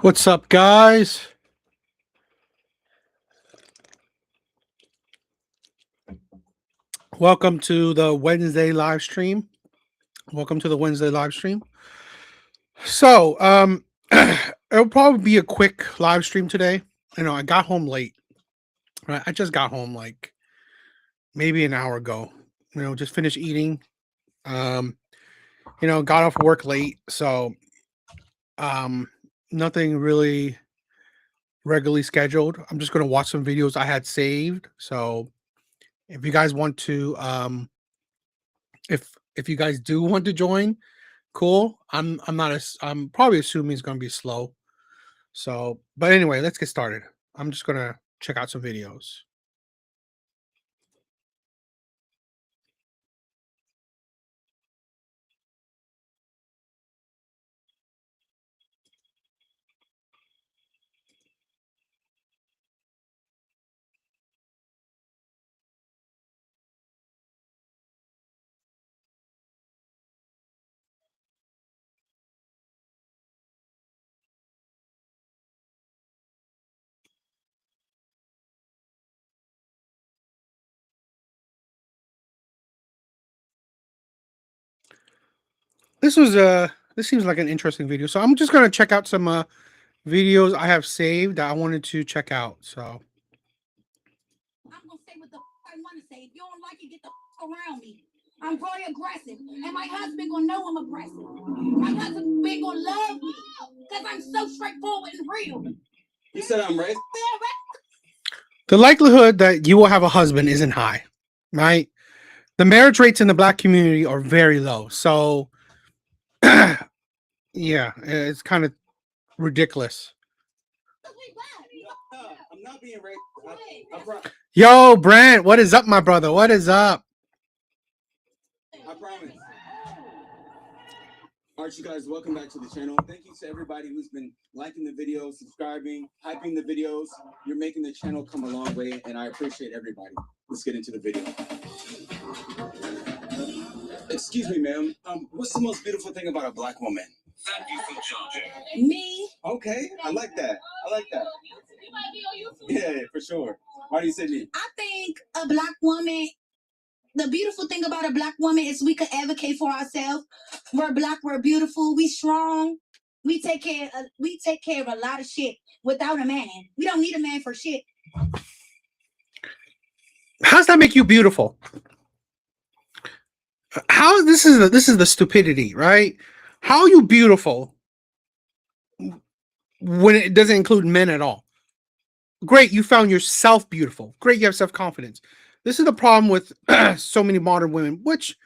What's up, guys? Welcome to the Wednesday live stream. Welcome to the Wednesday live stream. So, it'll probably be a quick live stream today. I got home late. Right? I just got home like maybe an hour ago. Just finished eating. Um, got off work late, so um, nothing really regularly scheduled. I'm just gonna watch some videos I had saved. So, if you guys want to, if you guys do want to join, cool. I'm not as I'm probably assuming it's gonna be slow. So, but anyway, let's get started. I'm just gonna check out some videos. This seems like an interesting video. So I'm just gonna check out some videos I have saved that I wanted to check out. So I'm gonna say what the I want to say. If you don't like it, get the around me. I'm very aggressive, and my husband gonna know I'm aggressive. My husband been gonna love me because I'm so straightforward and real. You said I'm right. the likelihood that you will have a husband isn't high, right? The marriage rates in the black community are very low. So yeah, it's kind of ridiculous. I'm not being racist. Yo, Brent, what is up, my brother? What is up? I promise. All right, you guys, welcome back to the channel. Thank you to everybody who's been liking the videos, subscribing, hyping the videos. You're making the channel come a long way, and I appreciate everybody. Let's get into the video. Excuse me, ma'am. What's the most beautiful thing about a black woman? Thank you for charging. Me? Okay, I like that. Yeah, for sure. Why do you say me? I think a black woman. The beautiful thing about a black woman is we can advocate for ourselves. We're black. We're beautiful. We strong. We take care of a lot of shit without a man. We don't need a man for shit. How does that make you beautiful? How this is the stupidity, right? How are you beautiful when it doesn't include men at all? Great, you found yourself beautiful. Great, you have self-confidence. This is the problem with so many modern women, which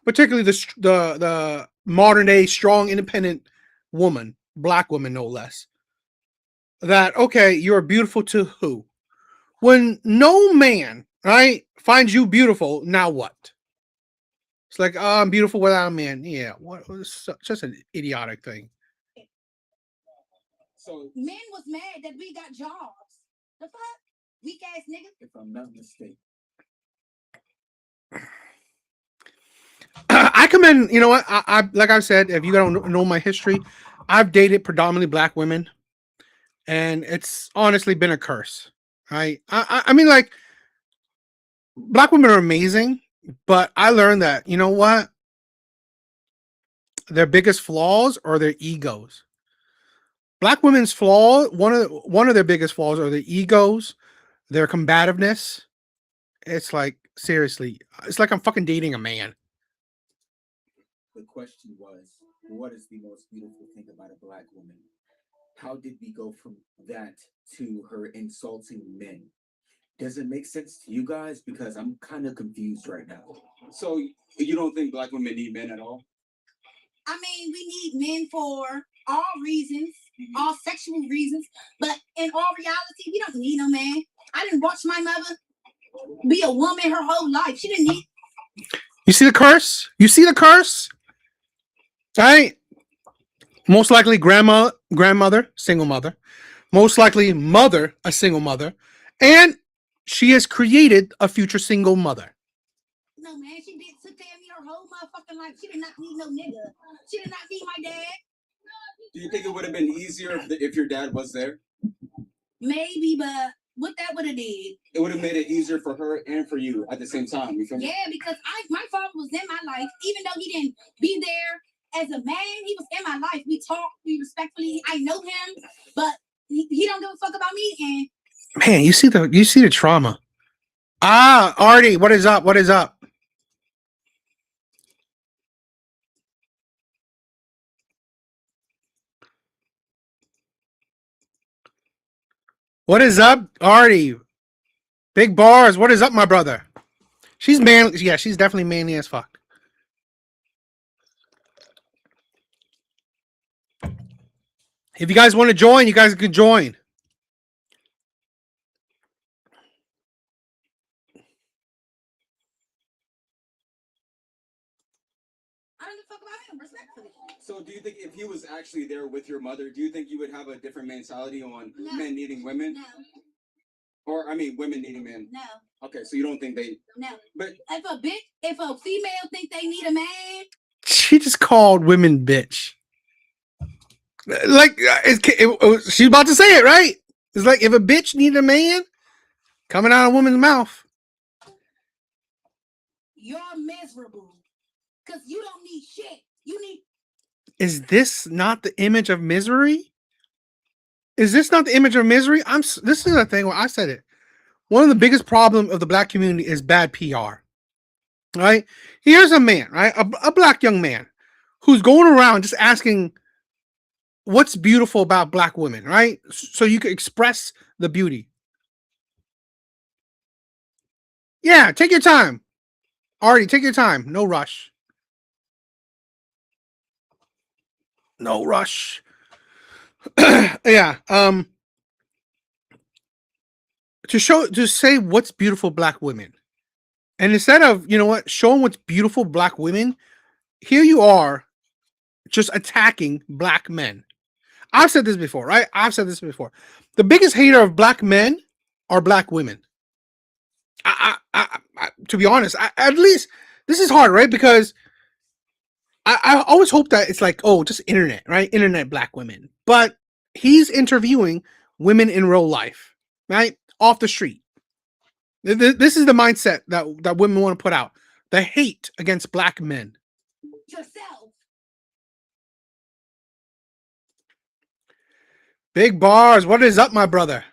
particularly the modern day strong, independent woman, black woman no less. That okay, you're beautiful to who? When no man, right, finds you beautiful, now what? It's like, oh, I'm beautiful without a man. Yeah, what? Just an idiotic thing. So, Men was mad that we got jobs. The fuck? Weak ass nigga. if I'm not mistaken. I commend, you know what? I like I said, if you don't know my history, I've dated predominantly black women, and it's honestly been a curse. Right? I mean, like, black women are amazing, but I learned that, you know what? Their biggest flaws are their egos. Black women's flaw, one of their biggest flaws are their egos, their combativeness. It's like, seriously, it's like I'm fucking dating a man. The question was, what is the most beautiful thing about a black woman? How did we go from that to her insulting men? Does it make sense to you guys? Because I'm kind of confused right now. So you don't think black women need men at all? I mean, we need men for all reasons, all sexual reasons, but in all reality, we don't need no man. I didn't watch my mother be a woman her whole life. She didn't need. You see the curse? You see the curse? Right? Most likely grandmother, single mother. Most likely mother, a single mother. And she has created a future single mother. No, man, she took care of me her whole motherfucking life. She did not need no nigga. She did not need my dad. Do you think it would have been easier if your dad was there? Maybe, but what that would have did? It would have made it easier for her and for you at the same time. You feel me? Yeah, because my father was in my life, even though he didn't be there as a man. He was in my life. We talked, we respectfully. I know him, but he don't give a fuck about me. And Man, you see the trauma. Ah, Artie, what is up? What is up? What is up, Artie? Big bars. What is up, my brother? She's manly. Yeah, she's definitely manly as fuck. If you guys want to join, you guys can join. I don't give a fuck about him, respectfully. So do you think if he was actually there with your mother, do you think you would have a different mentality on No. men needing women? No, Or, I mean, women needing men? no, Okay, so you don't think they... no. But If a female think they need a man, She just called women bitch. Like, she's about to say it, right? It's like if a bitch need a man, coming out of a woman's mouth. you're miserable. Because you don't need shit. You need... Is this not the image of misery? Is this not the image of misery? This is the thing where I said it. One of the biggest problems of the black community is bad PR. Right? Here's a man, right? A black young man who's going around just asking what's beautiful about black women, right? So you can express the beauty. Yeah, take your time. Artie, take your time. No rush. No rush. Yeah. To say what's beautiful black women. And instead of, you know what, showing what's beautiful black women, here you are just attacking black men. I've said this before, right? I've said this before. The biggest hater of black men are black women. To be honest, at least this is hard, right? Because I always hope that it's like, oh, just internet, right? Internet black women. But he's interviewing women in real life, right? Off the street. This is the mindset that women want to put out. The hate against black men. yourself. Big bars. What is up, my brother?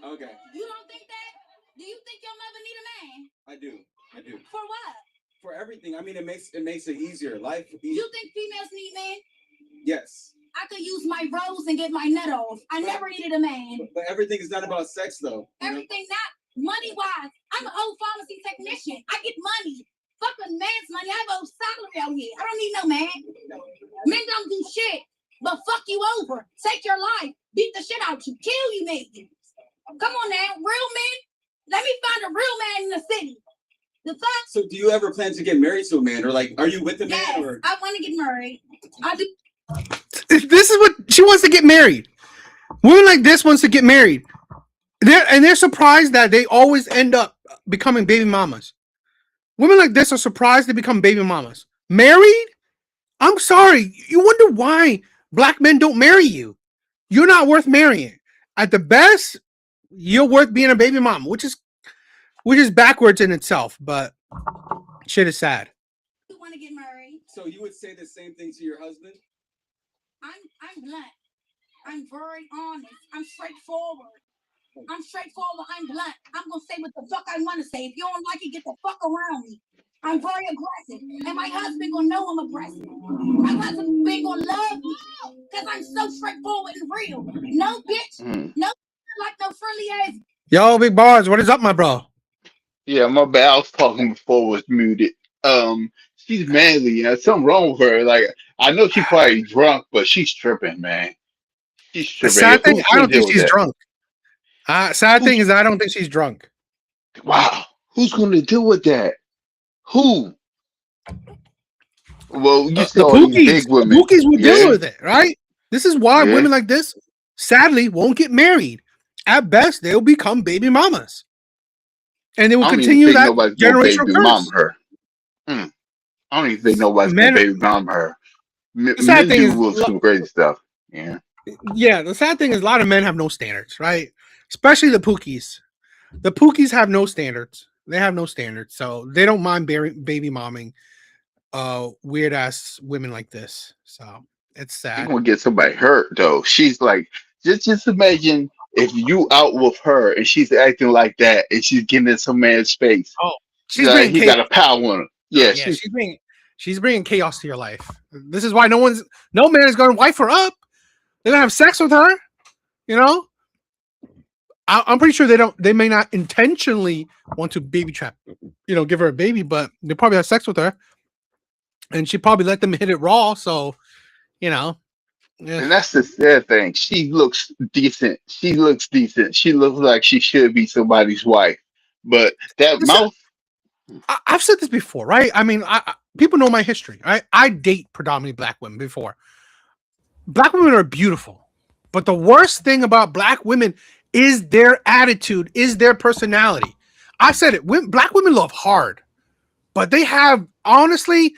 Okay. You don't think that? Do you think your mother need a man? I do. For what? For everything. I mean, it makes it easier. Life easier. You think females need men? Yes. I could use my rose and get my nut off. I never needed a man. But everything is not about sex, though. Everything not money-wise. I'm an old pharmacy technician. I get money. Fuck a man's money. I have a salary out here. I don't need no man. Men don't do shit but fuck you over. Take your life. Beat the shit out you. Kill you maybe. Come on now. Real men. Let me find a real man in the city. The fuck? So do you ever plan to get married to a man? Or like, are you with a man? Yes, Or? I want to get married. I do. This is what she wants to get married. Women like this wants to get married. They're surprised that they always end up becoming baby mamas. Women like this are surprised they become baby mamas. Married? I'm sorry. You wonder why black men don't marry you. You're not worth marrying. At the best, you're worth being a baby mama, which is backwards in itself, but shit is sad. You want to get married? So you would say the same thing to your husband? I'm blunt. I'm very honest. I'm straightforward. I'm blunt. I'm gonna say what the fuck I want to say. If you don't like it, get the fuck around me. I'm very aggressive, and my husband gonna know I'm aggressive. My husband been gonna love me because I'm so straightforward and real. No bitch, no like no friendly ass. Yo, big bars, what is up, my bro? Yeah, my bad. I was talking before it was muted. She's manly. Something wrong with her. Like, I know she probably drunk, but she's tripping, man. She's The tripping. sad thing, Who's I gonna don't deal think with she's that? drunk. Sad thing is, I don't think she's drunk. Wow. Who's gonna deal with that? Who? Well, you The saw these big women. bookies will deal Yeah, with it, right? This is why yeah. women like this, sadly, won't get married. At best, they'll become baby mamas. and they will I don't even continue think that nobody's gonna generational baby mom curse. her. Mm. I don't even think nobody's gonna Men, baby mom her. the sad Men thing is, do some crazy stuff. Yeah. yeah, the sad thing is a lot of men have no standards, right? Especially the Pookies. The Pookies have no standards. They have no standards, so they don't mind baby momming weird ass women like this. So it's You're sad. gonna get somebody hurt though. She's like, just imagine if you out with her and she's acting like that and she's getting in some man's space. Oh, she's Like bringing he chaos. got a power on her. Oh Yeah, yeah, she's bringing chaos to your life. This is why no man is going to wife her up. They're gonna have sex with her. You know, I'm pretty sure they may not intentionally want to baby trap, give her a baby, but they probably have sex with her, and she probably let them hit it raw. So, you know, yeah. and that's the sad thing. She looks decent. She looks decent. She looks like she should be somebody's wife. But that Listen, mouth, I've said this before, right? I mean, people know my history, right? I date predominantly black women before. Black women are beautiful, but the worst thing about black women is their attitude, is their personality. I said it. Black women love hard, but they have honestly,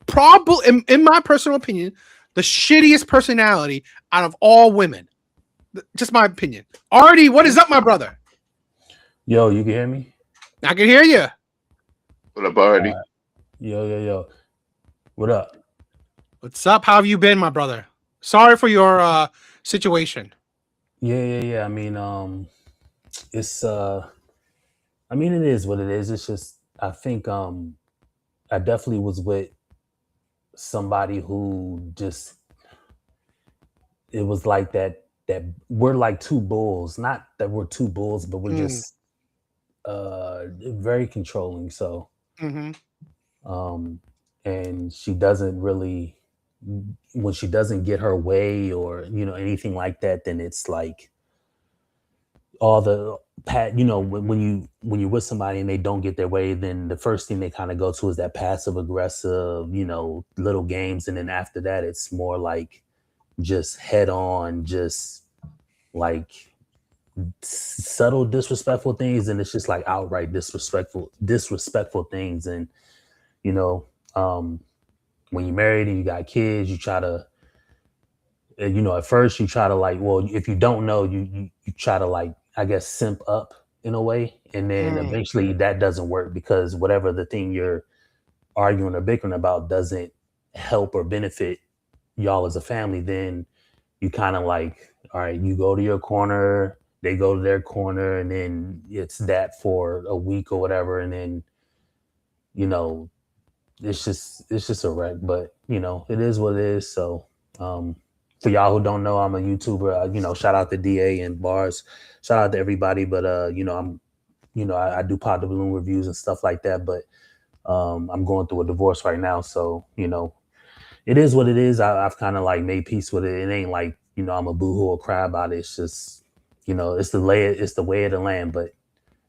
probably, in my personal opinion, the shittiest personality out of all women. Just my opinion. Artie, what is up, my brother? Yo, you can hear me? I can hear you. what a body. Yo. What up? What's up? How have you been, my brother? Sorry for your situation. Yeah. I mean, it's I mean it is what it is. It's just I think I definitely was with somebody who just it was like that we're like two bulls. Not that we're two bulls, but we're just very controlling. So Mm-hmm. And she doesn't really when she doesn't get her way or anything like that, then it's like all the when you're with somebody and they don't get their way, then the first thing they kind of go to is that passive aggressive little games, and then after that it's more like just head on, just like subtle disrespectful things, and it's just like outright disrespectful things. And you know um when you're married and you got kids, you try to at first you try to like, well, if you don't know, you try to like, I guess, simp up in a way, and then eventually that doesn't work because whatever the thing you're arguing or bickering about doesn't help or benefit y'all as a family. Then you kind of like, all right, you go to your corner, they go to their corner, and then it's that for a week or whatever, and then you know it's just a wreck. But it is what it is. So for y'all who don't know, I'm a YouTuber. Shout out to DA and Bars. Shout out to everybody. But I do pop the balloon reviews and stuff like that. But I'm going through a divorce right now, so it is what it is. I've kind of like made peace with it. It ain't like I'm a boohoo or cry about it. It's just it's the way of the land. But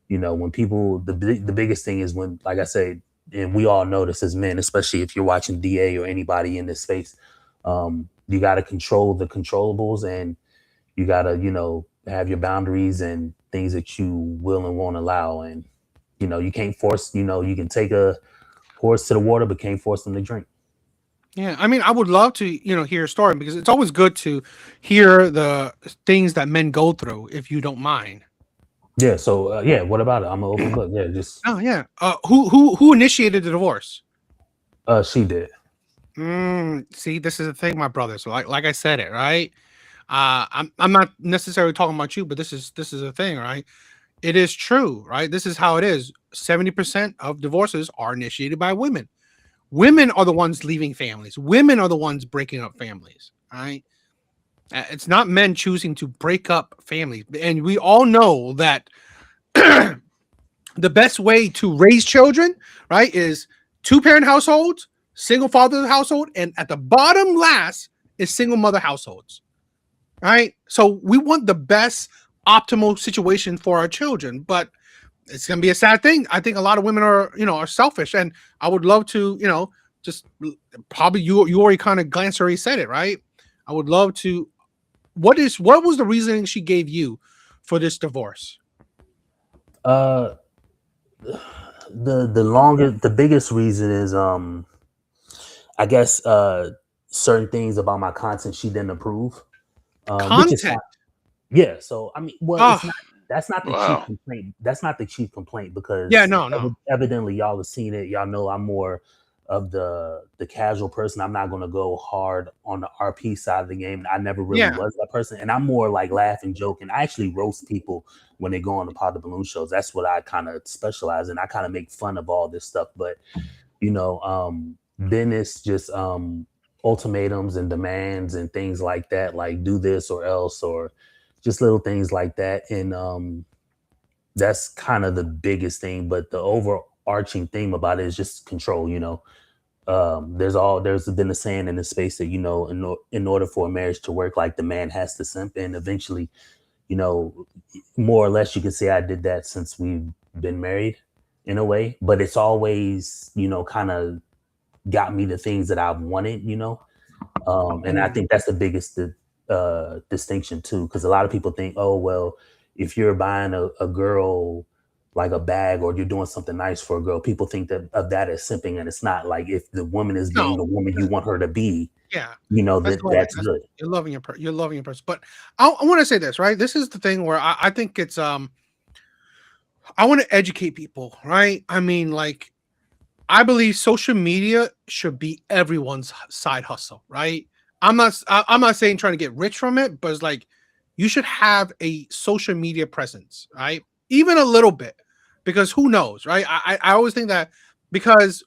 when people, the biggest thing is when, like I say, and we all know this as men, especially if you're watching DA or anybody in this space, you got to control the controllables, and you got to have your boundaries and things that you will and won't allow. And you can't force, you can take a horse to the water but can't force them to drink. Yeah, I mean, I would love to, hear a story, because it's always good to hear the things that men go through, if you don't mind. Yeah. So what about it? I'm an open book. Yeah, just Oh yeah. Who initiated the divorce? she did. See, this is the thing, my brother. So like I said it, right? I'm not necessarily talking about you, but this is a thing, right? It is true, right? This is how it is. 70% of divorces are initiated by women. Women are the ones leaving families. Women are the ones breaking up families, right? It's not men choosing to break up families. And we all know that the best way to raise children, right, is 2-parent households, single father household, and at the bottom last is single mother households, right? So we want the best optimal situation for our children, but it's going to be a sad thing. I think a lot of women are selfish, and I would love to, just probably you already kind of already said it, right? I would love to. What was the reasoning she gave you for this divorce? the biggest reason is I guess certain things about my content she didn't approve, which is fine. Content. Yeah, so I mean, well, Oh, it's not. That's not the chief Wow. complaint. That's not the chief complaint yeah, because no, no. evidently y'all have seen it. Y'all know I'm more of the casual person. I'm not gonna go hard on the RP side of the game. I never really Yeah, was that person, and I'm more like laugh and joke. And I actually roast people when they go on the Pod the Balloon shows. That's what I kind of specialize in. I kind of make fun of all this stuff, but then it's just ultimatums and demands and things like that, like do this or else, or just little things like that. And that's kind of the biggest thing. But the overarching theme about it is just control. There's been a saying in the space that in order for a marriage to work, like the man has to simp, and eventually, you know, more or less, you can say I did that since we've been married in a way. But it's always kind of got me the things that I've wanted. And I mm, think that's the biggest distinction too, because a lot of people think, oh well, if you're buying a girl like a bag or you're doing something nice for a girl, people think that of that as simping, and it's not. Like if the woman is being no. the woman you want her to be, Yeah, that's that the way. that's good. You're loving your person. But I want to say this, right? This is the thing where I think it's I want to educate people, right? I mean, like I believe social media should be everyone's side hustle, right? I'm not saying trying to get rich from it, but it's like you should have a social media presence, right? Even a little bit, because who knows, right? I always think that because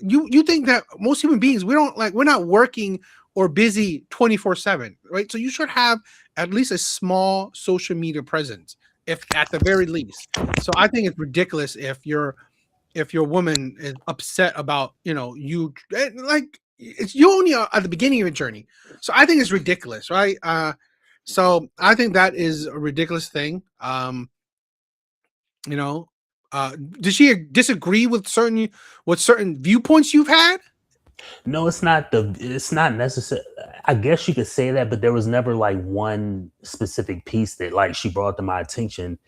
you think that most human beings we're not working or busy 24/7, right? So you should have at least a small social media presence, if at the very least. So I think it's ridiculous if your woman is upset about like it's you only are at the beginning of your journey. So I think it's ridiculous, right? So I think that is a ridiculous thing. You know, does she disagree with certain viewpoints you've had? No, it's not necessary. I guess you could say that, but there was never like one specific piece that like she brought to my attention.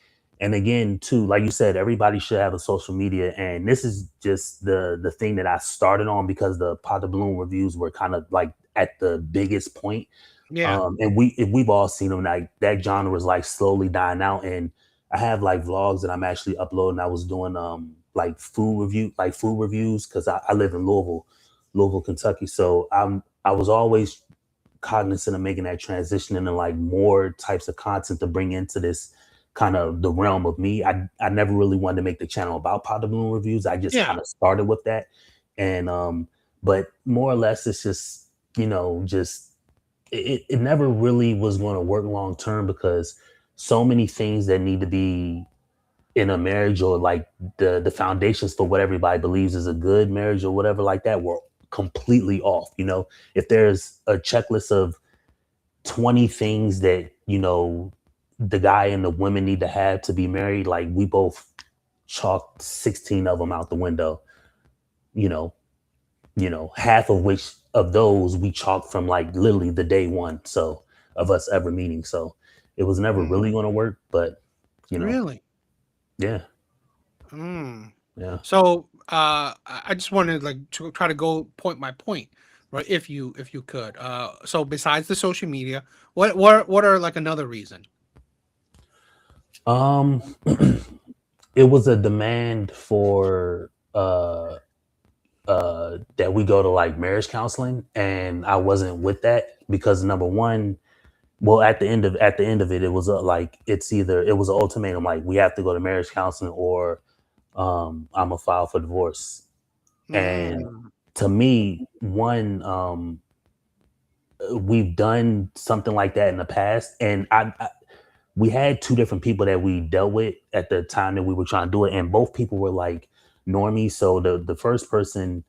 And again, too, like you said, everybody should have a social media. And this is just the thing that I started on because the Pot the Balloon reviews were kind of like at the biggest point. Yeah, And we've all seen them, like that genre is like slowly dying out. And I have like vlogs that I'm actually uploading. I was doing like food reviews because I live in Louisville, Kentucky. So I was always cognizant of making that transition into like more types of content to bring into this kind of the realm of me. I never really wanted to make the channel about powder balloon reviews. I just yeah, kind of started with that. And but more or less it's just, just it never really was going to work long term because so many things that need to be in a marriage or like the foundations for what everybody believes is a good marriage or whatever like that were completely off. If there's a checklist of 20 things that the guy and the women need to have to be married, like we both chalked 16 of them out the window. you know Half of which of those we chalked from like literally the day one, so of us ever meeting. So it was never mm, really going to work, but really. yeah. Mm. Yeah. So I just wanted like to try to go point by point, right? If you could. So besides the social media, what are like another reason? um it was a demand for that we go to like marriage counseling, and I wasn't with that because number one, well, at the end of it, it was like it was an ultimatum, like we have to go to marriage counseling or I'm a file for divorce. And Mm, to me, one, we've done something like that in the past, and we had two different people that we dealt with at the time that we were trying to do it, and both people were like normies. So the first person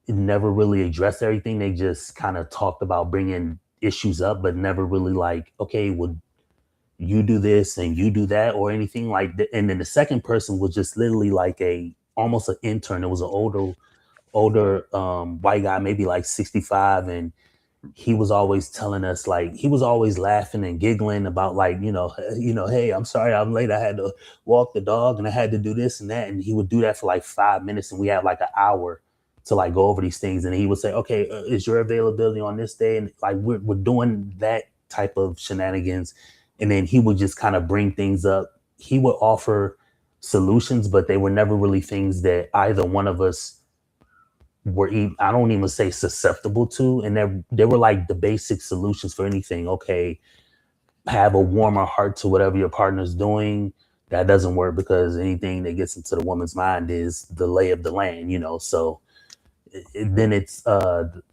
never really addressed everything. They just kind of talked about bringing issues up, but never really like, okay, would you do this and you do that or anything like that. And then the second person was just literally like a almost an intern. It was an older white guy, maybe like 65, and he was always telling us, like, he was always laughing and giggling about, like, hey, I'm sorry I'm late, I had to walk the dog and I had to do this and that, and he would do that for like 5 minutes, and we had like an hour to like go over these things, and he would say, okay, is your availability on this day, and like we're doing that type of shenanigans, and then he would just kind of bring things up. He would offer solutions, but they were never really things that either one of us I don't even say susceptible to, and they were like the basic solutions for anything. Okay, have a warmer heart to whatever your partner's doing. That doesn't work because anything that gets into the woman's mind is the lay of the land, So then it's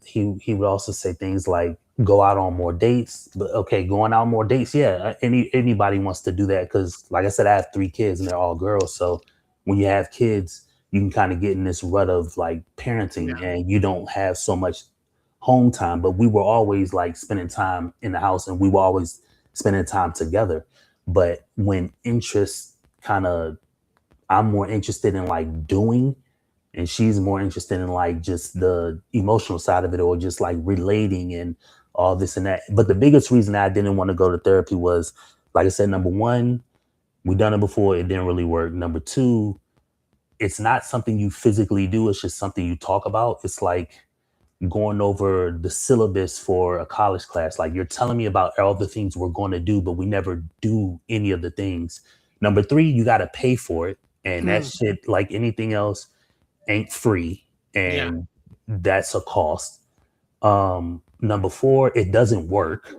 he would also say things like go out on more dates. But okay, going out on more dates, yeah, anybody wants to do that, because like I said, I have 3 kids and they're all girls. So when you have kids, you can kind of get in this rut of like parenting, Yeah. and you don't have so much home time. But we were always like spending time in the house, and we were always spending time together. But when interest kind of, I'm more interested in like doing, and she's more interested in like just the emotional side of it, or just like relating and all this and that. But the biggest reason I didn't want to go to therapy was, like I said, number one, we done it before, it didn't really work. Number two, it's not something you physically do, it's just something you talk about. It's like going over the syllabus for a college class. Like, you're telling me about all the things we're going to do, but we never do any of the things. Number three, you got to pay for it, and that Mm, shit, like anything else, ain't free, yeah. and that's a cost. Number four, it doesn't work.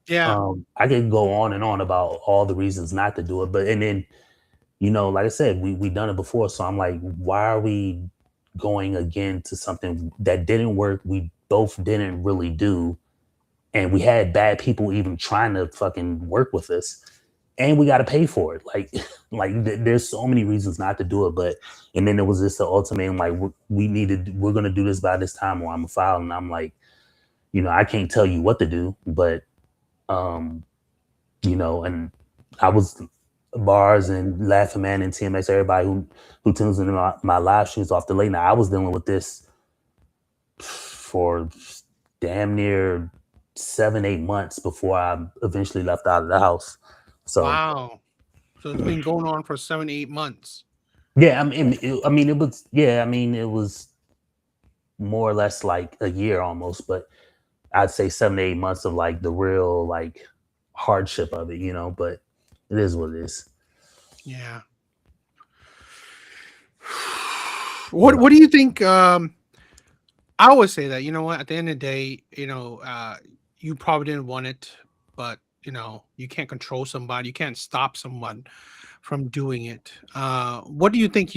Yeah. I could go on and on about all the reasons not to do it, but and then, like I said, we done it before, so I'm like, why are we going again to something that didn't work? We both didn't really do, and we had bad people even trying to fucking work with us, and we got to pay for it. Like, there's so many reasons not to do it, but and then there was this ultimatum, like we're gonna do this by this time, or I'm a file, and I'm like, I can't tell you what to do, but um, and I was bars and Laughing Man and TMX, everybody who tunes into my live streams off the late night. I was dealing with this for damn near 7-8 months before I eventually left out of the house. So Wow. So it's been going on for 7, 8 months. yeah, it was, yeah, it was more or less like a year almost, but I'd say 7 to 8 months of like the real like hardship of it, but it is what it is. Yeah. But What do you think? I always say that, at the end of the day, you probably didn't want it, but you can't control somebody, you can't stop someone from doing it. What do you think?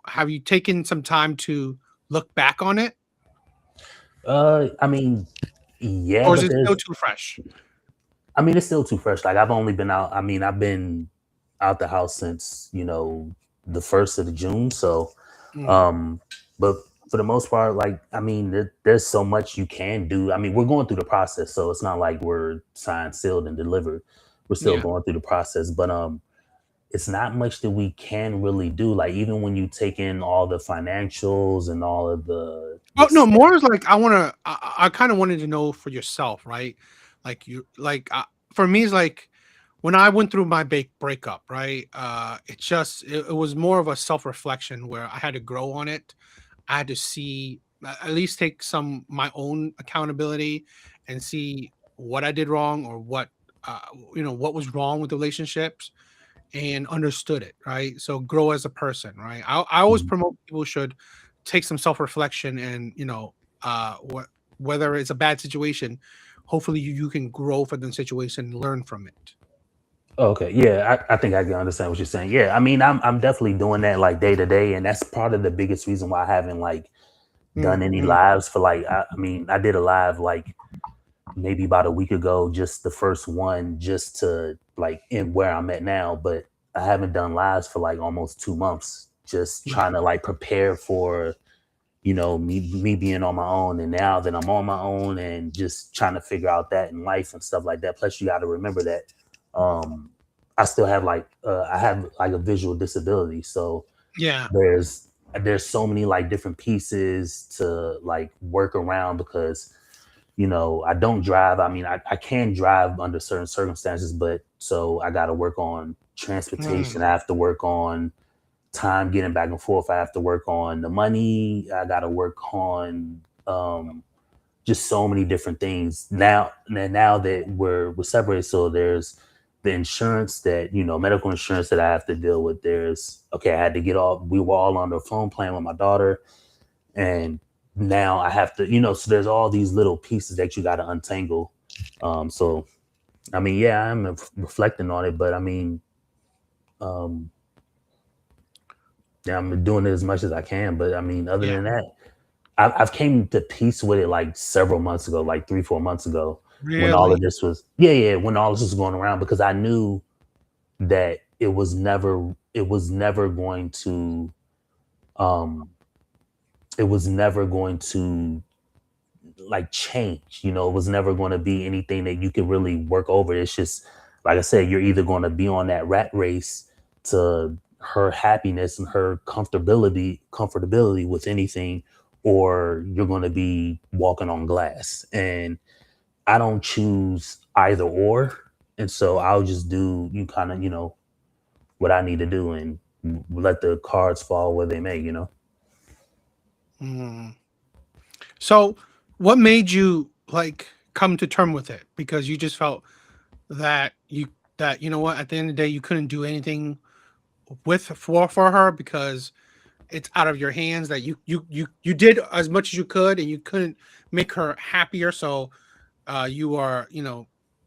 Have you taken some time to look back on it, I mean, yeah, or is but it still there's, too fresh? it's still too fresh. Like, I've only been out. I've been out the house since the 1st of June. So, Mm, um, but for the most part, like, there's so much you can do. We're going through the process, so it's not like we're signed, sealed, and delivered. We're still yeah. going through the process, but it's not much that we can really do. Like, even when you take in all the financials and all of the Oh no, steps. more is like I kind of wanted to know for yourself, right? Like for me, it's like when I went through my breakup, right? It was more of a self reflection where I had to grow on it. I had to see, at least take some my own accountability and see what I did wrong, or uh, what was wrong with the relationships, and understood it, right? So grow as a person, right? I always Mhm. promote people should take some self-reflection, and whether it's a bad situation, hopefully you can grow from the situation and learn from it. Okay, yeah, I think I can understand what you're saying. Yeah, I'm definitely doing that like day to day, and that's part of the biggest reason why I haven't like done any Mm-hmm. lives for like I did a live like maybe about a week ago, just the first one, just to like in where I'm at now, but I haven't done lives for like almost 2 months, just Yeah. trying to like prepare for me being on my own, and now that I'm on my own and just trying to figure out that in life and stuff like that. Plus, you got to remember that um I still have like I have like a visual disability, so Yeah. there's so many like different pieces to like work around, because I don't drive. I mean, I can drive under certain circumstances, but so I got to work on transportation. I have to work on time getting back and forth. I have to work on the money. I got to work on just so many different things. Now that we're separated, so there's the insurance that medical insurance that I have to deal with. There's okay, I had to get off. We were all on the phone playing with my daughter, and now I have to, so there's all these little pieces that you got to untangle. So I mean, yeah, I'm reflecting on it, but I mean, um, yeah, I'm doing it as much as I can. But I mean, other Yeah. than that, I've came to peace with it like several months ago, like 3-4 months ago, when all of Really? this was, when all this was going around, because I knew that um, it was never going to like change. It was never going to be anything that you could really work over. It's just like I said, you're either going to be on that rat race to her happiness and her comfortability with anything, or you're going to be walking on glass. And I don't choose either or. And so I'll just do you kind of, what I need to do and let the cards fall where they may. Mm. So, what made you like come to term with it? Because you just felt that you know what, at the end of the day, you couldn't do anything for her because it's out of your hands. That you did as much as you could, and you couldn't make her happier. So, you are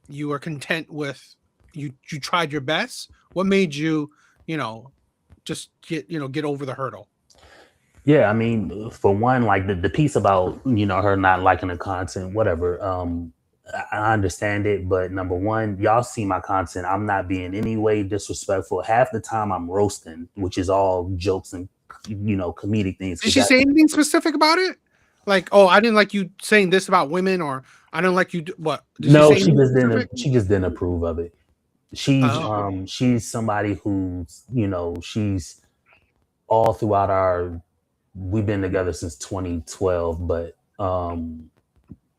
you are content with you tried your best. What made you just get over the hurdle? Yeah, I mean, for one, like the piece about her not liking the content, whatever. I understand it, but number one, y'all see my content. I'm not being any way disrespectful. Half the time, I'm roasting, which is all jokes and comedic things. Did she say anything specific about it? Like, oh, I didn't like you saying this about women, or I don't like you. What did she No, say she anything just specific? didn't. She just didn't approve of it. She's Oh, she's somebody who's she's all throughout our. We've been together since 2012, but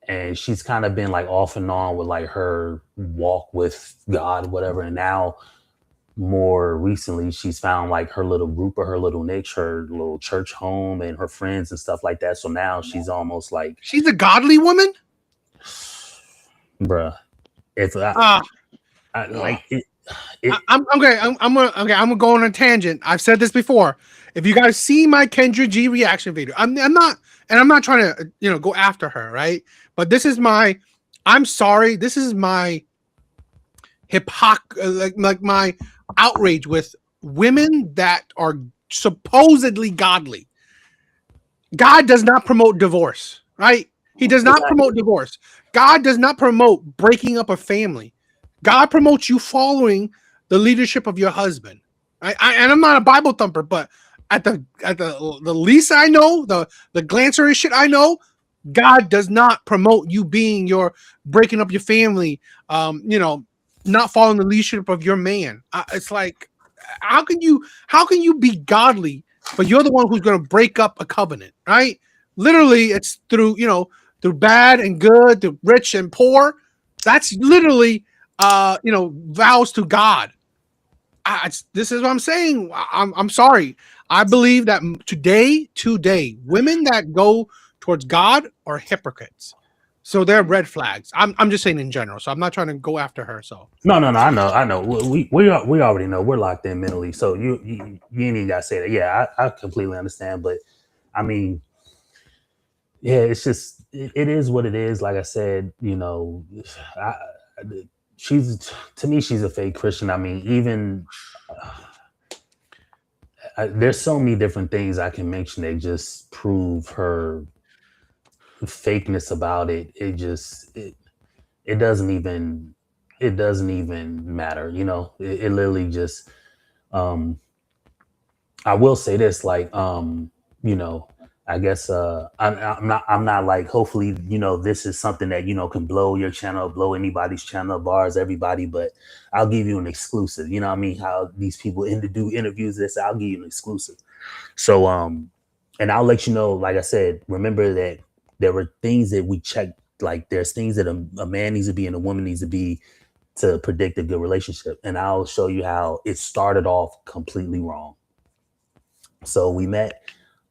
and she's kind of been like off and on with like her walk with God, whatever. And now, more recently, she's found like her little group or her little niche, her little church home, and her friends and stuff like that. So now she's almost like, she's a godly woman. bruh, if Ah, I like it, I'm okay. I'm gonna go on a tangent. I've said this before. If you guys see my Kendra G reaction video, I'm not, and I'm not trying to go after her, right? But this is my, I'm sorry, this is my like my outrage with women that are supposedly godly. God does not promote divorce, right? He does not promote divorce. God does not promote breaking up a family. God promotes you following the leadership of your husband. And I'm not a Bible thumper, but at the least I know, the glancery shit I know, God does not promote you being your breaking up your family, not following the leadership of your man. It's like, how can you be godly, but you're the one who's going to break up a covenant, right? Literally, it's through through bad and good, through rich and poor. That's literally vows to God. This is what I'm saying. I'm sorry. I believe that today, women that go towards God are hypocrites. So they're red flags. I'm just saying in general. So I'm not trying to go after her. So no. I know. We already know we're locked in mentally. So you ain't even gotta say that. Yeah, I completely understand. But I mean, yeah, it's just it is what it is. Like I said, I, she's to me she's a fake Christian. I mean, even there's so many different things I can mention that just prove her fakeness about it. It doesn't even matter. It literally just um I will say this, like, I guess I'm not like, hopefully, this is something that, can blow your channel, blow anybody's channel, bars, everybody, but I'll give you an exclusive. You know what I mean? How these people do interviews, this, I'll give you an exclusive. So, and I'll let you know, like I said, remember that there were things that we checked Like there's things that a man needs to be and a woman needs to be to predict a good relationship. And I'll show you how it started off completely wrong. So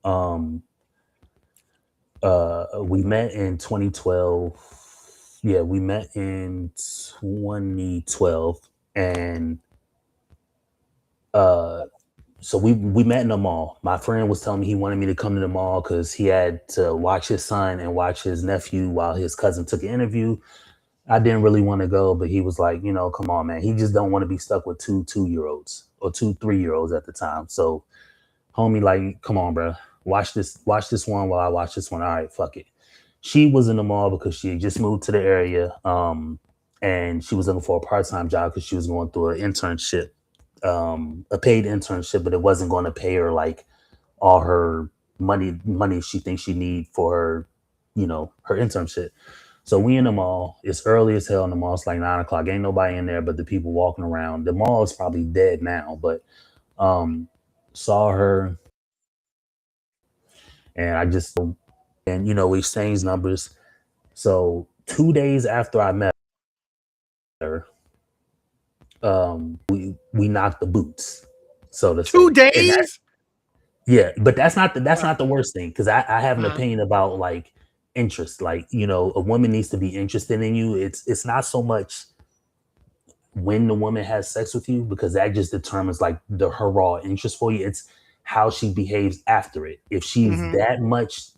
um we met in 2012. Yeah, we met in 2012. And uh so we met in the mall. My friend was telling me he wanted me to come to the mall because he had to watch his son and watch his nephew while his cousin took an interview. I didn't really want to go, but he was like, come on, man. He just don't want to be stuck with two 2-year-olds or 2 3-year-olds at the time. So homie, like, come on, bro. Watch this one while I watch this one. All right, fuck it. She was in the mall because she had just moved to the area. And she was looking for a part-time job because she was going through an internship, a paid internship, but it wasn't going to pay her like all her money she thinks she need for her, her internship. So we in the mall. It's early as hell in the mall. It's like 9 o'clock. Ain't nobody in there but the people walking around. The mall is probably dead now, but saw her, and I just, and we exchanged numbers. So 2 days after I met her, we knocked the boots, so to say. 2 And that, days? yeah, but that's not the worst thing, because I have an Uh-huh. opinion about like interest. Like, a woman needs to be interested in you. It's not so much when the woman has sex with you, because that just determines like her raw interest for you. It's how she behaves after it. If she's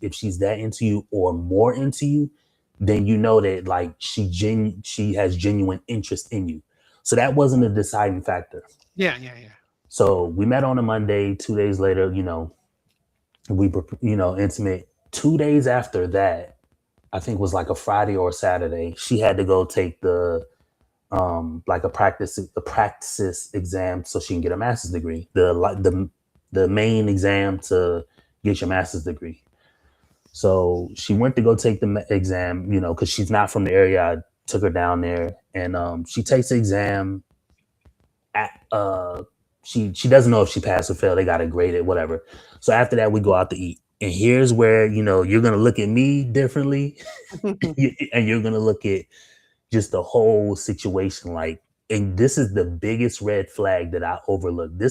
if she's that into you or more into you, then you know that like she has genuine interest in you. So that wasn't a deciding factor. Yeah. So we met on a Monday. 2 days later, we were intimate. 2 days after that, I think was like a Friday or a Saturday, she had to go take the like a practice exam so she can get a master's degree. The main exam to get your master's degree. So she went to go take the exam, because she's not from the area. I took her down there, and she takes the exam. She doesn't know if she passed or failed. They got to grade it, whatever. So after that, we go out to eat. And here's where, you're going to look at me differently and you're going to look at just the whole situation. Like, and this is the biggest red flag that I overlooked.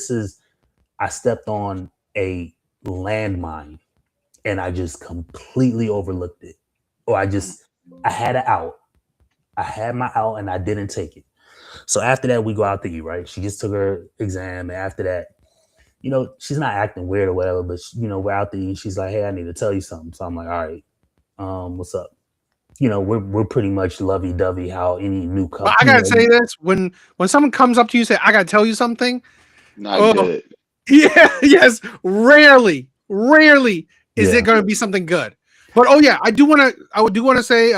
I stepped on a landmine and I just completely overlooked it. Or I had an out. I had my out and I didn't take it. So after that, we go out to eat, right? She just took her exam. And after that, she's not acting weird or whatever, but we're out to eat. She's like, hey, I need to tell you something. So I'm like, all right, what's up? We're pretty much lovey dovey. How any new couple. But I gotta say this: when someone comes up to you and say, "I gotta tell you something," Not good. Yeah, yes, rarely is it gonna be something good. But I do want to say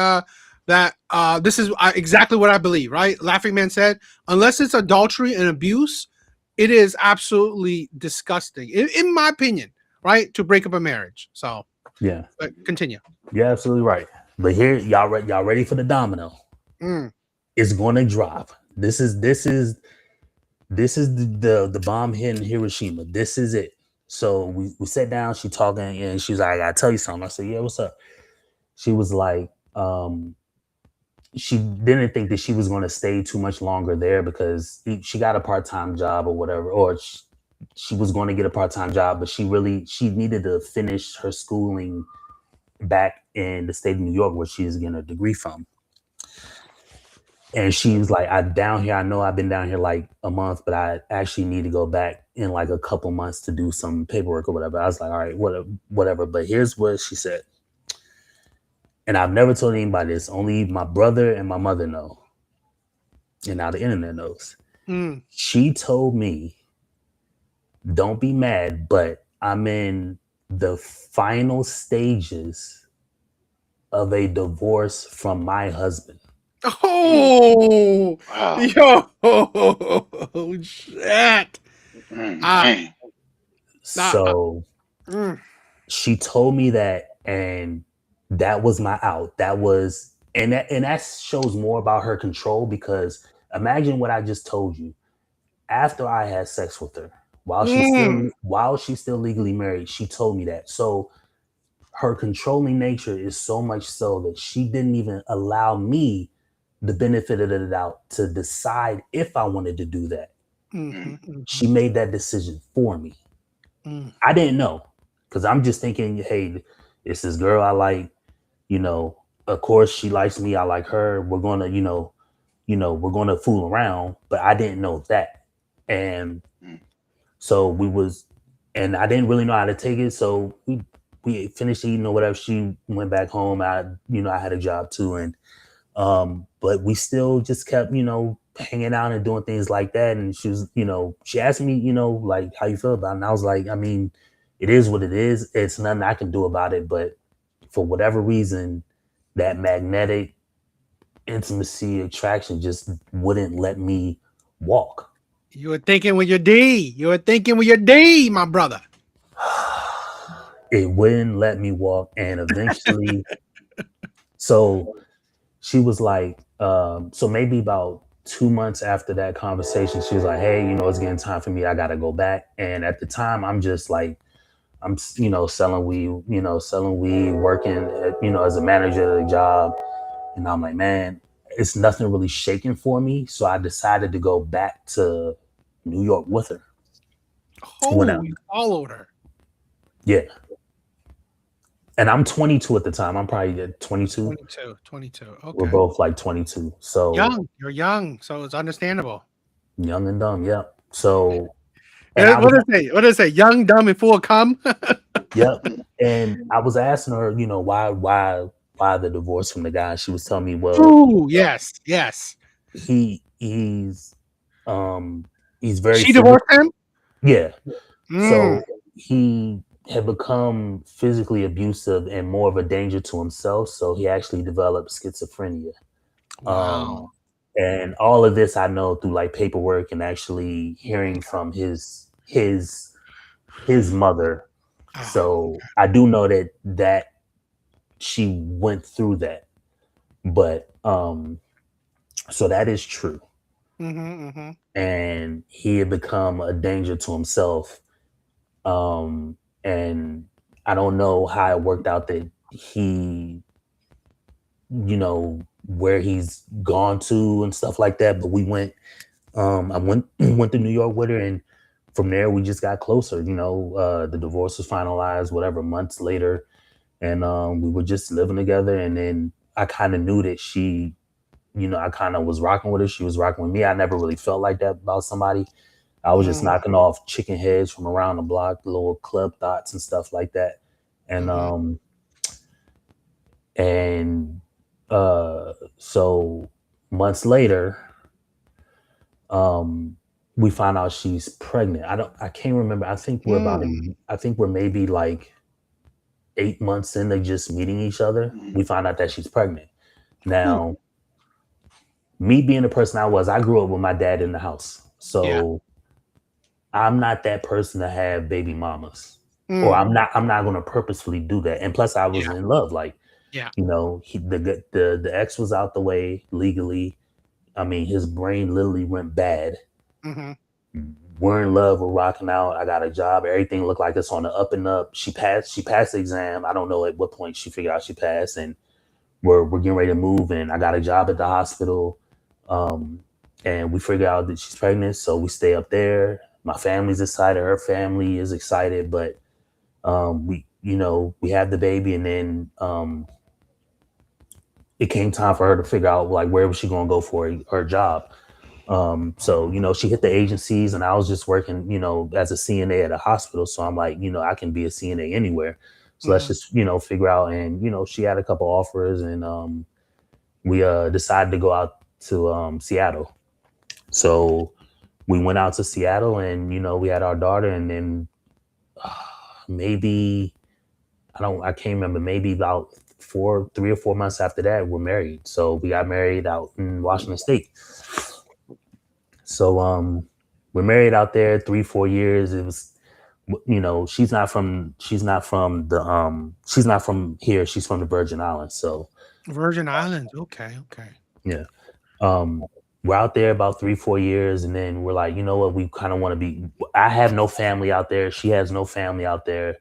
that this is exactly what I believe. Right, Laughing Man said, unless it's adultery and abuse, it is absolutely disgusting, in my opinion. Right, to break up a marriage. So yeah, but continue. You're absolutely right. But here, y'all ready for the domino? It's going to drop. This is the bomb hitting Hiroshima. This is it. So we sat down. She talking and she's like, "I gotta tell you something." I said, "Yeah, what's up?" She was like, she didn't think that she was going to stay too much longer there because she got a part-time job or whatever, or she was going to get a part-time job, but she needed to finish her schooling back in the state of New York where she's getting a degree from. And she was like, I'm down here. I know I've been down here like a month, but I actually need to go back in like a couple months to do some paperwork or whatever. I was like, all right, whatever. But here's what she said. And I've never told anybody this. Only my brother and my mother know. And now the internet knows. She told me, don't be mad, but I'm in the final stages of a divorce from my husband. Oh, Wow. yo, shit. So she told me that, and that was my out. And that shows more about her control, because imagine what I just told you. After I had sex with her, while she's still legally married, she told me that. So her controlling nature is so much so that she didn't even allow me the benefit of the doubt to decide if I wanted to do that. Mhm, She mhm, made that decision for me. mm. I didn't know because I'm just thinking, hey, it's this girl I like. You know, of course she likes me. I like her. We're gonna, we're gonna fool around. But I didn't know that, and Mm. so we was, and I didn't really know how to take it. So we finished eating or whatever. She went back home. I had a job too, and but we still just kept, hanging out and doing things like that. And she was, she asked me, like how you feel about it. And I was like, I mean, it is what it is. It's nothing I can do about it. But for whatever reason, that magnetic intimacy attraction just wouldn't let me walk. You were thinking with your D. You were thinking with your D, my brother. It wouldn't let me walk. And eventually, so she was like, so maybe about 2 months after that conversation, she was like, hey, it's getting time for me. I got to go back. And at the time, I'm just like, I'm, selling weed, working, as a manager at a job. And I'm like, man, it's nothing really shaking for me. So I decided to go back to New York with her. When Oh, you followed her. Yeah. And I'm 22 at the time. I'm probably at 22. 22. We're Okay. both like 22. So Young. You're young, so it's understandable. young and dumb. Yeah. So, and I What was, did it say? What did it say? Young, dumb, and full of cum? yep. And I was asking her, why the divorce from the guy? She was telling me, well, Ooh, yes, yes. he's very She physical. divorced him? Yeah. Mm, So he had become physically abusive and more of a danger to himself. So he actually developed schizophrenia. wow. And all of this I know through like paperwork and actually hearing from his mother. Oh, So I do know that she went through that. But so that is true. mm-hmm, mm-hmm. And he had become a danger to himself. And I don't know how it worked out that he, where he's gone to and stuff like that. But we went, I went to New York with her, and from there we just got closer. The divorce was finalized, whatever, months later, and we were just living together. And then I kind of knew that she, I kind of was rocking with her. She was rocking with me. I never really felt like that about somebody. I was just Mm, knocking off chicken heads from around the block, little club thoughts and stuff like that. And mm-hmm. and so months later, we found out she's pregnant. I can't remember. I think we're maybe like 8 months into just meeting each other. We found out that she's pregnant. Ooh, Now, me being the person I grew up with my dad in the house. yeah. So I'm not that person to have baby mamas. Or Mm, I'm not gonna purposefully do that. And plus I was yeah, in love. Like, yeah. the ex was out the way legally. I mean, his brain literally went bad. Mm-hmm. We're in love, we're rocking out. I got a job, everything looked like it's on the up and up. She passed the exam. I don't know at what point she figured out she passed, and we're getting ready to move, and I got a job at the hospital. And we figure out that she's pregnant, so we stay up there. My family's excited, her family is excited, but we had the baby, and then it came time for her to figure out like where was she going to go for her job. So she hit the agencies, and I was just working, as a CNA at a hospital. So I'm like, I can be a CNA anywhere. So let's Mm-hmm. just figure out. And she had a couple offers, and we decided to go out to Seattle. So we went out to Seattle, and we had our daughter, and then maybe I can't remember, maybe about 3 or 4 months after that, we're married. So we got married out in Washington State. So we're married out there 3-4 years. It was, she's not from here. She's from the Virgin Islands. So Virgin Islands. Okay, okay. yeah. We're out there about 3-4 years, and then we're like, you know what, we kind of want to be. I have no family out there. She has no family out there.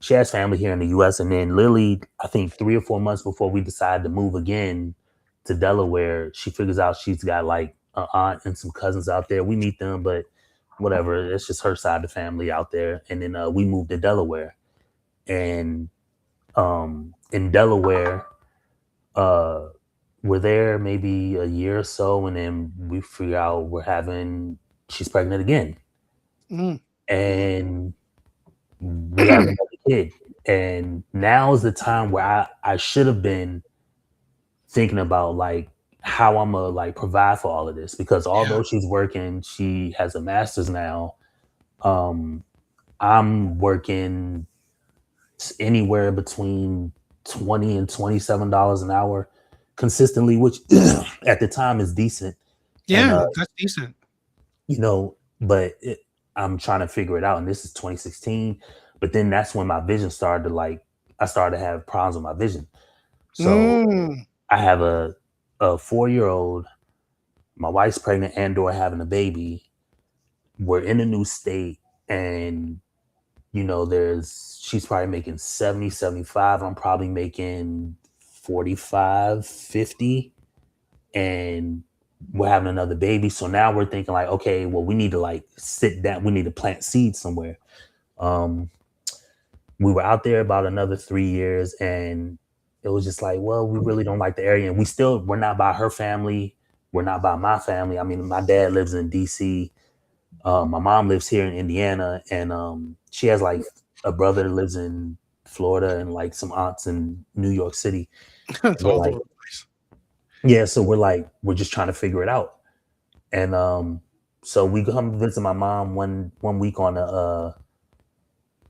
she has family here in the US. And then literally, I think 3 or 4 months before we decided to move again to Delaware, she figures out she's got like an aunt and some cousins out there. We meet them, but whatever. It's just her side of the family out there. And then we moved to Delaware. And in Delaware, uh, we're there maybe a year or so, and then we figure out she's pregnant again. Mm. And we have another kid. And now is the time where I should have been thinking about like how I'm gonna like provide for all of this, because Yeah. although she's working, she has a master's now. Um, I'm working anywhere between $20 and $27 an hour consistently, which at the time is decent. And Yeah, that's decent. but I'm trying to figure it out. And this is 2016. But then that's when my vision started to I started to have problems with my vision. So Mm. I have a 4-year-old, my wife's pregnant and/or having a baby. We're in a new state, and she's probably making 70, 75. I'm probably making 45, 50, and we're having another baby. So now we're thinking like, okay, well, we need to like sit down. We need to plant seeds somewhere. Um, we were out there about another 3 years, and it was just like, well, we really don't like the area, and we're not by her family. We're not by my family. I mean, my dad lives in DC. My mom lives here in Indiana, and she has like a brother that lives in Florida and like some aunts in New York City. It's We're all like, over the place. yeah, so we're just trying to figure it out. And so we come visit my mom one week on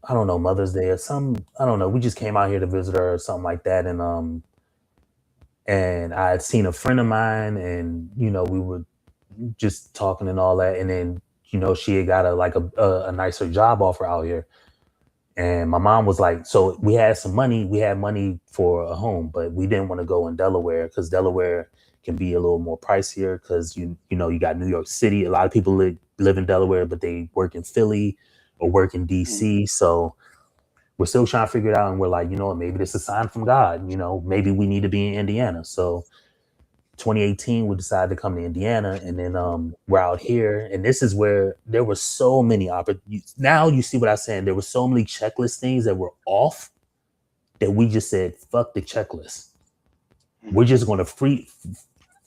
I don't know, Mother's Day or some, I don't know. We just came out here to visit her or something like that. And I had seen a friend of mine, and we were just talking and all that. And then she had got a nicer job offer out here. And my mom was like, so we had some money. We had money for a home, but we didn't want to go in Delaware because Delaware can be a little more pricier because you got New York City. A lot of people live in Delaware, but they work in Philly or work in DC. So we're still trying to figure it out. And we're like, what, maybe this is a sign from God. Maybe we need to be in Indiana. So 2018, we decided to come to Indiana, and then we're out here, and this is where there were so many opportunities. Now you see what I'm saying. There were so many checklist things that were off that we just said, "Fuck the checklist. We're just going to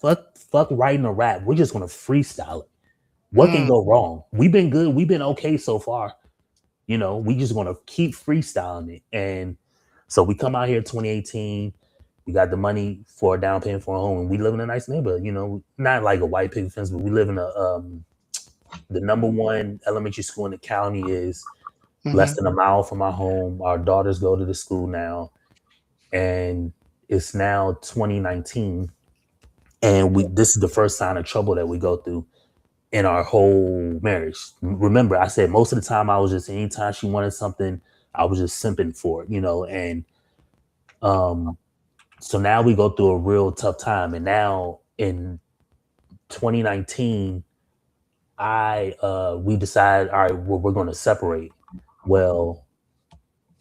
fuck writing a rap. We're just going to freestyle it. What can go wrong? We've been good. We've been okay so far. We just going to keep freestyling it." And so we come out here 2018. We got the money for a down payment for a home, and we live in a nice neighborhood. Not like a white picket fence, but we live in the number one elementary school in the county is less than a mile from our home. Our daughters go to the school now, and it's now 2019, and this is the first sign of trouble that we go through in our whole marriage. Remember, I said most of the time I was just, anytime she wanted something, I was just simping for it, and so now we go through a real tough time. And now in 2019, we decided, all right, we're going to separate. Well,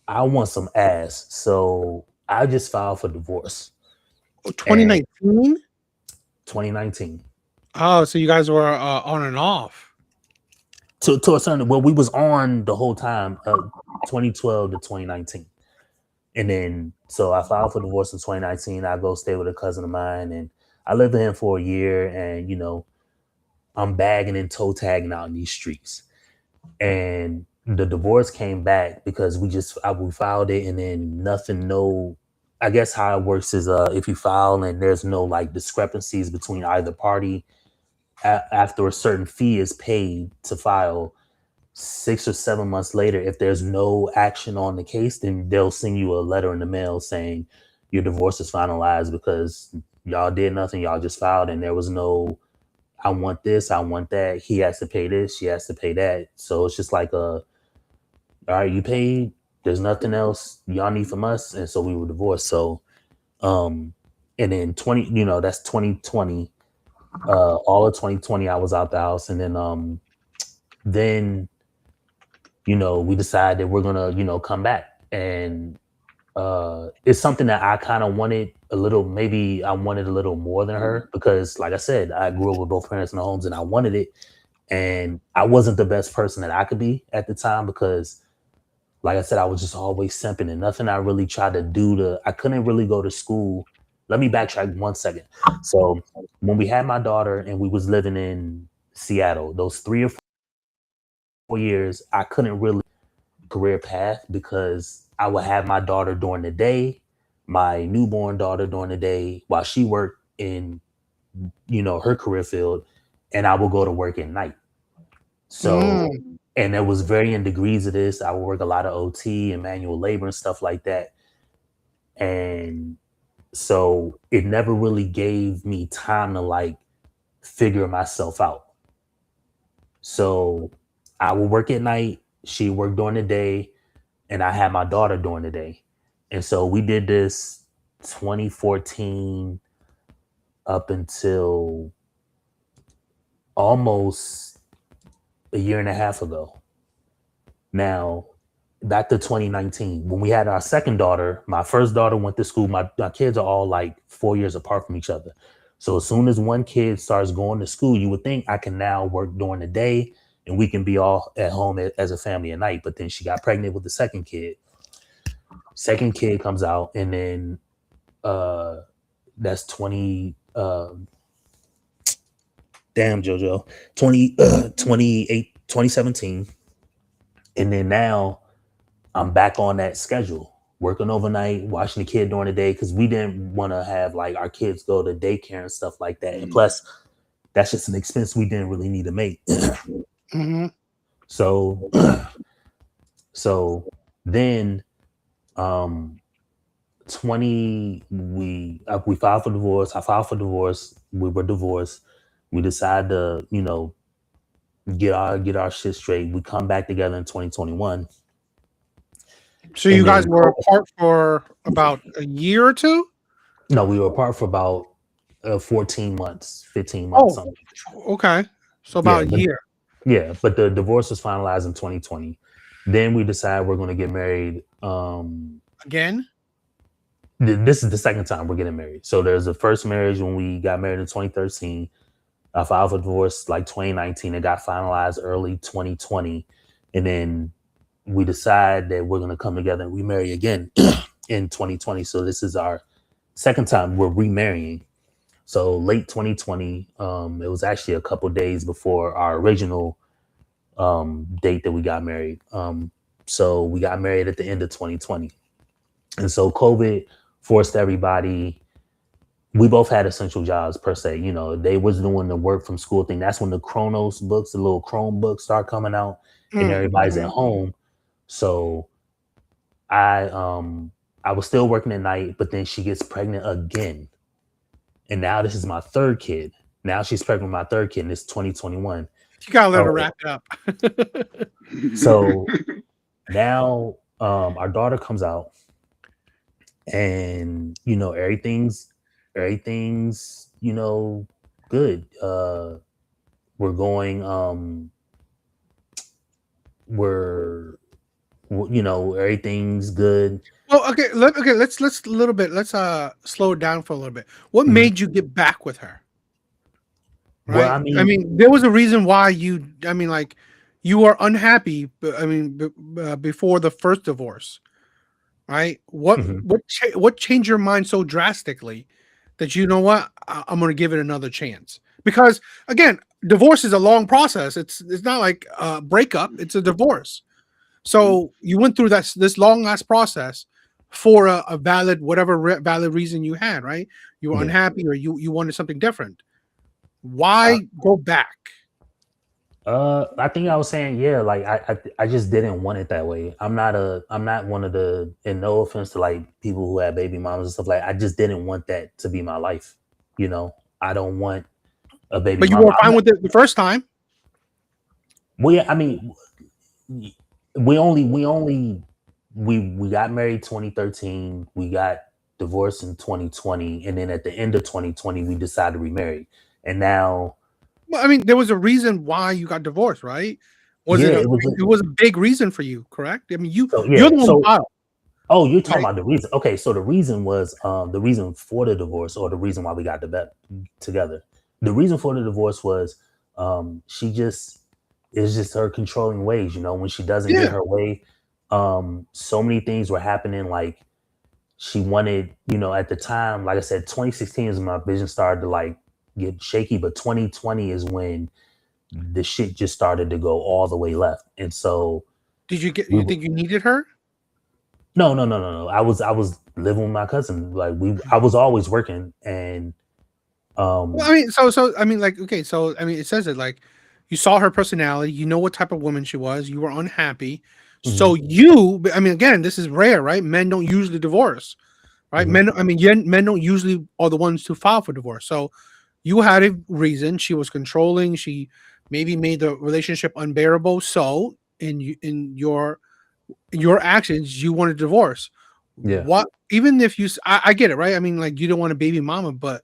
I want some ass, so I just filed for divorce. 2019? 2019. Oh, so you guys were on and off. To a certain, well, we was on the whole time, 2012 to 2019. And then, so I filed for divorce in 2019. I go stay with a cousin of mine, and I lived with him for a year. And, I'm bagging and toe tagging out in these streets. And the divorce came back because we filed it, and then I guess how it works is if you file and there's no like discrepancies between either party, after a certain fee is paid to file, 6 or 7 months later, if there's no action on the case, then they'll send you a letter in the mail saying your divorce is finalized because y'all did nothing. Y'all just filed, and there was no, I want this, I want that. He has to pay this, she has to pay that. So it's just like all right, you paid. There's nothing else y'all need from us, and so we were divorced. So, and then that's 2020. All of 2020, I was out the house, and then we decided that we're gonna, come back. and it's something that I kind of wanted a little. Maybe I wanted a little more than her because, like I said, I grew up with both parents in the homes, and I wanted it. And I wasn't the best person that I could be at the time because, like I said, I was just always simping, and nothing I really tried to do to. I couldn't really go to school. Let me backtrack 1 second. So when we had my daughter and we was living in Seattle, those 3 or 4 years, I couldn't really career path because I would have my daughter during the day, my newborn daughter during the day, while she worked in her career field, and I would go to work at night. So, and it was varying degrees of this. I would work a lot of OT and manual labor and stuff like that. And so it never really gave me time to like figure myself out. So I would work at night, she worked during the day, and I had my daughter during the day. And so we did this 2014 up until almost a year and a half ago. Now, back to 2019, when we had our second daughter, my first daughter went to school. My kids are all like 4 years apart from each other. So as soon as one kid starts going to school, you would think I can now work during the day and we can be all at home as a family at night. But then she got pregnant with the second kid. Second kid comes out, and then that's 20 damn JoJo 2017. And then now I'm back on that schedule, working overnight, watching the kid during the day, because we didn't want to have like our kids go to daycare and stuff like that. And plus, that's just an expense we didn't really need to make. So then we filed for divorce. I filed for divorce. We were divorced. We decided to, get our shit straight. We come back together in 2021. So you guys were apart for about a year or two? No, we were apart for about 14 months, 15 months. Oh, okay. So about a year. Yeah, but the divorce was finalized in 2020. Then we decided we're going to get married. Again? This is the second time we're getting married. So there's the first marriage when we got married in 2013. I filed for divorce like 2019. It got finalized early 2020. And then we decide that we're going to come together and remarry again in 2020. So this is our second time we're remarrying. So late 2020, it was actually a couple days before our original date that we got married. So we got married at the end of 2020. And so COVID forced everybody. We both had essential jobs per se. They was doing the work from school thing. That's when the Chronos books, the little Chrome books start coming out, and everybody's at home. So I was still working at night, but then she gets pregnant again. And now this is my third kid. Now she's pregnant with my third kid, and it's 2021. You gotta let her wrap it up. So now our daughter comes out, and everything's good. We're going everything's good. Oh, okay. Let's slow it down for a little bit. What made you get back with her? Right. Well, I mean, there was a reason why you were unhappy. Before the first divorce, right? What changed your mind so drastically that I'm going to give it another chance? Because again, divorce is a long process. It's not like a breakup; it's a divorce. So you went through this long ass process for a valid valid reason you had, right? You were unhappy, or you wanted something different. Why go back? I think I was saying, like I just didn't want it that way. I'm not one of the, and no offense to like people who have baby mamas and stuff, like I just didn't want that to be my life. I don't want a baby. But you were fine with it the first time. Well, yeah, I mean, we got married 2013. We got divorced in 2020, and then at the end of 2020, we decided to remarry. And now, well, I mean, there was a reason why you got divorced, right? It was a big reason for you, correct? I mean, you're the one who filed. Oh, you're talking Right? about the reason. Okay, so the reason was the reason for the divorce, or the reason why we got together. The reason for the divorce was she just it's just her controlling ways. You know, when she doesn't get Yeah. her way, so many things were happening. Like she wanted, you know, at the time, like I said, 2016 is when my vision started to like get shaky, but 2020 is when the shit just started to go all the way left, and so Did you get? we You were think you needed her? no. I was living with my cousin. Like I was always working, and Well, um, I mean, so I mean, like, okay, so I mean, it says it like you saw her personality, you know what type of woman she was, you were unhappy, so mhm, I mean, again, this is rare, right? Men don't usually divorce, right? mhm, Men don't usually are the ones to file for divorce. So you had a reason. She was controlling. She maybe made the relationship unbearable. So in your actions, you wanted divorce. yeah. What? Even if I get it, right? I mean, like you don't want a baby mama, but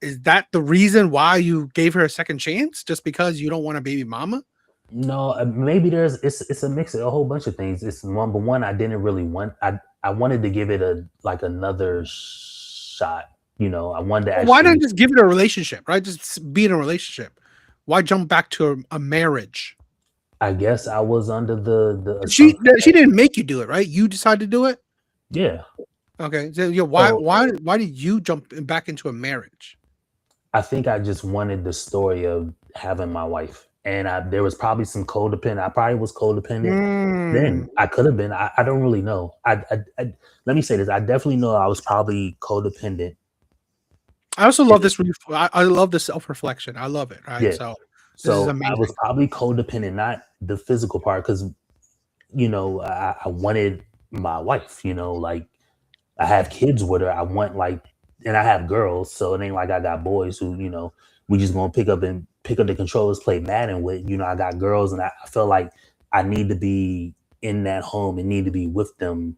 is that the reason why you gave her a second chance? Just because you don't want a baby mama? No, maybe it's a mix of a whole bunch of things. It's number one, I didn't really want. I wanted to give it a like another shot. You know, I wanted to Why not actually. just give it a relationship, right? Just be in a relationship. Why jump back to a marriage? I guess I was under the She assumption she that didn't make you do it, right? You decided to do it. yeah. Okay, so yeah, why So why why did you jump back into a marriage? I think I just wanted the story of having my wife, and there was probably some codependent. I probably was codependent. Mm. Then I could have been. I don't really know. Let me say this. I definitely know I was probably codependent. I also In love this. I love the self reflection. I love it. Right. Yeah. So this is So I was amazing. probably codependent, not the physical part, because you know I wanted my wife. You know, like I have kids with her. I want like, and I have girls, so it ain't like I got boys who we just gonna pick up the controllers, play Madden with. You know, I got girls, and I feel like I need to be in that home and need to be with them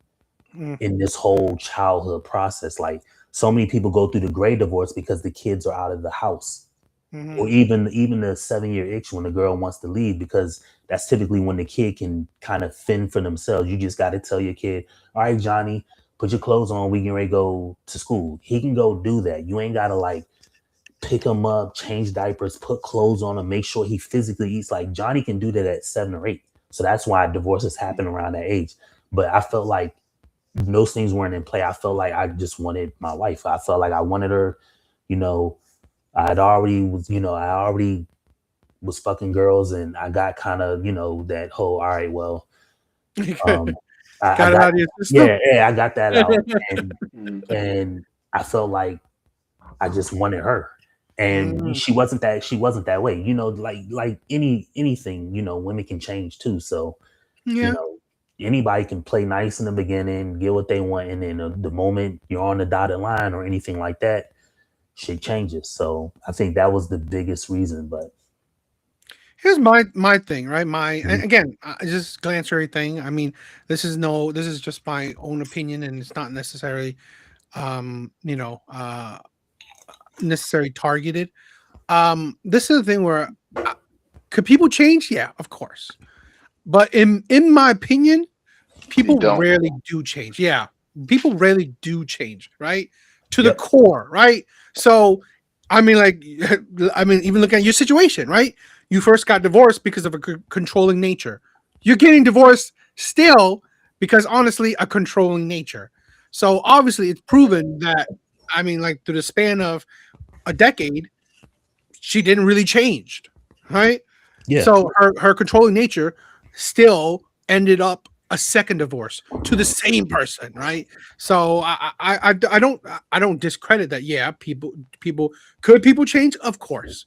Mm, in this whole childhood process. Like so many people go through the gray divorce because the kids are out of the house, or mhm. even the 7 year itch when the girl wants to leave, because that's typically when the kid can kind of fend for themselves. You just got to tell your kid, all right, Johnny, put your clothes on, we can ready to go to school. He can go do that. You ain't got to like pick him up, change diapers, put clothes on him, make sure he physically eats. Like Johnny can do that at 7 or 8. So that's why divorces happen around that age. But I felt like those things weren't in play. I felt like I just wanted my wife. I felt like I wanted her, you know, I already was fucking girls, and I got kind of, that whole, all right, well, um, I Got it got, out of your system. yeah, I got that out. And, Mhm. and I felt like I just wanted her. And Mm, she wasn't that way, like anything, women can change too. So, you yeah. know, anybody can play nice in the beginning, get what they want. And then the moment you're on the dotted line or anything like that, shit changes. So I think that was the biggest reason. But Here's my thing, right? And Mhm. again, I just glance everything. I mean, this is just my own opinion, and it's not necessarily, um, you know, uh, necessarily targeted. This is the thing where uh, could people change? Yeah, of course. But in my opinion, They people don't. rarely do change. Yeah, people rarely do change, right? To the Yep. core, right? So, I mean, like, I mean, even look at your situation, right? You first got divorced because of a controlling nature. You're getting divorced still because, honestly, a controlling nature. So, obviously, it's proven that, I mean, like, through the span of a decade, she didn't really change, right? Yeah. So her controlling nature still ended up a second divorce to the same person, right? So I don't discredit that. Yeah, people change, of course.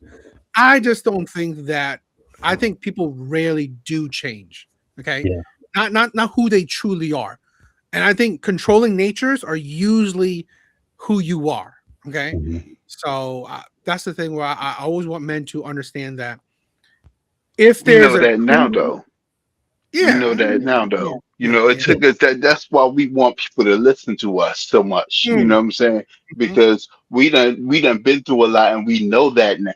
I just don't think that. I think people rarely do change. Okay, Yeah. not who they truly are, and I think controlling natures are usually who you are. Okay, Mhm. so that's the thing where I always want men to understand that if We there's know a that now, true, though. We yeah, know that now, yeah, though. yeah, It yeah. Yeah. took us that. That's why we want people to listen to us so much. You Mm, know what I'm saying? mhm. Because we done been through a lot, and we know that now.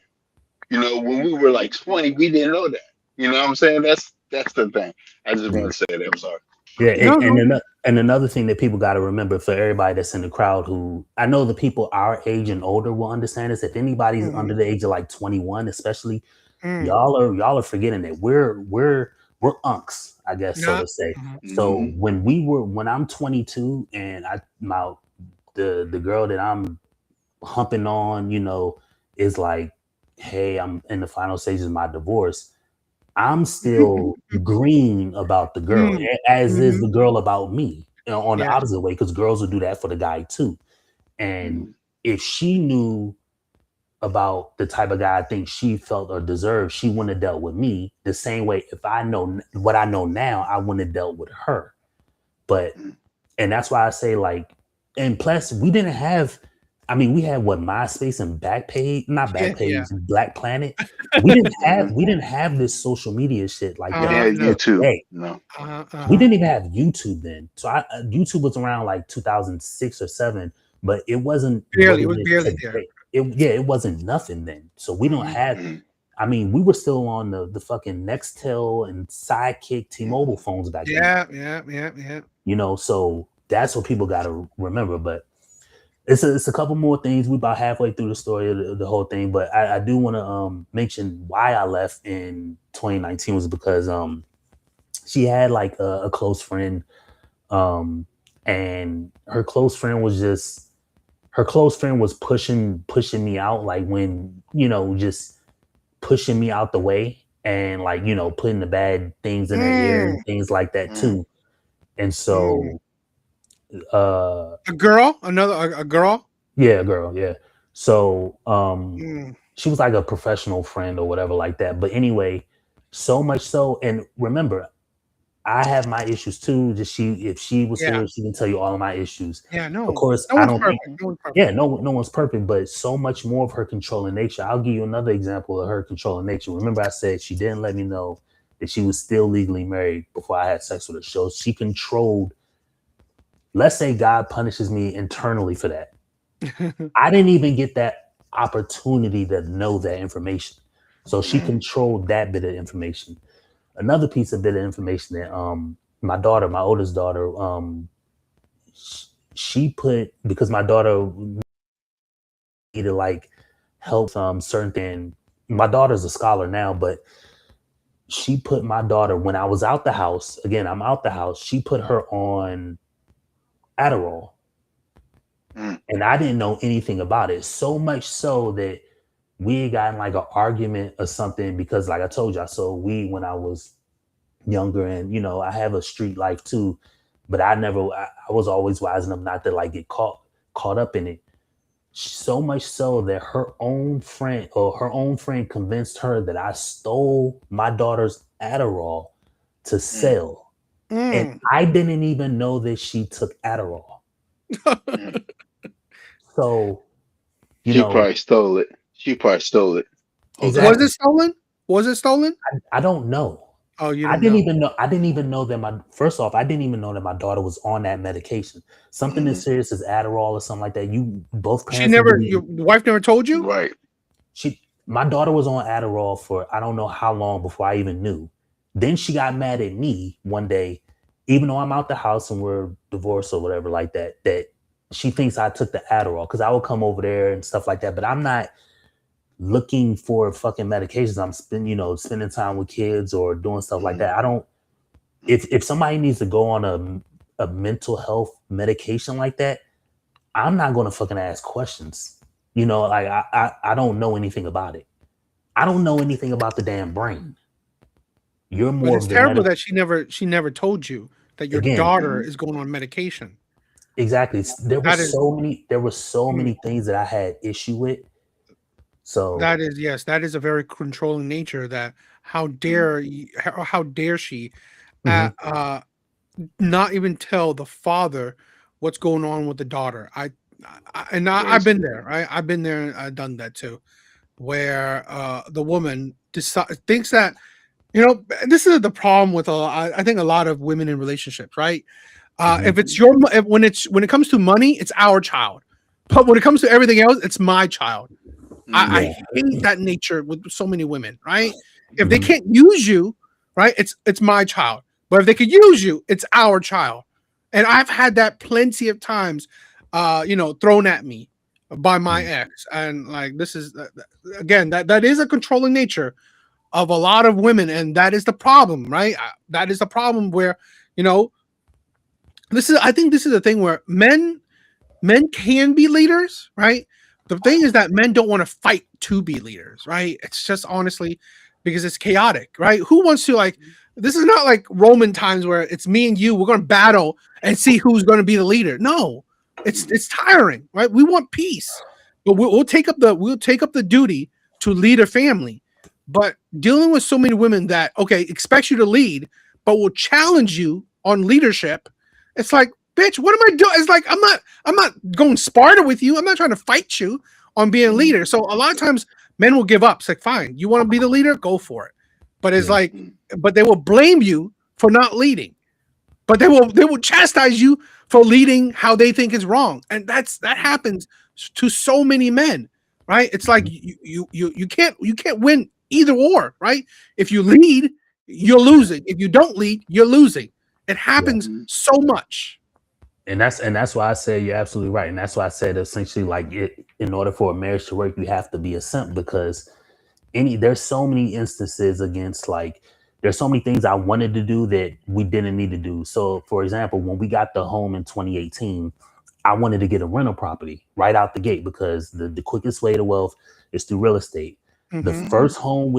When we were like 20, we didn't know that. You know what I'm saying? That's the thing. I just Yeah. want to say that. I'm sorry. Yeah. No, And no. And another thing that people got to remember for everybody that's in the crowd, who I know the people our age and older will understand this. If anybody's Mhm. under the age of like 21, especially, Mm. y'all are forgetting that we're unks, I guess, so Yeah. to say. Mhm. So when I'm 22 and the girl that I'm humping on, is like, hey, I'm in the final stages of my divorce. I'm still green about the girl, Mm. as is Mhm. the girl about me, on the Yeah. opposite way, because girls will do that for the guy too. And if she knew about the type of guy I think she felt or deserved, she wouldn't have dealt with me the same way. If I know what I know now, I wouldn't have dealt with her. But and that's why I say, like, and plus we didn't have, I mean, we had what, MySpace and Backpage, not Yeah. Yeah. Backpage, Black Planet. We didn't have this social media shit like We that didn't have No. YouTube. today. No. We Uh-huh. didn't even have YouTube then. So YouTube was around like 2006 or 7, but it wasn't what Barely. It it was is barely there. today. It wasn't nothing then. So we don't Mhm. have, I mean, we were still on the fucking Nextel and Sidekick T-Mobile phones back then. Yeah. Yeah. Yeah. Yeah. So that's what people got to remember. But it's a couple more things. We about halfway through the story of the whole thing, but I do want to mention why I left in 2019 was because she had like a close friend, and her close friend was pushing me out, like, when just pushing me out the way, and like putting the bad things in her ear Mm. and things like that too. And Mm. so A girl. A girl. yeah, girl, yeah. So Mm. she was like a professional friend or whatever like that. But anyway, so much so, and remember, I have my issues too. Just if she was Yeah. here, she can tell you all of my issues. Yeah. Of No. course, No I one's don't think, perfect. No one's perfect. yeah, no one's perfect, but so much more of her controlling nature. I'll give you another example of her controlling nature. Remember, I said she didn't let me know that she was still legally married before I had sex with her. So she controlled. Let's say God punishes me internally for that. I didn't even get that opportunity to know that information. So she controlled that bit of information. Another bit of information that my daughter, my oldest daughter, she put, because my daughter needed like help certain thing. My daughter's a scholar now, but she put my daughter, when I was out the house, again, I'm out the house, she put her on Adderall. And I didn't know anything about it. So much so that we had gotten like an argument or something, because like I told you, I sold weed when I was younger, and I have a street life too, but I was always wise enough not to like get caught up in it. So much so that her own friend convinced her that I stole my daughter's Adderall to sell. And Mm. I didn't even know that she took Adderall. So, you She know, probably stole it. She probably stole it. Hold on. Was exactly. it stolen? Was it stolen? I don't know. Oh, you I don't didn't know. even know. I didn't even know that first off, I didn't even know that my daughter was on that medication. Something as serious as Adderall or something like that. You both She parents will never. give Your you. wife never told you. Right. My daughter was on Adderall for I don't know how long before I even knew. Then she got mad at me one day, even though I'm out the house and we're divorced or whatever like that. That she thinks I took the Adderall because I would come over there and stuff like that. But I'm not looking for fucking medications. I'm spending time with kids or doing stuff like that. I don't. If somebody needs to go on a mental health medication like that, I'm not going to fucking ask questions. Like I don't know anything about it. I don't know anything about the damn brain. You're But more it's of the terrible that she never told you that your again. daughter is going on medication. Exactly. That is There were so mm, many things that I had issue with. So that is yes, that is a very controlling nature. That how dare she, mhm, not even tell the father what's going on with the daughter. I've Crazy. been there. Right, I've been there and I've done that too, where the woman thinks that this is the problem with I think a lot of women in relationships, right? mhm, If it's when it comes to money, it's our child, but when it comes to everything else, it's my child. I yeah, hate that nature with so many women, right? If they mhm, can't use you, right, it's my child. But if they could use you, it's our child. And I've had that plenty of times, thrown at me by my Mm. ex. And like, this is again, that is a controlling nature of a lot of women. And that is the problem, right? That is the problem where, you know, I think this is the thing where men can be leaders, right? The thing is that men don't want to fight to be leaders, right? It's just honestly because it's chaotic, right? Who wants to like this is not like Roman times where it's me and you, we're gonna battle and see who's gonna be the leader. No, it's tiring, right? We want peace, but we'll take up the duty to lead a family. But dealing with so many women that expects you to lead, but will challenge you on leadership, it's like, bitch, what am I doing? It's like I'm not going Sparta with you. I'm not trying to fight you on being a leader. So a lot of times men will give up. It's like, fine, you want to be the leader, go for it. But it's Yeah. like, but they will blame you for not leading. But they will chastise you for leading how they think is wrong. And that happens to so many men, right? It's like you can't win either or, right? If you lead, you're losing. If you don't lead, you're losing. It happens so much. And that's why I said you're absolutely right. And that's why I said essentially like in order for a marriage to work, you have to be a simp because there's so many instances against like there's so many things I wanted to do that we didn't need to do. So for example, when we got the home in 2018, I wanted to get a rental property right out the gate because the quickest way to wealth is through real estate. The first home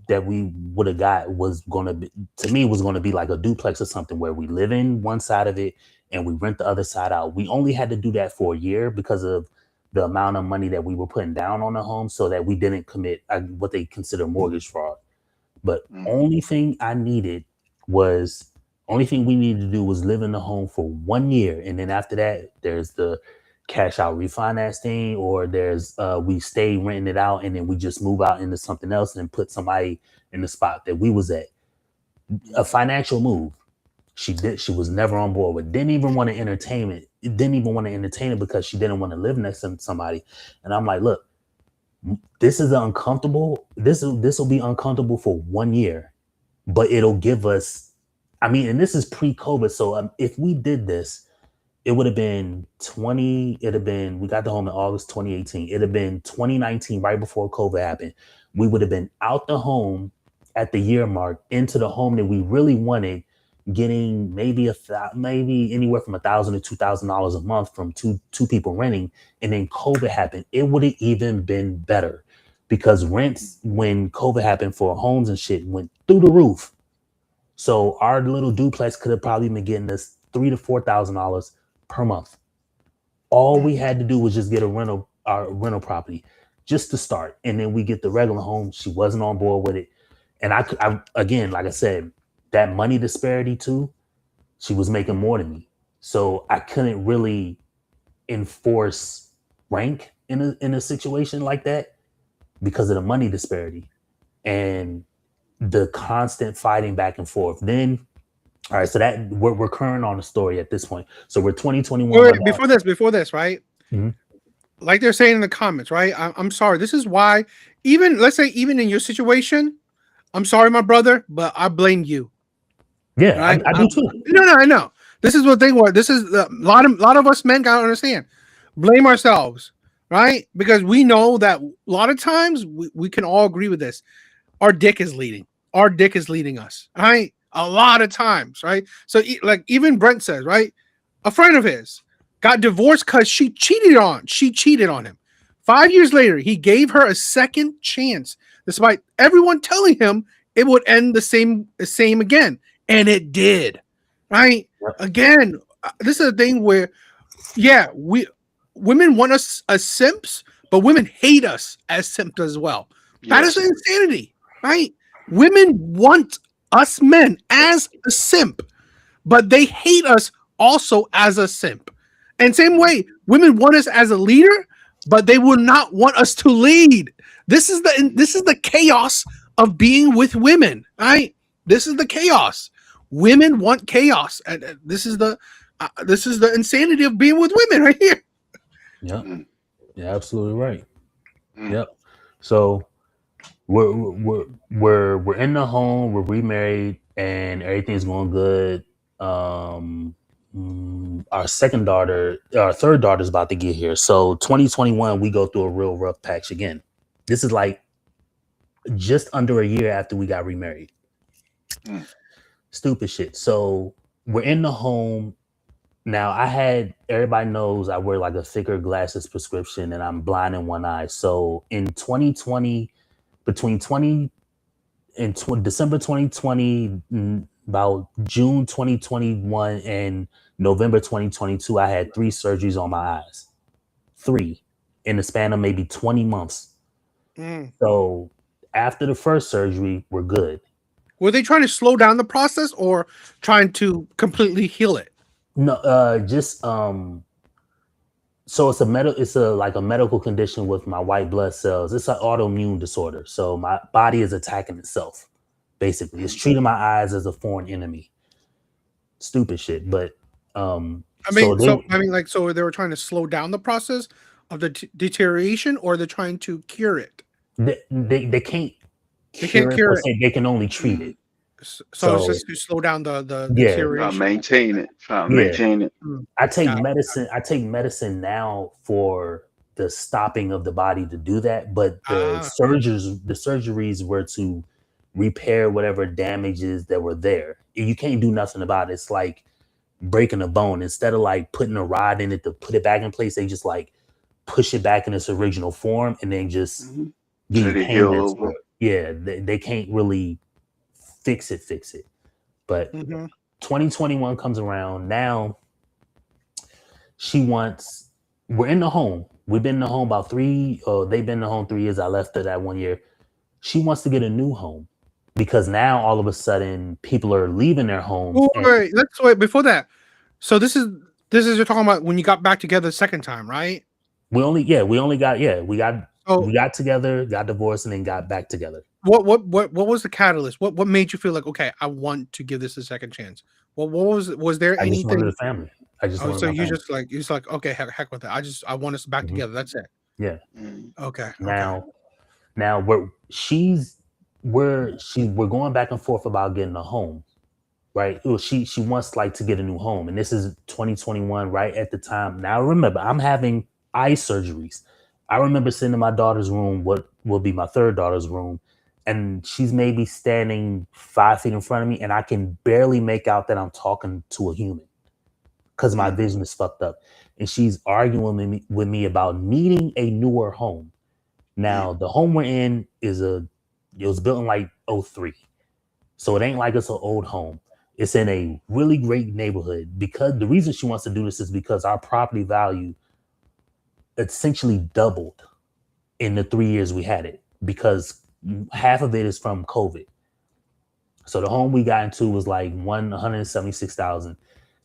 that we would have got was going to be, to me, was going to be like a duplex or something where we live in one side of it and we rent the other side out. We only had to do that for a year because of the amount of money that we were putting down on the home so that we didn't commit what they consider mortgage fraud. But only thing we needed to do was live in the home for 1 year. And then after that, there's the cash out refinance thing, or there's we stay renting it out and then we just move out into something else and put somebody in the spot that we was at. A financial move. She was never on board with, didn't even want to entertain it because she didn't want to live next to somebody. And I'm like, look, this is uncomfortable. This will be uncomfortable for 1 year, but it'll give us, and this is pre-COVID. So if we did this, it would have been we got the home in August 2018. It'd have been 2019, right before COVID happened. We would have been out the home at the year mark into the home that we really wanted, getting maybe anywhere from $1,000 to $2,000 a month from two people renting. And then COVID happened. It would have even been better because rents when COVID happened for homes and shit went through the roof. So our little duplex could have probably been getting us $3,000 to $4,000 per month. All we had to do was just get a rental property just to start. And then we get the regular home. She wasn't on board with it. And I again, like I said, that money disparity too, she was making more than me. So I couldn't really enforce rank in a situation like that because of the money disparity and the constant fighting back and forth. Then, all right, so that we're current on the story at this point. So we're 2021. Wait, before this, right? Like they're saying in the comments, right? I'm sorry. This is why let's say even in your situation, I'm sorry, my brother, but I blame you. Yeah, right? I do too. No, I know. This is the thing where this is a lot of us men gotta understand. Blame ourselves, right? Because we know that a lot of times we can all agree with this. Our dick is leading. Our dick is leading us, right? A lot of times, right? So like even Brent says, right? A friend of his got divorced because she cheated on him. 5 years later, he gave her a second chance, despite everyone telling him it would end the same again. And it did, right? Yep. Again, this is a thing where, women want us as simps, but women hate us as simps as well. That is insanity, right? Women want us men as a simp, but they hate us also as a simp. And same way, women want us as a leader, but they will not want us to lead. This is the chaos of being with women, right? This is the chaos. Women want chaos, and this is the insanity of being with women right here. Yep, you're absolutely right. Yep. So we're in the home, we're remarried, and everything's going good. our third daughter is about to get here. So 2021, we go through a real rough patch again. This is like just under a year after we got remarried. Mm. Stupid shit. So we're in the home. Now everybody knows I wear like a thicker glasses prescription and I'm blind in one eye. So in 2020, between 20 and December 2020, about June 2021 and November 2022, I had 3 surgeries on my eyes. 3 in the span of maybe 20 months. Mm. So after the first surgery, we're good. Were they trying to slow down the process or trying to completely heal it? No, just so it's like a medical condition with my white blood cells. It's an autoimmune disorder. So my body is attacking itself. Basically, it's treating my eyes as a foreign enemy. Stupid shit, but so so they were trying to slow down the process of the deterioration, or they're trying to cure it. they can't They can't per cure it, se. They can only treat it. so it's just to slow down the Yeah. deterioration. Maintain it. Trying to Yeah. maintain it. I take Got it. medicine. I take medicine now for the stopping of the body to do that, but the surgeries were to repair whatever damages that were there. You can't do nothing about it. It's like breaking a bone. Instead of like putting a rod in it to put it back in place, they just like push it back in its original form and then just give Let you it pain heal meds over. for it. Yeah, they can't really fix it. But 2021 comes around. Now we're in the home. We've been in the home about they've been in the home 3 years. I left her that 1 year. She wants to get a new home because now all of a sudden people are leaving their homes. Let's wait before that. So this is you're talking about when you got back together the second time, right? We got together, got divorced, and then got back together. What was the catalyst? What made you feel like, okay, I want to give this a second chance? What was there I anything? just wanted a family. So you just like okay, heck with it. I want us back together. That's it. Yeah. Okay. Now we're going back and forth about getting a home, right? She wants like to get a new home, and this is 2021, right at the time. Now remember, I'm having eye surgeries. I remember sitting in my daughter's room, what will be my third daughter's room, and she's maybe standing 5 feet in front of me, and I can barely make out that I'm talking to a human because my vision is fucked up. And she's arguing with me about needing a newer home. Now, the home we're in it was built in like 03. So it ain't like it's an old home. It's in a really great neighborhood because the reason she wants to do this is because our property value essentially doubled in the 3 years we had it because half of it is from COVID. So the home we got into was like 176,000.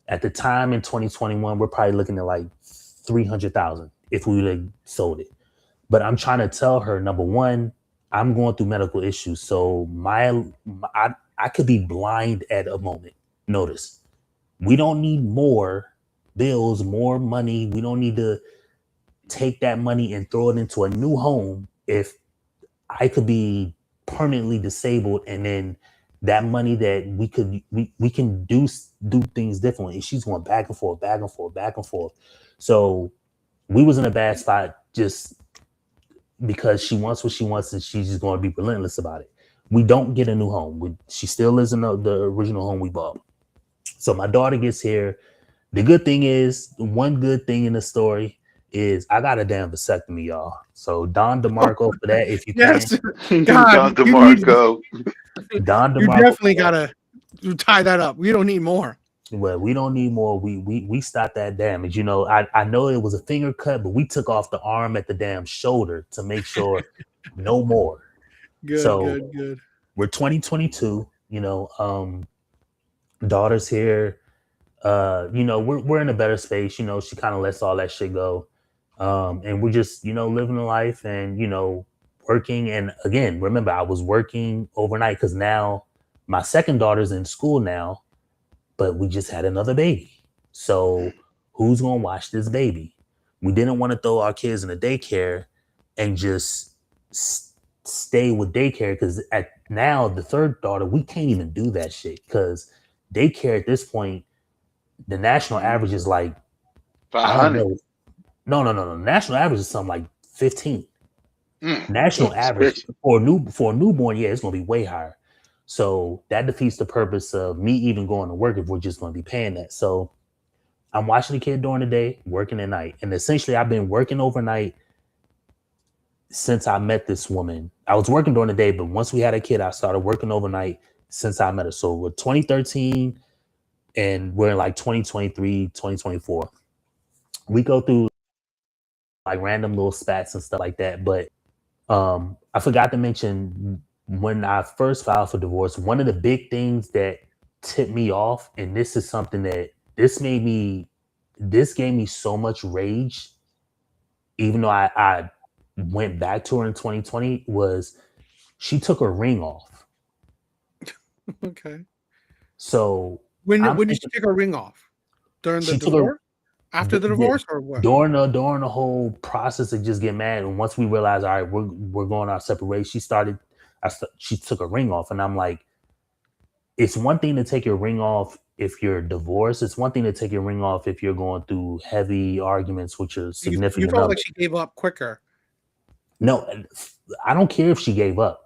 At the time in 2021, we're probably looking at like 300,000 if we would have sold it. But I'm trying to tell her, number one, I'm going through medical issues. So I could be blind at a moment. Notice, we don't need more bills, more money. We don't need to take that money and throw it into a new home if I could be permanently disabled, and then that money that we can do things differently. And she's going back and forth, back and forth, back and forth. So we was in a bad spot just because she wants what she wants and she's just going to be relentless about it. We don't get a new home. She still lives in the original home we bought. So my daughter gets here. The good thing is, one good thing in the story is I got a damn vasectomy, y'all. So Don DeMarco for that, if you Yes, can. God, Don DeMarco. Don DeMarco. You definitely gotta tie that up. We don't need more. Well, we don't need more. We stopped that damage. You know, I know it was a finger cut, but we took off the arm at the damn shoulder to make sure no more. Good. We're 2022. You know, daughter's here. You know, we're in a better space. You know, she kind of lets all that shit go, and we're just living a life and working. And again, remember, I was working overnight because now my second daughter's in school now. But we just had another baby. So who's going to watch this baby? We didn't want to throw our kids in a daycare and just stay with daycare because now the third daughter, we can't even do that shit because daycare at this point, The national average is like, I don't 500. know. No. National average is something like 15. National That's average crazy. for a newborn, yeah, it's gonna be way higher. So that defeats the purpose of me even going to work if we're just gonna be paying that. So I'm watching the kid during the day, working at night. And essentially I've been working overnight since I met this woman. I was working during the day, but once we had a kid, I started working overnight since I met her. So we're 2013 and we're in like 2023, 2024. We go through like random little spats and stuff like that. But I forgot to mention when I first filed for divorce, one of the big things that tipped me off, and this is something that this gave me so much rage, even though I went back to her in 2020, was she took her ring off. Okay. So When I'm did she thinking take her ring off? During the she took her divorce? After the divorce or what? during the whole process of just getting mad. And once we realized, all right, we're going our separate ways, she took a ring off. And I'm like, it's one thing to take your ring off if you're divorced. It's one thing to take your ring off if you're going through heavy arguments with your You significant felt other. like she gave up quicker. No, I don't care if she gave up.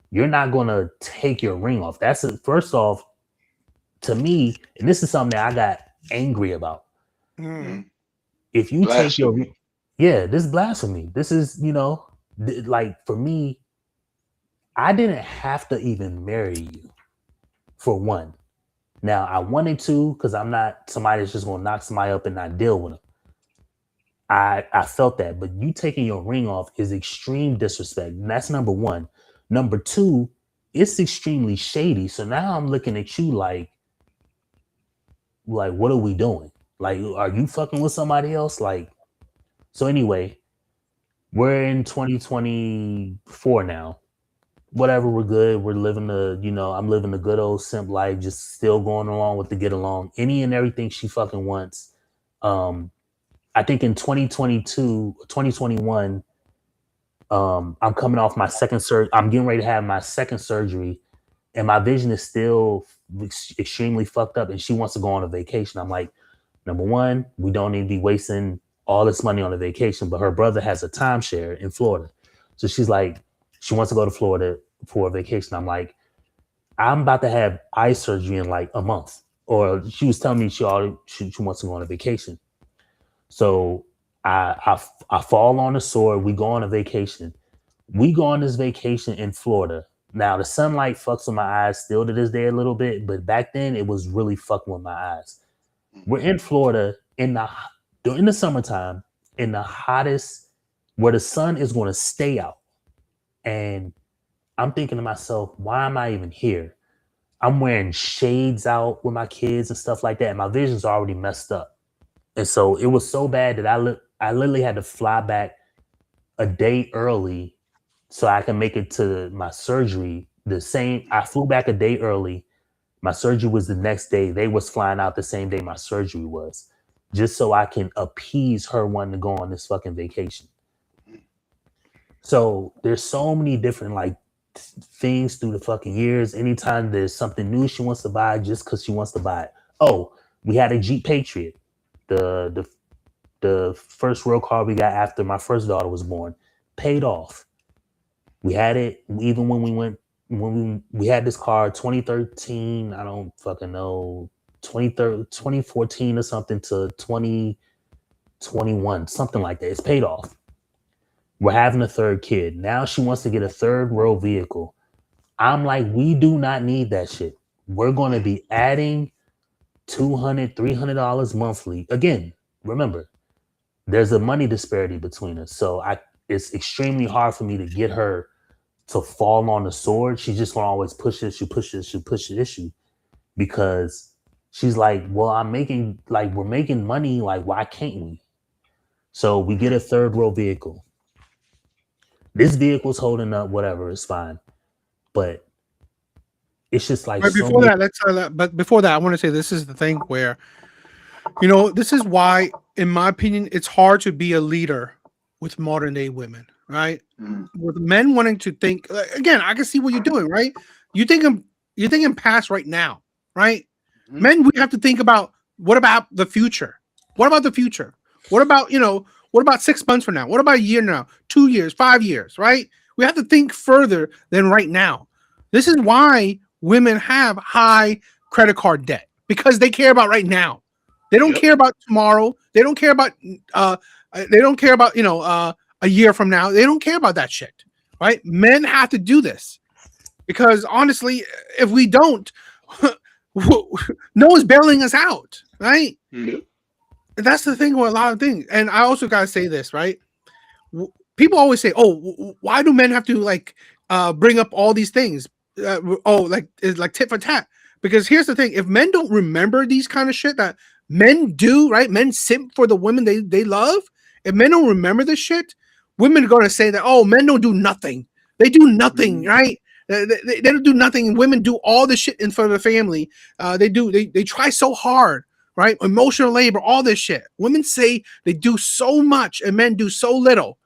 You're not going to take your ring off. First off, to me, and this is something that I got angry about. If you take your, Blasphemy. this is blasphemy. This is, like for me, I didn't have to even marry you, for one. Now I wanted to, because I'm not somebody that's just gonna knock somebody up and not deal with them. I felt that, but you taking your ring off is extreme disrespect. And that's number one. Number two, it's extremely shady. So now I'm looking at you like what are we doing? Like, are you fucking with somebody else? Like, so anyway, we're in 2024 now. Whatever, we're good. We're living I'm living the good old simp life, just still going along with the get along. Any and everything she fucking wants. I think in 2022, 2021, I'm coming off my second surgery. I'm getting ready to have my second surgery, and my vision is still extremely fucked up. And she wants to go on a vacation. I'm like, number one, we don't need to be wasting all this money on a vacation. But her brother has a timeshare in Florida, so she's like, she wants to go to Florida for a vacation. I'm like, I'm about to have eye surgery in like a month. Or she was telling me she wants to go on a vacation. So I fall on the sword. We go on a vacation. We go on this vacation in Florida. Now the sunlight fucks with my eyes still to this day a little bit, but back then it was really fucking with my eyes. We're in Florida during the summertime, in the hottest, where the sun is going to stay out. And I'm thinking to myself, why am I even here? I'm wearing shades out with my kids and stuff like that. And my vision's already messed up. And so it was so bad that I literally had to fly back a day early so I can make it to my surgery. I flew back a day early. My surgery was the next day. They was flying out the same day my surgery was, just so I can appease her wanting to go on this fucking vacation. So there's so many different like things through the fucking years. Anytime there's something new she wants to buy, just because she wants to buy it. Oh, we had a Jeep Patriot, the first real car we got after my first daughter was born, paid off. We had it even when we had this car 2013. I don't fucking know, 2014 or something to 2021, something like that. It's paid off. We're having a third kid. Now she wants to get a third row vehicle. I'm like, we do not need that shit. We're going to be adding $200, $300 monthly. Again, remember, there's a money disparity between us. So it's extremely hard for me to get her to fall on the sword. She's just going to always push the issue because she's like, well, we're making money. Like, why can't we? So we get a third row vehicle. This vehicle's holding up, whatever, it's fine. But it's just like But before that, I want to say this is the thing where, this is why, in my opinion, it's hard to be a leader with modern day women, right? With men wanting to think again, I can see what you're doing, right? You're thinking past right now, right? Men, we have to think about what about the future? What about the future? What about, what about 6 months from now? What about a year now? 2 years, 5 years, right? We have to think further than right now. This is why women have high credit card debt because they care about right now. They don't Yep. care about tomorrow. They don't care about a year from now. They don't care about that shit. Right? Men have to do this because honestly, if we don't, no one's bailing us out, right? Yep. That's the thing with a lot of things. And I also gotta say this, right? People always say, "Oh, why do men have to like bring up all these things?" Like it's like tit for tat. Because here's the thing: if men don't remember these kind of shit that men do, right? Men simp for the women they love. If men don't remember this shit, women are gonna say that, "Oh, men don't do nothing. They do nothing, right? They don't do nothing. And women do all the shit in front of the family. They try so hard." Right? Emotional labor, all this shit. Women say they do so much and men do so little.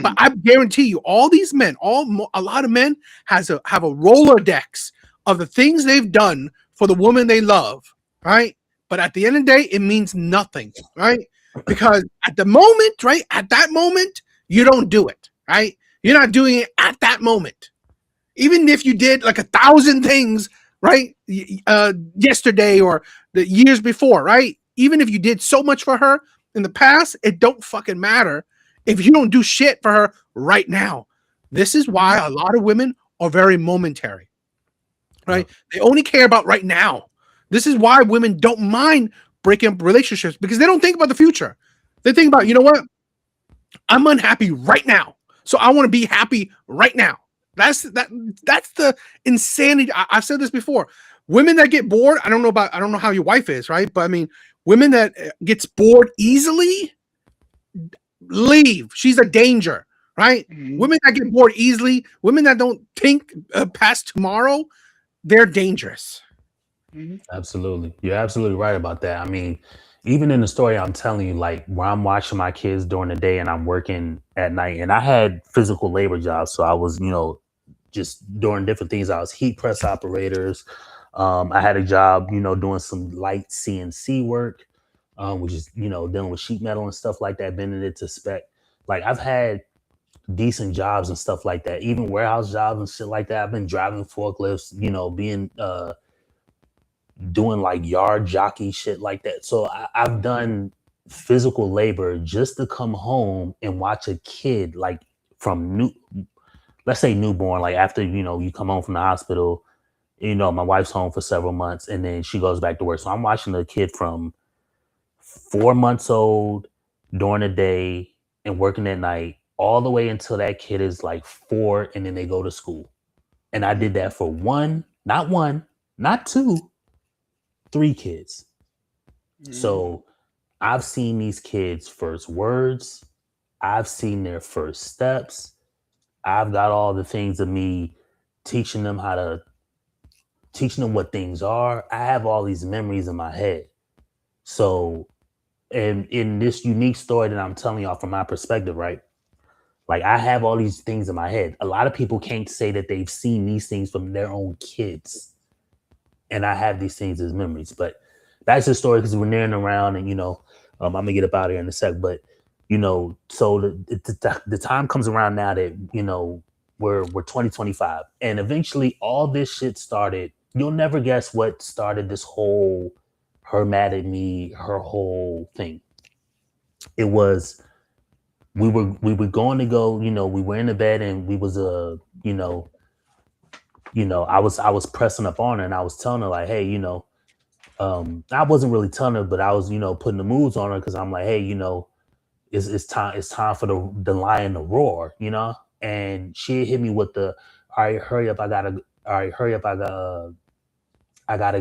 But I guarantee you, all these men, a lot of men have a Rolodex of the things they've done for the woman they love, right? But at the end of the day, it means nothing, right? Because at the moment, right? At that moment, you don't do it, right? You're not doing it at that moment. Even if you did like 1,000 things, right? Yesterday or the years before, right? Even if you did so much for her in the past, it don't fucking matter if you don't do shit for her right now. This is why a lot of women are very momentary, right? They only care about right now. This is why women don't mind breaking up relationships because they don't think about the future. They think about, you know what? I'm unhappy right now. So I want to be happy right now. That's the insanity. I've said this before. Women that get bored, I don't know how your wife is, right? But I mean, women that gets bored easily, leave. She's a danger, right? Women that get bored easily, women that don't think past tomorrow, they're dangerous. Absolutely. You're absolutely right about that. I mean, even in the story I'm telling you, like where I'm watching my kids during the day and I'm working at night, and I had physical labor jobs. So I was, just doing different things. I was heat press operators. I had a job, doing some light CNC work, which is, dealing with sheet metal and stuff like that, bending it to spec. Like I've had decent jobs and stuff like that, even warehouse jobs and shit like that. I've been driving forklifts, being doing like yard jockey shit like that. So I've done physical labor just to come home and watch a kid like from let's say newborn, like after, you come home from the hospital, my wife's home for several months and then she goes back to work. So I'm watching the kid from 4 months old during the day and working at night all the way until that kid is like 4 and then they go to school. And I did that for one, not two, 3 kids. So I've seen these kids' first words. I've seen their first steps. I've got all the things of me teaching them what things are. I have all these memories in my head. So, and in this unique story that I'm telling y'all from my perspective, right? Like I have all these things in my head. A lot of people can't say that they've seen these things from their own kids. And I have these things as memories, but that's the story because we're nearing around and, I'm going to get up out of here in a sec, but, so the time comes around now that, we're 2025 and eventually all this shit started. You'll never guess what started this whole her mad at me, her whole thing. It was, we were going to go, we were in the bed and we was, I was pressing up on her and I was telling her like, hey, I wasn't really telling her, but I was, putting the moves on her because I'm like, hey, it's time for the lion to roar, and she hit me with the, all right, hurry up, I gotta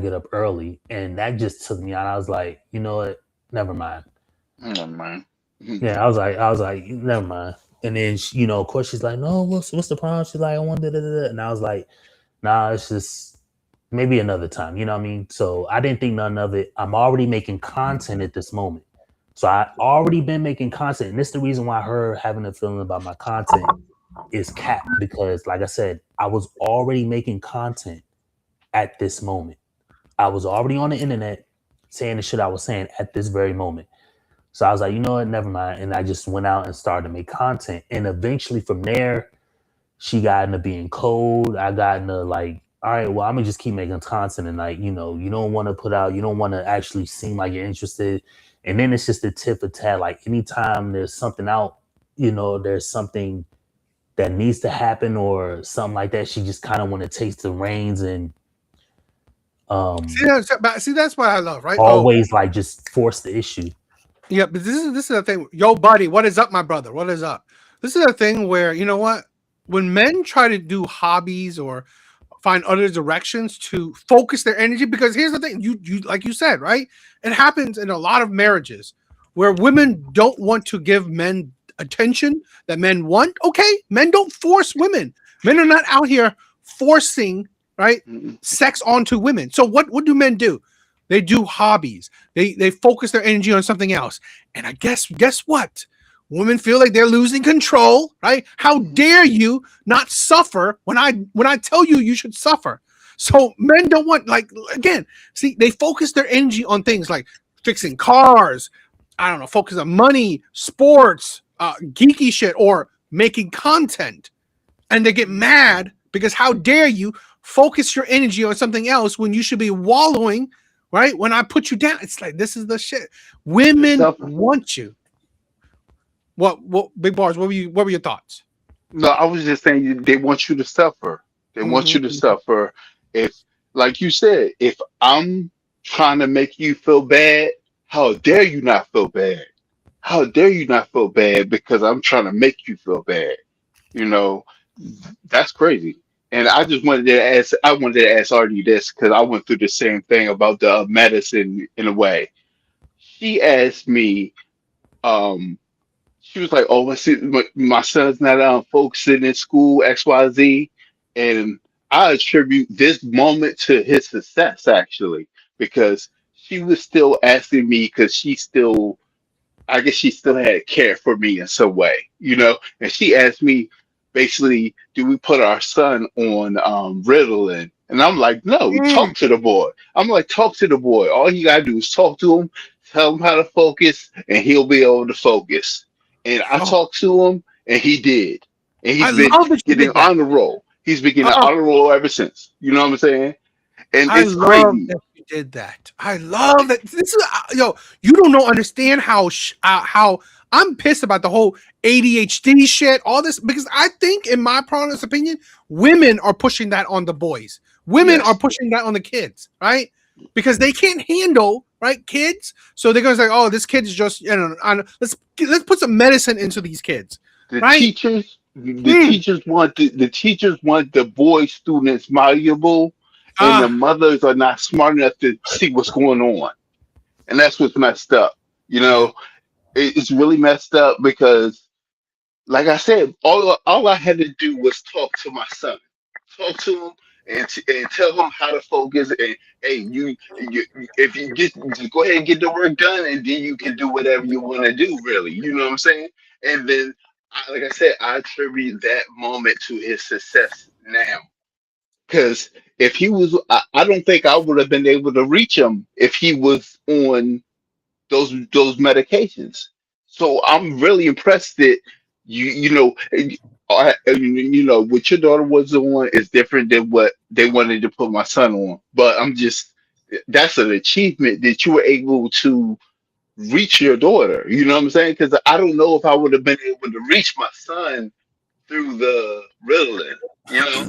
get up early, and that just took me out. I was like, you know what, never mind. Oh, man. Yeah, I was like, never mind. And then she, of course she's like, no, what's the problem? She's like, I want da. And I was like, nah, it's just maybe another time. You know what I mean? So I didn't think none of it. I'm already making content at this moment. So I already been making content. And this is the reason why her having a feeling about my content is capped. Because like I said, I was already making content at this moment. I was already on the internet. saying the shit I was saying at this very moment. So I was like, you know what, never mind. And I just went out and started to make content. And eventually from there, she got into being cold. I got into like, all right, well, I'm gonna just keep making content and like, you don't want to put out, you don't want to actually seem like you're interested. And then it's just a tit for tat. Like anytime there's something out, there's something that needs to happen or something like that, she just kind of want to taste the reins and See, that's what I love, right? always like just force the issue. Yeah, but this is the thing. Yo, buddy, what is up, my brother? What is up? This is a thing where, you know what? When men try to do hobbies or find other directions to focus their energy, because here's the thing, you like you said, right? It happens in a lot of marriages where women don't want to give men attention that men want. Okay, men don't force women. Men are not out here forcing, right, sex onto women. So what do men do? They do hobbies. They focus their energy on something else. And I guess what? Women feel like they're losing control, right? How dare you not suffer when I tell you you should suffer? So men don't want, like, again, see, they focus their energy on things like fixing cars, I don't know, focus on money, sports, geeky shit, or making content. And they get mad because how dare you focus your energy on something else when you should be wallowing, right? When I put you down, it's like, this is the shit. Women want you. What Big Bars, what were your thoughts? No, I was just saying they want you to suffer. They want you to suffer. If, like you said, if I'm trying to make you feel bad, how dare you not feel bad? How dare you not feel bad because I'm trying to make you feel bad? You know, that's crazy. And I wanted to ask Artie this because I went through the same thing about the medicine in a way. She asked me, um, she was like, "Oh, my son's not focusing in school X, Y, Z," and I attribute this moment to his success actually because she was still asking me because I guess she still had care for me in some way, and she asked me basically, do we put our son on Ritalin? And I'm like, no, talk to the boy. I'm like, talk to the boy. All you gotta do is talk to him, tell him how to focus, and he'll be able to focus. And I Oh, talked to him, and he did. And I he's been love that you getting did that. on the roll. He's been getting Uh, on the roll ever since. You know what I'm saying? And I it's love crazy. that you did that. I love that. This is you don't know understand how I'm pissed about the whole ADHD shit, all this, because I think, in my honest opinion, women are pushing that on the boys. Women are Yes, pushing that on the kids, right? Because they can't handle, right, kids. So they're gonna say, "Oh, this kid's just, let's put some medicine into these kids," the right? teachers the Mm. teachers want the teachers want the boy students malleable, and the Ah, mothers are not smart enough to see what's going on, and that's what's messed up. You yeah. know, it's really messed up because, like I said, all I had to do was talk to my son, talk to him, and tell him how to focus. And hey, you if you just go ahead and get the work done, and then you can do whatever you want to do. Really, you know what I'm saying? And then, like I said, I attribute that moment to his success now. Because if he was, I don't think I would have been able to reach him if he was on those medications. So I'm really impressed that what your daughter was on is different than what they wanted to put my son on. But that's an achievement that you were able to reach your daughter. You know what I'm saying? Because I don't know if I would have been able to reach my son through the Ritalin. You know?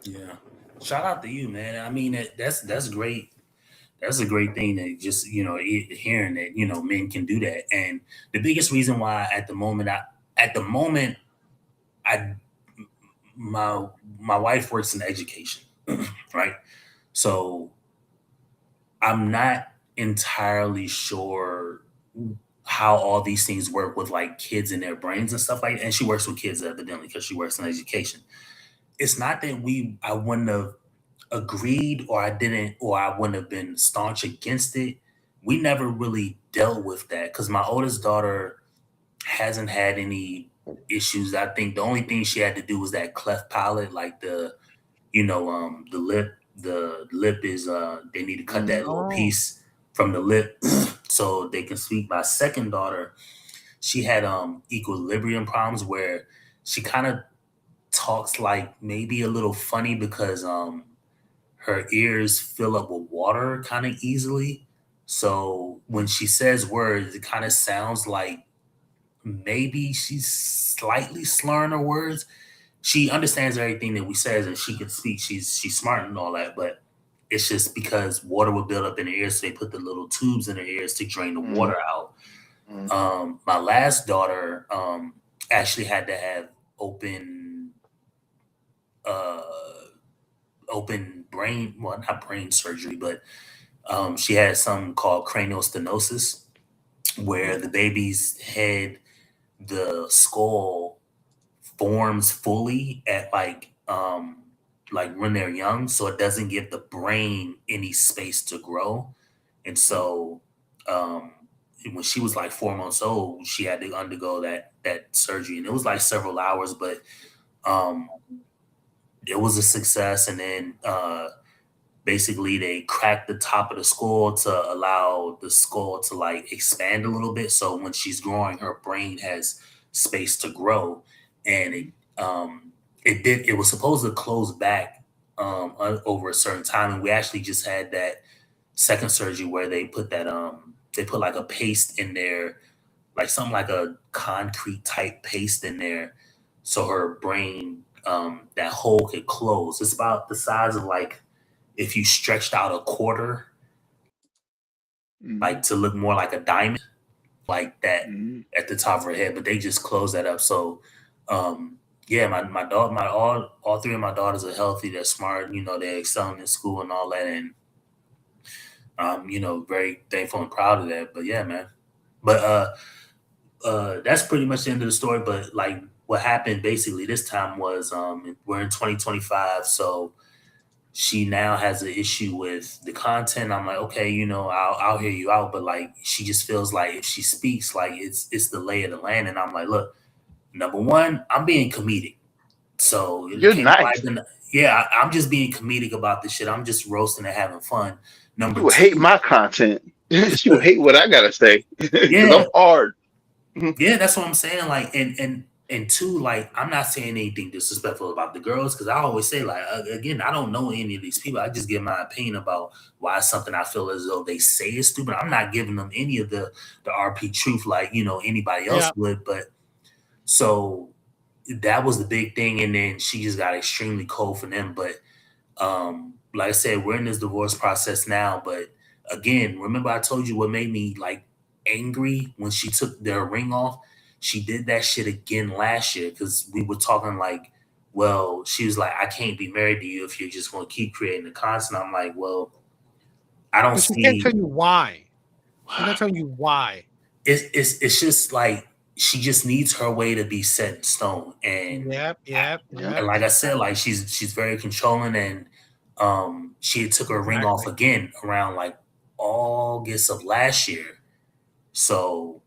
Yeah. Shout out to you, man. I mean, that's great. That's a great thing that just hearing that men can do that. And the biggest reason why at the moment I my wife works in education, right? So I'm not entirely sure how all these things work with like kids and their brains and stuff like that. And she works with kids evidently because she works in education. It's not that I wouldn't have agreed or I wouldn't have been staunch against it. We never really dealt with that because my oldest daughter hasn't had any issues. I think the only thing she had to do was that cleft palate, like the lip is they need to cut that little Oh, piece from the lip so they can speak. My second daughter, she had equilibrium problems where she kind of talks like maybe a little funny because her ears fill up with water kind of easily. So when she says words, it kind of sounds like maybe she's slightly slurring her words. She understands everything that we says and she can speak. She's smart and all that, but it's just because water would build up in her ears, so they put the little tubes in her ears to drain the Mm, water out. mm, My last daughter actually had to have uh, open brain, well, not brain surgery, but she had something called cranial stenosis, where the baby's head, the skull forms fully at like when they're young, so it doesn't give the brain any space to grow. And so um when she was like 4 months old, she had to undergo that surgery, and it was like several hours, but um it was a success. And then basically they cracked the top of the skull to allow the skull to like expand a little bit, so when she's growing, her brain has space to grow. And it was supposed to close back over a certain time, and we actually just had that second surgery where they put like a paste in there, like something like a concrete type paste in there, so her brain, that hole could close. It's about the size of like if you stretched out a quarter, like mm, to look more like a diamond, like that mm. at the top of her head. But they just closed that up. So, yeah, my daughter, all three of my daughters are healthy. They're smart. They're excelling in school and all that. And very thankful and proud of that. But yeah, man. But that's pretty much the end of the story. But like what happened basically this time was we're in 2025, so she now has an issue with the content. I'm like, okay, I'll hear you out, but like she just feels like if she speaks, like it's the lay of the land. And I'm like, look, number one, I'm being comedic, so it You're came nice. yeah, I'm just being comedic about this shit. I'm just roasting and having fun. She Number will hate two, my content. She will hate what I gotta say because yeah, I'm hard. yeah, that's what I'm saying. Like, and two, like, I'm not saying anything disrespectful about the girls because I always say, like, again, I don't know any of these people. I just give my opinion about why something I feel as though they say is stupid. I'm not giving them any of the RP truth like anybody else Yeah. would. But so that was the big thing, and then she just got extremely cold for them. But like I said, we're in this divorce process now. But again, remember I told you what made me like angry when she took their ring off? She did that shit again last year because we were talking like, well, she was like, I can't be married to you if you're just going to keep creating the content. I'm like, well, I don't But she can't see. tell you why. She's not telling you why. It's just like she just needs her way to be set in stone. And Yep, Yeah, yep, yeah. yep. and like I said, like she's very controlling. And she had took her ring off Exactly. again around like August of last year. So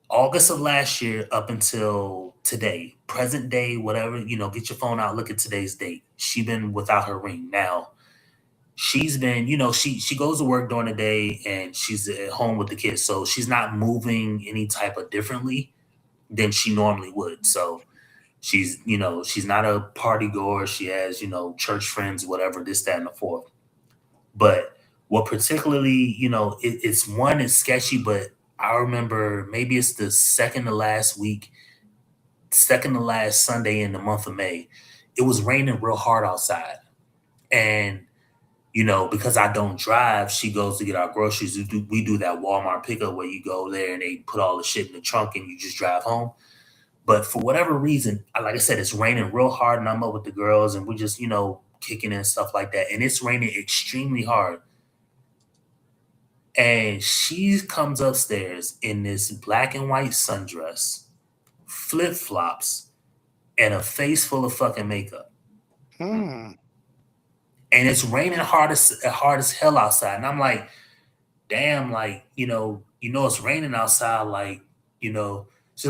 August of last year up until today, present day, whatever, get your phone out, look at today's date. She been without her ring. Now she's been, she goes to work during the day and she's at home with the kids. So she's not moving any type of differently than she normally would. So she's not a party goer. She has, church friends, whatever, this, that, and the fourth. But what particularly, it's sketchy, but I remember maybe it's the second to last Sunday in the month of May. It was raining real hard outside. And, because I don't drive, she goes to get our groceries. We do that Walmart pickup where you go there and they put all the shit in the trunk and you just drive home. But for whatever reason, like I said, it's raining real hard, and I'm up with the girls, and we're just, kicking and stuff like that. And it's raining extremely hard. And she comes upstairs in this black and white sundress, flip flops, and a face full of fucking makeup. Hmm. And it's raining hard as hell outside. And I'm like, damn, like, it's raining outside, like, she's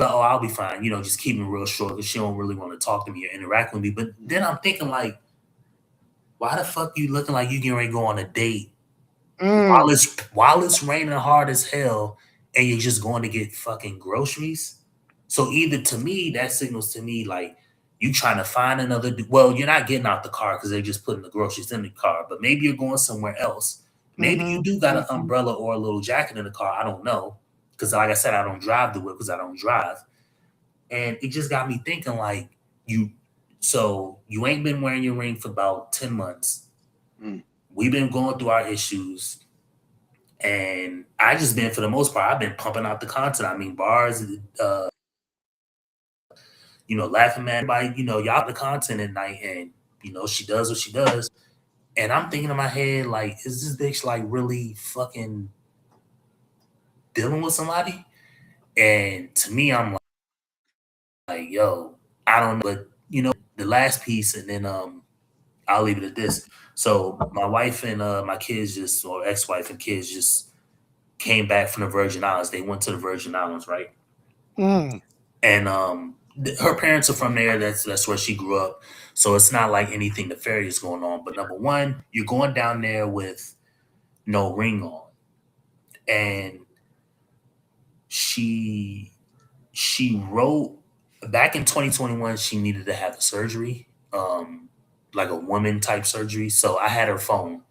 like, oh, I'll be fine, just keep it real short because she don't really want to talk to me or interact with me. But then I'm thinking, like, why the fuck you looking like you getting ready to go on a date Mm. while it's raining hard as hell, and you're just going to get fucking groceries. So either to me, that signals to me like you trying to find another. Well, you're not getting out the car because they're just putting the groceries in the car, but maybe you're going somewhere else. Maybe you Mm-hmm. do got an Mm-hmm. umbrella or a little jacket in the car. I don't know because, like I said, I don't drive the whip because I don't drive, and it just got me thinking like you. So you ain't been wearing your ring for about 10 months. Mm. We've been going through our issues. And I just been, for the most part, I've been pumping out the content. I mean, bars, laughing at everybody, y'all the content at night, and she does what she does. And I'm thinking in my head, like, is this bitch like really fucking dealing with somebody? And to me, I'm like, yo, I don't know. But the last piece, and then I'll leave it at this. So my wife and my kids or ex-wife and kids just came back from the Virgin Islands. They went to the Virgin Islands, right? Mm. And her parents are from there. That's where she grew up. So it's not like anything nefarious going on. But number one, you're going down there with no ring on, and she wrote back in 2021 she needed to have a surgery, like a woman type surgery. So I had her phone.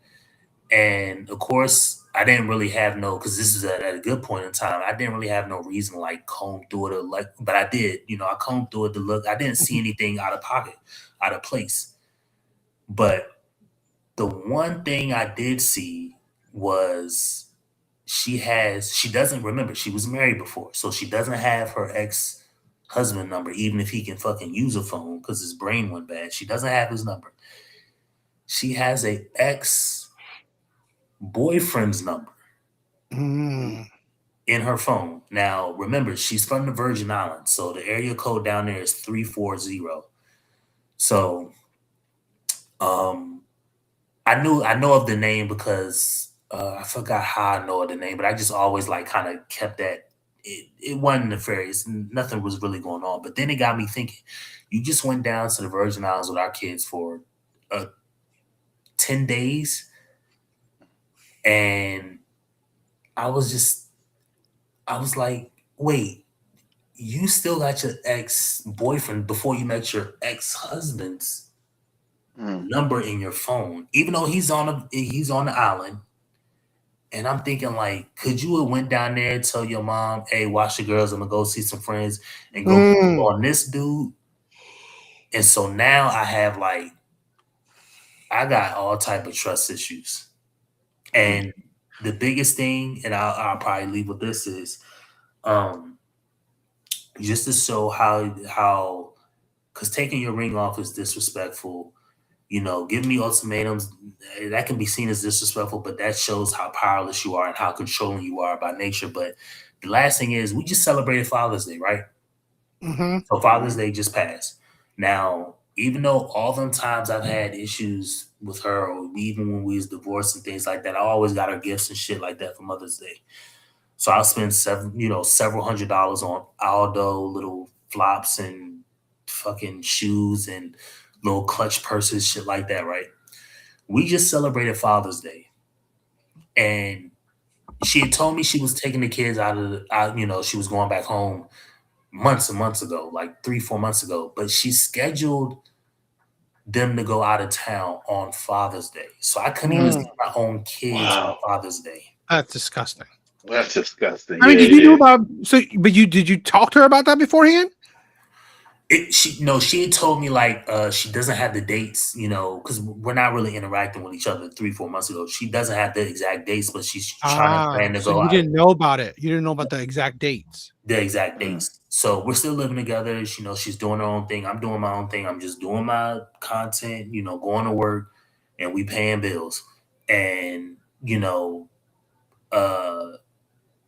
And of course, I didn't really have because this is at a good point in time. I didn't really have no reason to like comb through it or like, but I did, I combed through it to look. I didn't see anything out of pocket, out of place. But the one thing I did see was she doesn't remember. She was married before. So she doesn't have her ex husband number, even if he can fucking use a phone because his brain went bad. She doesn't have his number. She has a ex boyfriend's number Mm. in her phone. Now, remember, she's from the Virgin Islands, so the area code down there is 340. So, um, I know of the name because I forgot how I know of the name, but I just always like kind of kept that. It wasn't nefarious. Nothing was really going on. But then it got me thinking. You just went down to the Virgin Islands with our kids for 10 days, and I was like, wait, you still got your ex boyfriend before you met your ex husband's Mm. number in your phone, even though he's on the island. And I'm thinking, like, could you have went down there and tell your mom, "Hey, watch the girls. I'm gonna go see some friends and go Mm. on this dude." And so now I got all type of trust issues. Mm. And the biggest thing, and I'll probably leave with this is, um, just to show how because taking your ring off is disrespectful. Giving me ultimatums, that can be seen as disrespectful, but that shows how powerless you are and how controlling you are by nature. But the last thing is, we just celebrated Father's Day, right? Mm-hmm. So Father's Day just passed. Now, even though all them times I've had issues with her, or even when we was divorced and things like that, I always got her gifts and shit like that for Mother's Day. So I'll spend several $100s on Aldo little flops and fucking shoes and little clutch purses, shit like that, right? We just celebrated Father's Day, and she had told me she was taking the kids she was going back home months and months ago, like 3-4 months ago, but she scheduled them to go out of town on Father's Day. So I couldn't even Mm. see my own kids on Wow. Father's Day. That's disgusting. That's disgusting. I Yeah, mean, did it you know is. about did you talk to her about that beforehand? She had told me like she doesn't have the dates, because we're not really interacting with each other 3-4 months ago. She doesn't have the exact dates, but she's trying to plan to So go you out didn't know about it. You didn't know about the exact dates. the exact Mm. dates. So we're still living together. She's doing her own thing. I'm doing my own thing. I'm just doing my content, going to work, and we paying bills. And uh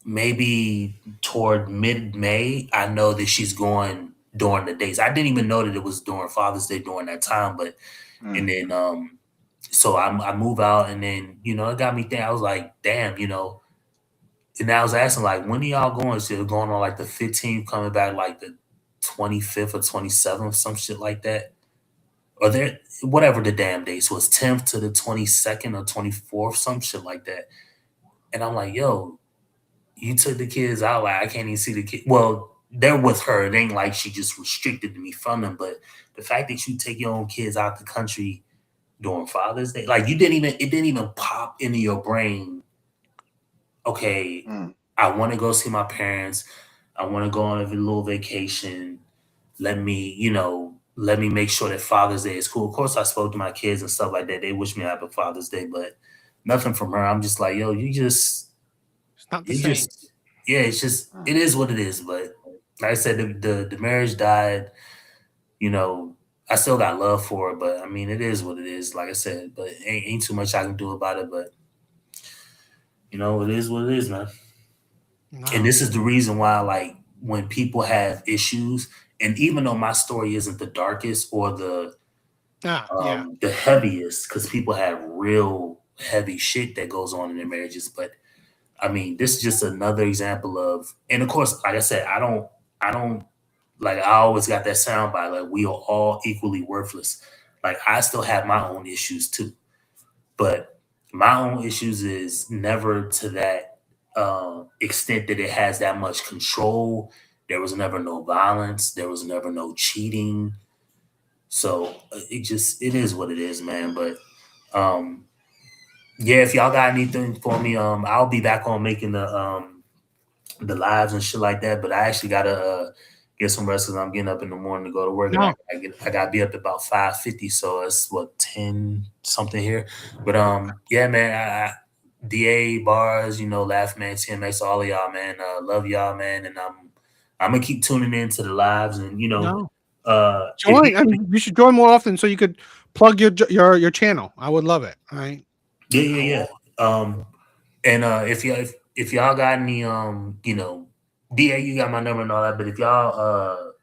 maybe toward mid-May, I know that she's going during the days. I didn't even know that it was during Father's Day during that time, but and Mm. then so I move out, and then it got me thinking. I was like, damn, and I was asking like, when are y'all going? So going on like the 15th, coming back like the 25th or 27th, some shit like that. Or there, whatever the damn dates was, 10th to the 22nd or 24th, some shit like that. And I'm like, yo, you took the kids out. Like, I can't even see the kid. Well, they're with her. It ain't like she just restricted me from them. But the fact that you take your own kids out the country during Father's Day, like it didn't even pop into your brain. Okay, Mm. I want to go see my parents. I want to go on a little vacation. Let me make sure that Father's Day is cool. Of course, I spoke to my kids and stuff like that. They wish me happy Father's Day, but nothing from her. I'm just like, yo, It's not the you same. just, yeah, it's just, Mm. it is what it is. But like I said, the marriage died. You know, I still got love for it, but I mean, it is what it is. Like I said, but ain't too much I can do about it. But it is what it is, man. And No. this is the reason why, like, when people have issues, and even though my story isn't the darkest or Ah, yeah. the heaviest, because people have real heavy shit that goes on in their marriages, but I mean, this is just another example of, and of course, like I said, I don't, like, I always got that sound by, like, we are all equally worthless. Like, I still have my own issues too, but my own issues is never to that extent that it has that much control. There was never no violence. There was never no cheating. So it is what it is, man. But um, yeah, if y'all got anything for me, I'll be back on making the lives and shit like that. But I actually gotta get some rest because I'm getting up in the morning to go to work, and No. I gotta be up at about 5:50. So it's what 10 something here. But yeah, man. Da bars, Laugh Man, TMX, all of y'all, man. Love y'all, man, and I'm gonna keep tuning in to the lives, and No. if Join. I mean, you should join more often so you could plug your channel. I would love it. All right. yeah, yeah, yeah. And if y'all got any DA, you got my number and all that. But if y'all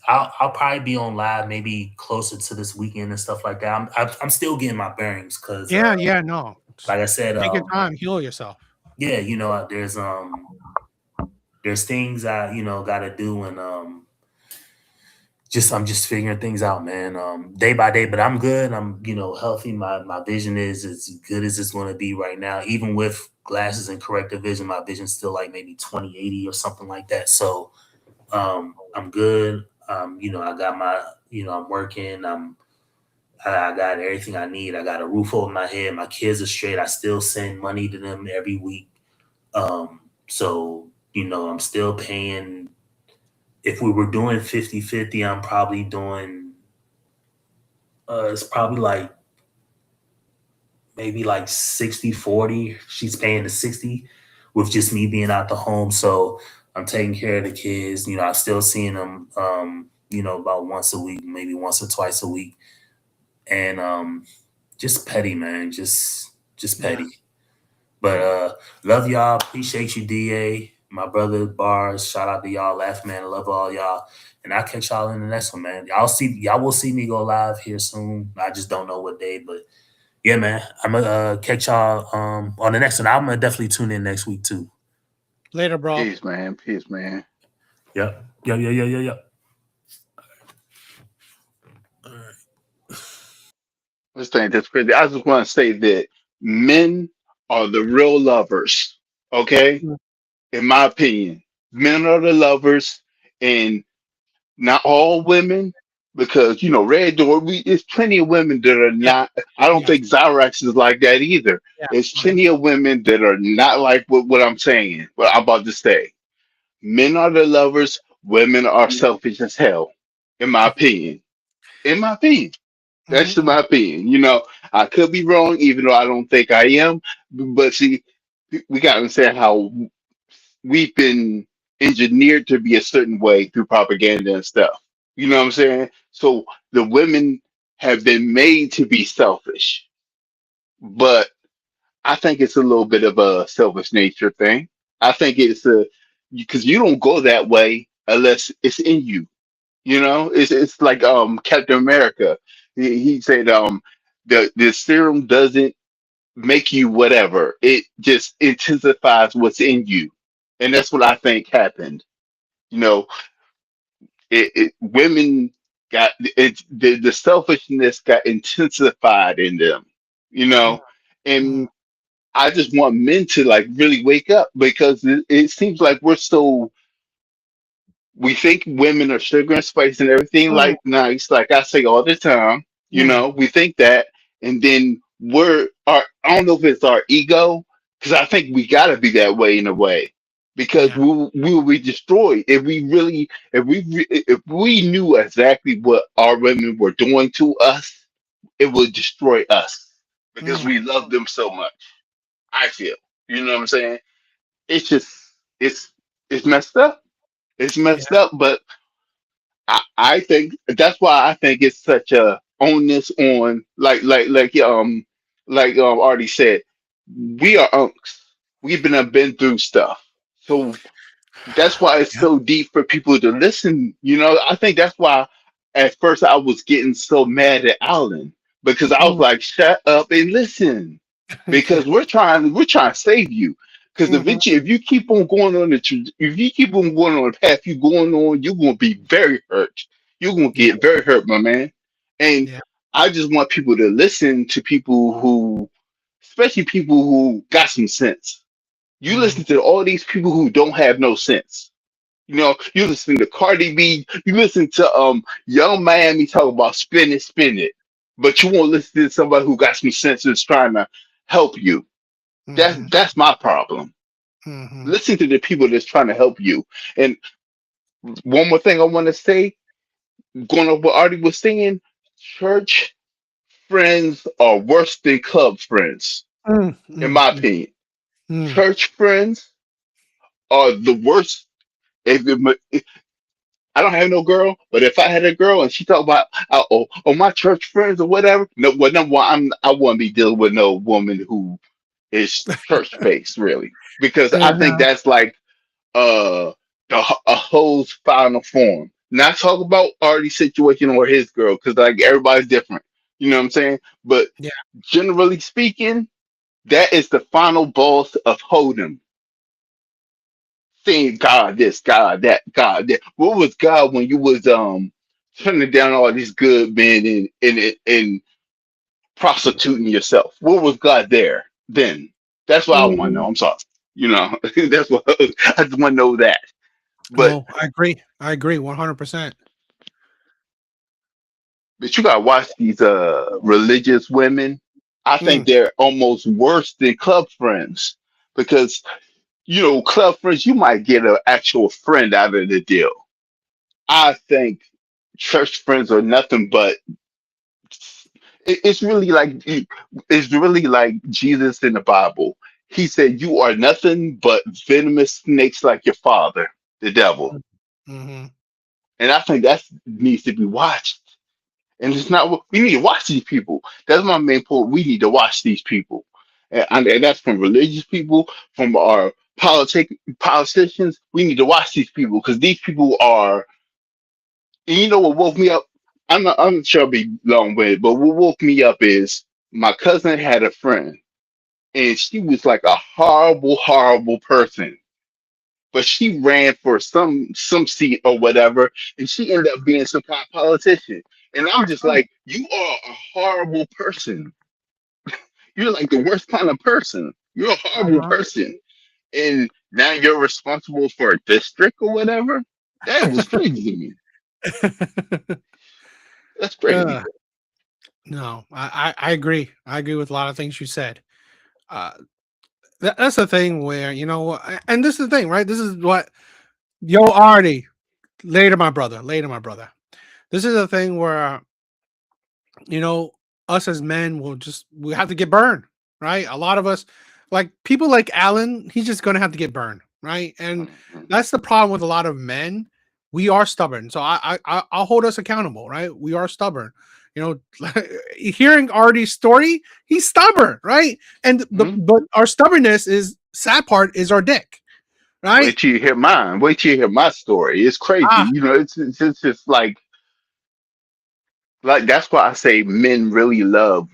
I'll probably be on live maybe closer to this weekend and stuff like that. I'm still getting my bearings because Yeah. Yeah. No. like I said, Take your time. Heal yourself. yeah, there's things I got to do, and I'm just figuring things out, man. Day by day, but I'm good. I'm healthy. My vision is as good as it's going to be right now. Even with glasses and corrective vision, my vision's still like maybe 20/80 or something like that. So I'm good. I got my I'm working. I got everything I need. I got a roof over my head. My kids are straight. I still send money to them every week. So I'm still paying. If we were doing 50/50, I'm probably doing it's probably like maybe like 60/40. She's paying the 60 with just me being out the home. So I'm taking care of the kids. I'm still seeing them about once a week, maybe once or twice a week. And just petty, man. Just Yeah. petty. But love y'all. Appreciate you, DA. My brother Bars. Shout out to y'all. Laugh, man. Love all y'all. And I'll catch y'all in the next one, man. Y'all will see me go live here soon. I just don't know what day, but yeah, man. I'm gonna catch y'all on the next one. I'm gonna definitely tune in next week too. Later, bro. Peace, man. Peace, man. Yep. Yep. Yep. Yep. Yep. Yep. All right. This thing that's crazy. I just want to say that men are the real lovers. Okay, Mm. in my opinion, men are the lovers, and not all women. Because Red Door, there's plenty of women that are Yeah. not. I don't Yes. think Zyrax is like that either. Yeah. There's Yeah. plenty of women that are not like what I'm saying. What I'm about to say. Men are the lovers. Women are selfish as hell, in my opinion. In my opinion. That's Mm-hmm. my opinion. I could be wrong, even though I don't think I am. But see, we got to understand how we've been engineered to be a certain way through propaganda and stuff. You know what I'm saying? So the women have been made to be selfish, but I think it's a little bit of a selfish nature thing. I think it's because you don't go that way unless it's in you. It's like Captain America. He said the serum doesn't make you whatever. It just intensifies what's in you. And that's what I think happened. You know, women got the selfishness got intensified in them, you know, Mm-hmm. and I just want men to like really wake up because it seems like we think women are sugar and spice and everything Mm, like nice, like I say all the time. mm, We think that, and then I don't know if it's our ego, because I think we gotta be that way in a way, because yeah. we will be destroyed if if we knew exactly what our women were doing to us, it would destroy us because Mm, we love them so much. I feel, you know what I'm saying? It's just it's it's messed up. It's yeah. messed up, but I think that's why I think it's such a onus on already said, we are unks. Been through stuff. So that's why it's Yep. so deep for people to listen. I think that's why at first I was getting so mad at Alan because I was Mm, like, shut up and listen. yeah. Because we're trying to save you. Because Mhm, eventually, if you keep on going on if you keep on going on the path you're going on, you're gonna be very hurt. You're gonna yeah. get very hurt, my man. And Yeah. I just want people to listen to people who, especially people who got some sense. You Mhm, listen to all these people who don't have no sense. You listen to Cardi B, you listen to Young Miami talk about spin it, but you won't listen to somebody who got some sense that's trying to help you. mhm, That's my problem. mhm, Listen to the people that's trying to help you. And one more thing I want to say, going over what Artie was saying, church friends are worse than club friends, mm, in mm, my mm, opinion. mm, Church friends are the worst. If I don't have no girl, but if I had a girl and she talk about my church friends or whatever, no, well, number one, I wouldn't be dealing with no woman who is church based, really, because I think uh-huh, that's like uh a hoe's final form. Not talk about Artie's situation or his girl, because like everybody's different. You know what I'm saying? But yeah. generally speaking, that is the final boss of hold'em. Saying God this, God that, God that. What was God when you was turning down all these good men and prostituting yourself? What was God there then? That's what I want to Mhm. know. I'm sorry. That's what I just want to know that. But No, I agree. I agree 100%. But you gotta watch these religious women. I think Mm, they're almost worse than club friends because club friends you might get an actual friend out of the deal. I think church friends are nothing but it's really like Jesus in the Bible. He said, "You are nothing but venomous snakes like your father, the devil." mm, mhm, And I think that needs to be watched. And it's not, we need to watch these people. That's my main point. We need to watch these people. And that's from religious people, from our politicians. We need to watch these people because these people are, and you know what woke me up? I'm not sure I'll be long with it, but what woke me up is my cousin had a friend and she was like a horrible, horrible person. But she ran for some seat or whatever, and she ended up being some kind of politician. And I'm just mm, like, you are a horrible person. You're like the worst kind of person. You're a horrible uh-huh. person, and now you're responsible for a district or whatever. That was crazy to me. That's Uh, crazy. no, I agree. I agree with a lot of things you said. Uh, that's the thing where, and this is the thing, right? This is what, yo, Artie, later, my brother, later, my brother. This is a thing where, you know, us as men we have to get burned, right? A lot of us, like people like Alan, he's just gonna have to get burned, right? And Mhm. that's the problem with a lot of men. We are stubborn, so I'll hold us accountable, right? We are stubborn. Hearing Artie's story, he's stubborn, right? And Mhm. but our stubbornness is sad part is our dick, right? Wait till you hear mine. Wait till you hear my story. It's crazy. Ah, It's just like that's why I say men really love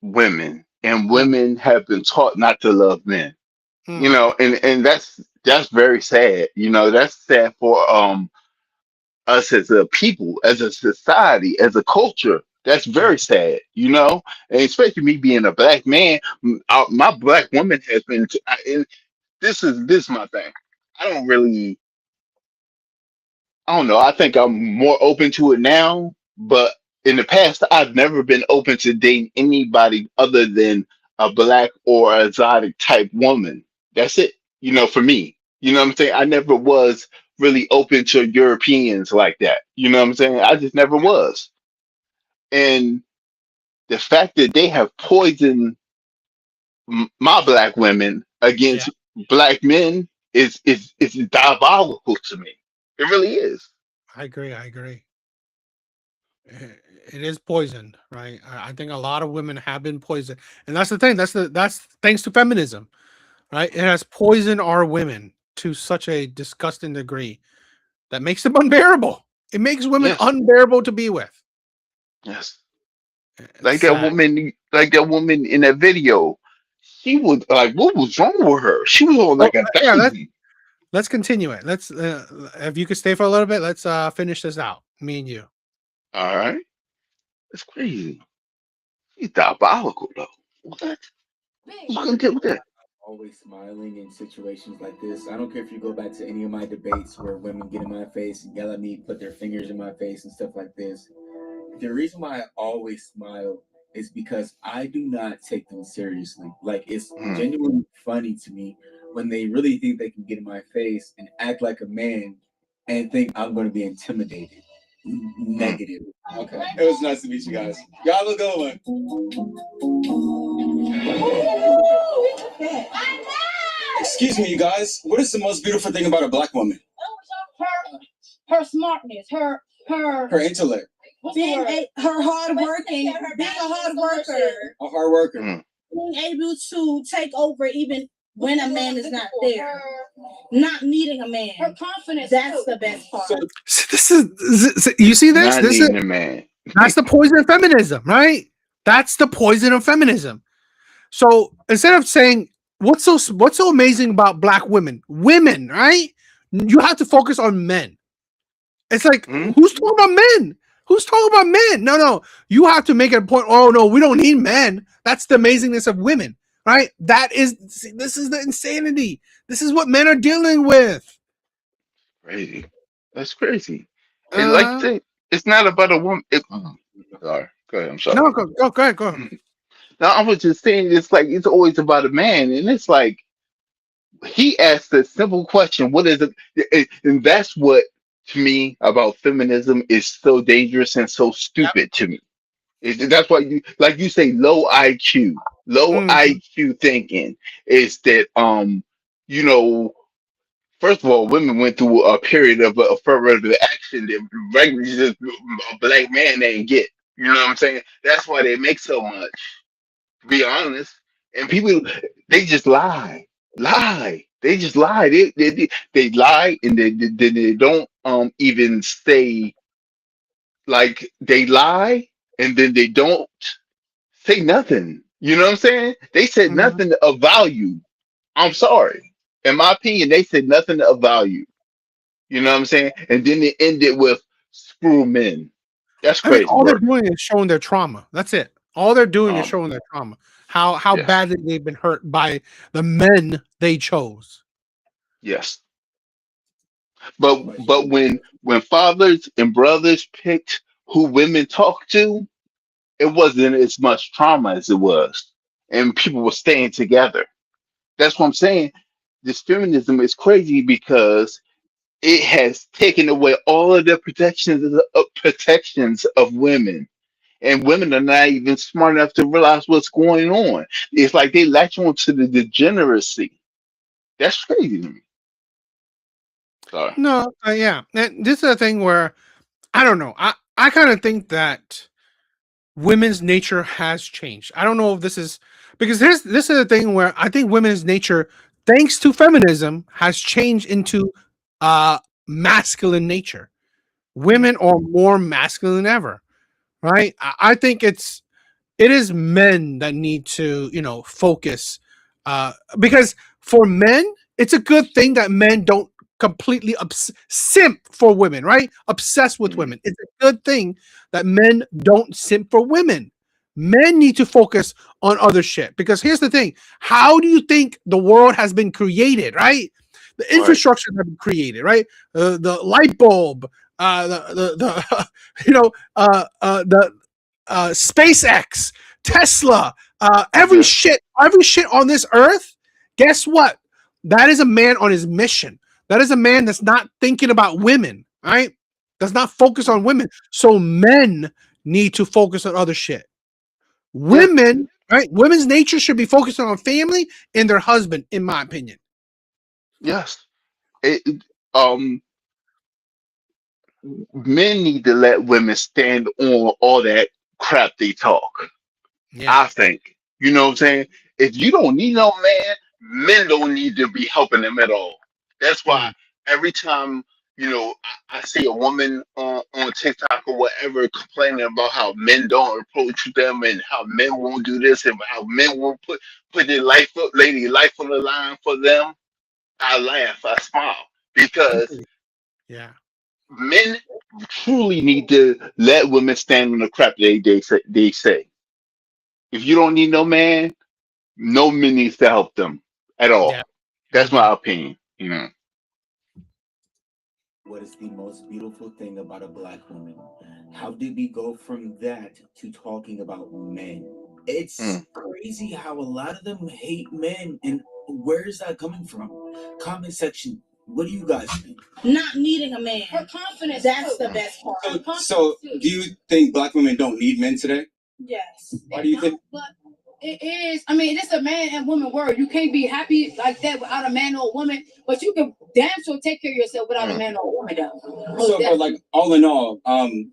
women, and mm, women have been taught not to love men. mm, And that's very sad. That's sad for us as a people, as a society, as a culture. That's very sad, and especially me being a black man. My black woman has been. And this is my thing. I don't really. I don't know. I think I'm more open to it now, but in the past, I've never been open to dating anybody other than a black or exotic type woman. That's it. For me. You know what I'm saying? I never was really open to Europeans like that. You know what I'm saying? I just never was. And the fact that they have poisoned my black women Yeah, against black men is diabolical to me. It really is. I agree. I agree. It is poisoned, right? I think a lot of women have been poisoned, and that's the thing. That's thanks to feminism, right? It has poisoned our women to such a disgusting degree that makes them unbearable. It makes women Yes, unbearable to be with. yes. It's sad. Like that woman in that video. She was like, what was wrong with her? She was on Well, like a yeah. daisy. Let's continue it. Let's if you could stay for a little bit, let's finish this out. Me and you. All right, it's crazy. She's diabolical though. What? Who's gonna deal with that? Always smiling in situations like this. I don't care if you go back to any of my debates where women get in my face and yell at me, put their fingers in my face and stuff like this. The reason why I always smile is because I do not take them seriously. Like, it's Mm, genuinely funny to me when they really think they can get in my face and act like a man and think I'm going to be intimidated. mm. Negative. Okay. It was nice to meet you guys. Y'all have a good one. Excuse me, you guys. What is the most beautiful thing about a black woman? Her smartness, Her intellect. her hard working, being a hard worker, A hard worker. Mm. being able to take over even when a man is not there, not needing a man. Her confidence. That's the best part. So This is you see this? Not This is needing a man. that's the poison of feminism, right? That's the poison of feminism. So instead of saying what's so amazing about black women, right? You have to focus on men. It's like Mm, who's talking about men? Who's talking about men? No. You have to make it a point. Oh no, we don't need men. That's the amazingness of women, right? This is the insanity. This is what men are dealing with. crazy. That's crazy. And like you Uh say, it's not about a woman. Sorry. Go ahead. I'm sorry. no, go ahead, go. No, I was just saying it's like it's always about a man, and it's like he asked a simple question, what is it? And that's what to me about feminism is so dangerous and so Yep. stupid to me. That's why you like you say low Mhm. IQ thinking is that you know first of all women went through a period of affirmative action that regularly just a black man ain't get. You know what I'm saying? That's why they make so much. To be honest, and people they just lie. They just lie. They lie and they don't even say like they lie and then they don't say nothing. You know what I'm saying? They said Mhm. nothing of value. I'm sorry. In my opinion, they said nothing of value. You know what I'm saying? And then they ended with screw men. That's I mean, crazy all they're work. doing is showing their trauma. That's it. All they're doing is Um, showing their trauma. How yes, badly they've been hurt by the men they chose. yes. But Question. when fathers and brothers picked who women talk to, it wasn't as much trauma as it was, and people were staying together. That's what I'm saying. This feminism is crazy because it has taken away all of the protections of women, and women are not even smart enough to realize what's going on. It's like they latch on to the degeneracy. That's crazy to me. Sorry. No, yeah. And this is a thing where I don't know. I kind of think that women's nature has changed. I don't know if this is because this is a thing where I think women's nature, thanks to feminism, has changed into uh masculine nature. Mm, Women are more masculine than ever, right? I think it is men that need to focus because for men it's a good thing that men don't completely simp for women, right? Obsessed with Mm. women. It's a good thing that men don't simp for women. Men need to focus on other shit because here's the thing: how do you think the world has been created? Right, the Right. infrastructure has been created. Right, the light bulb, the you know, the SpaceX, Tesla, Yeah. every shit on this earth. Guess what? That is a man on his mission. That is a man that's not thinking about women, right? Does not focus on women. So men need to focus on other shit. Yeah. Women, right? Women's nature should be focusing on family and their husband, in my opinion. Yes. Um, men need to let women stand on all that crap they talk. Yeah. I think. You know what I'm saying? If you don't need no man, men don't need to be helping them at all. That's why Mm. every time, I see a woman on TikTok or whatever complaining about how men don't approach them and how men won't do this and how men won't put their life on the line for them, I laugh, I smile because Agreed. Yeah. men truly need to let women stand on the crap they say. If you don't need no man, no man needs to help them at Yeah. all. That's Hmm. my opinion. What is the most beautiful thing about a black woman? How did we go from that to talking about men? It's Mm. crazy how a lot of them hate men, and where is that coming from? Comment section. What do you guys think? Not needing a man. Her confidence. That's the best part. So, do you think black women don't need men today? Yes. Why do you think? But it is. I mean, it's a man and woman word. You can't be happy like that without a man or a woman. But you can damn sure take care of yourself without a Mm. man or a woman, though. So, but like all in all,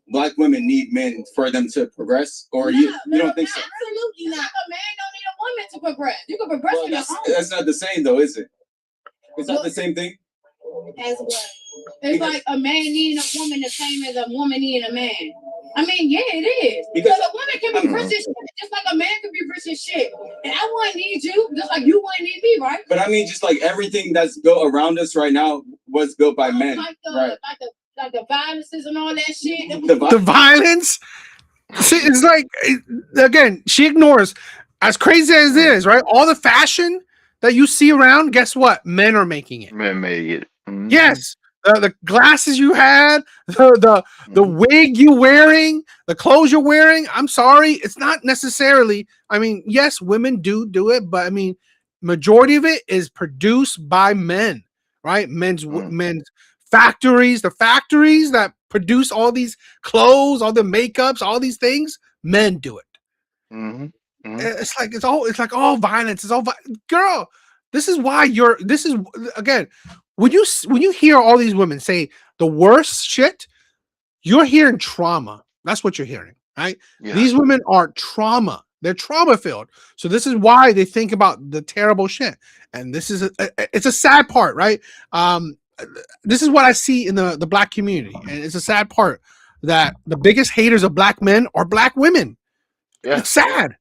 black women need men for them to progress, or you don't think so? Absolutely not. A man don't need a woman to progress. You can progress on your own. That's not the same, though, is it? It's not the same thing. As what? It's like a man needing a woman the same as a woman needing a man. I mean, yeah, it is. Because a woman can be rich as shit, just like a man can be rich as shit. And I wouldn't need you, just like you wouldn't need me, right? But I mean, just like everything that's built around us right now was built by men. Right. Like the violences and all that shit. The violence. See, it's like again, she ignores as crazy as it is, right? All the fashion that you see around, guess what? Men are making it. Men made it. Yes. The glasses you had, the Hmm. wig you wearing, the clothes you're wearing. I'm sorry, it's not necessarily. I mean, yes, women do it, but I mean, majority of it is produced by men, right? Men's factories, the factories that produce all these clothes, all the makeups, all these things. Men do it. Hmm. Hmm. It's like all violence. It's all girl. This is why you're. This is again when you hear all these women say the worst shit, you're hearing trauma. That's what you're hearing, right? Yes. These women are trauma. They're trauma filled. So this is why they think about the terrible shit. And this is it's a sad part, right? This is what I see in the black community, and it's a sad part that the biggest haters of black men are black women. It's Yes. sad.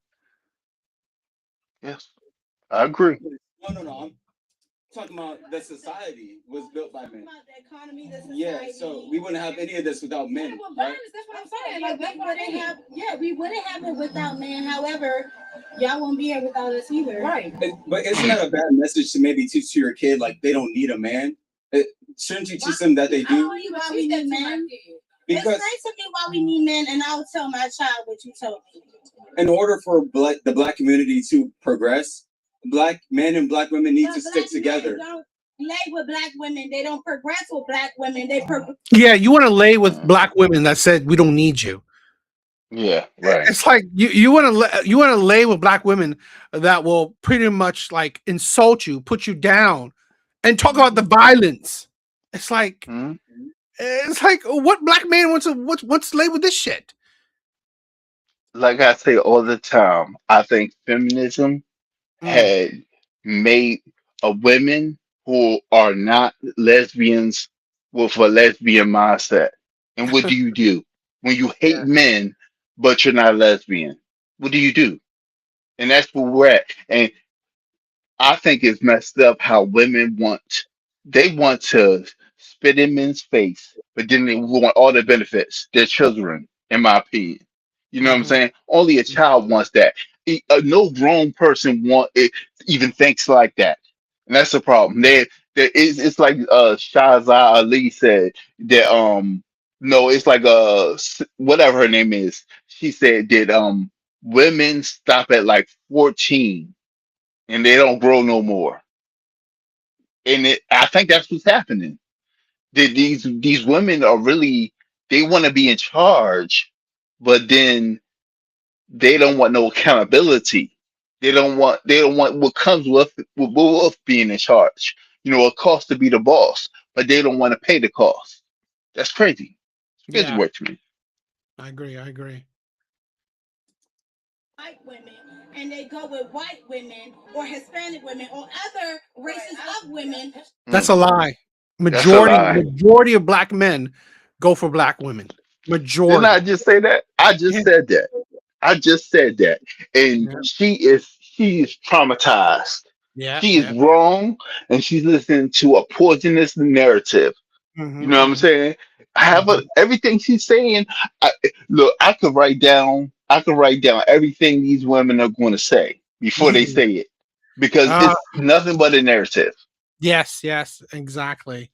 Yes. I agree. No. I'm talking about the society was built by men. About the economy, the society. Yeah, so we wouldn't have any of this without men. Right? That's what I'm saying. Like that's what they have. Yeah, we wouldn't have it without men. However, y'all won't be here without us either. Right. But isn't that a bad message to maybe teach to your kid? Like they don't need a man. Shouldn't you teach them that they do? Why we need men? Because explain to me why we need men, and I'll tell my child what you told me. In order for the black community to progress, black men and black women need to stick together. Don't lay with black women. They don't progress with black women. Yeah, you want to lay with black women that said we don't need you. Yeah. Right. It's like you want to lay with black women that will pretty much like insult you, put you down, and talk about the violence. It's like Hmm. what black man wants to lay with this shit? Like I say all the time, I think feminism Mm. had made a women who are not lesbians with a lesbian mindset. And what do you do when you hate Yeah. men but you're not a lesbian? What do you do? And that's where we're at. And I think it's messed up how women want they want to spit in men's face, but then they want all the benefits, their children, in my opinion. You know what I'm Hmm. saying? Only a child wants that. No grown person want it, even thinks like that. And that's the problem. It's like Shahzad Ali said that no, it's like whatever her name is. She said that women stop at like 14 and they don't grow no more. And I think that's what's happening. These women are really, they want to be in charge, but then they don't want no accountability. They don't want what comes with being in charge. It costs to be the boss, but they don't want to pay the cost. That's crazy. It's crazy Yeah, work to me. I agree. I agree. White women, and they go with white women or Hispanic women or other races of women. That's Mm, a lie. that's a Majority lie. majority of black men go for black women. Didn't I Majority. just say that? I Yeah. just said that. I just said that. And Yeah. she is traumatized. Yeah. She is Yeah. wrong, and she's listening to a poisonous narrative. You know what I'm Hmm. saying? Hmm. Everything she's saying. Look, I could write down everything these women are going to say before they Hmm. say it, because Uh, it's nothing but a narrative. yes. Yes. Exactly.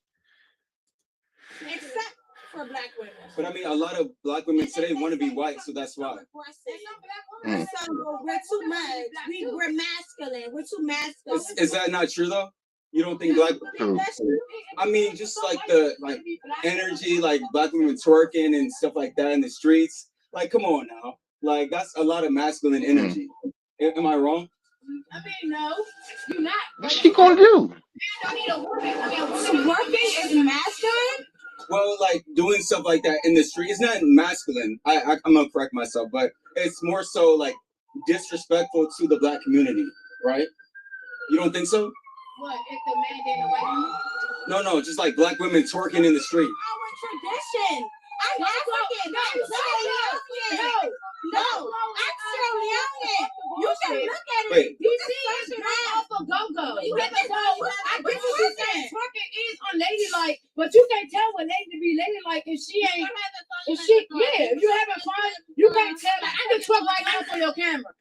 Except for black women. But I mean, a lot of black women today want to be white, so that's why. Mm. So we're too much. We're masculine. We're too masculine. Is that not true though? You don't think black? True. I mean, just like the energy, like black women twerking and stuff like that in the streets. Like, come on now. Like that's a lot of masculine Mm. energy. Am I wrong? I mean, no, you're not. What's she gonna do? I mean, twerking is masculine. Well, like doing stuff like that in the street is not masculine. I'm gonna correct myself, but it's more so like disrespectful to the black community, right? You don't think so? What if the man didn't a white woman? No, just like black women twerking in the street. Our tradition. I'm African. No. I'm Sierra Leone. You can look at it. Wait. You see, it's off a go-go. You get the I get what you're saying. Twerking is unladylike, but you can't tell what lady to be ladylike if she ain't. If she, yeah, if you having fun, you can't tell. Like, I can twerk right now for your camera.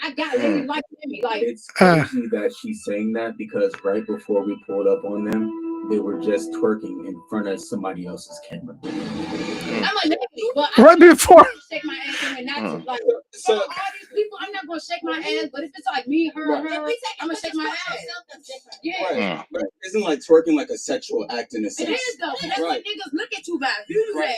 I got lady like me. Like it's crazy that she's saying that because right before we pulled up on them, they were just twerking in front of somebody else's camera. I'm a lady, but Right before. shake my ass and not to like. So all these people, I'm not gonna shake my ass. But if it's like me, her, I'm gonna shake my ass. Yeah. Right. But isn't like twerking like a sexual act in a sense? It is though. That's what niggas look at you by. You do that.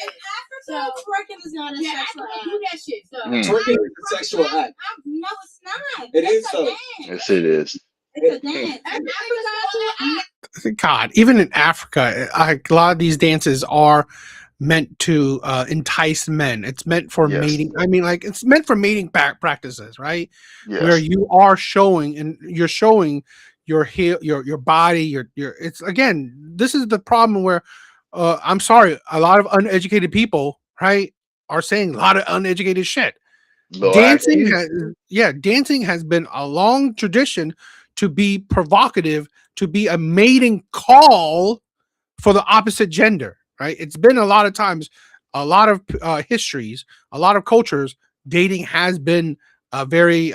So twerking is not a sexual act. Do that shit. So twerking is a sexual act. No, it's not. It is so. Yes, it is. It's a dance. God, even in Africa, a lot of these dances are meant to entice men. It's meant for Yes. mating. I mean, like it's meant for mating practices, right? Where Yes. you are showing and you're showing your your body, your. It's again, this is the problem where I'm sorry, a lot of uneducated people, right, are saying a lot of uneducated shit. Low Dancing IQ. has, yeah, dancing has been a long tradition to be provocative, to be a mating call for the opposite gender, right? It's been a lot of times, a lot of histories, a lot of cultures, dating has been very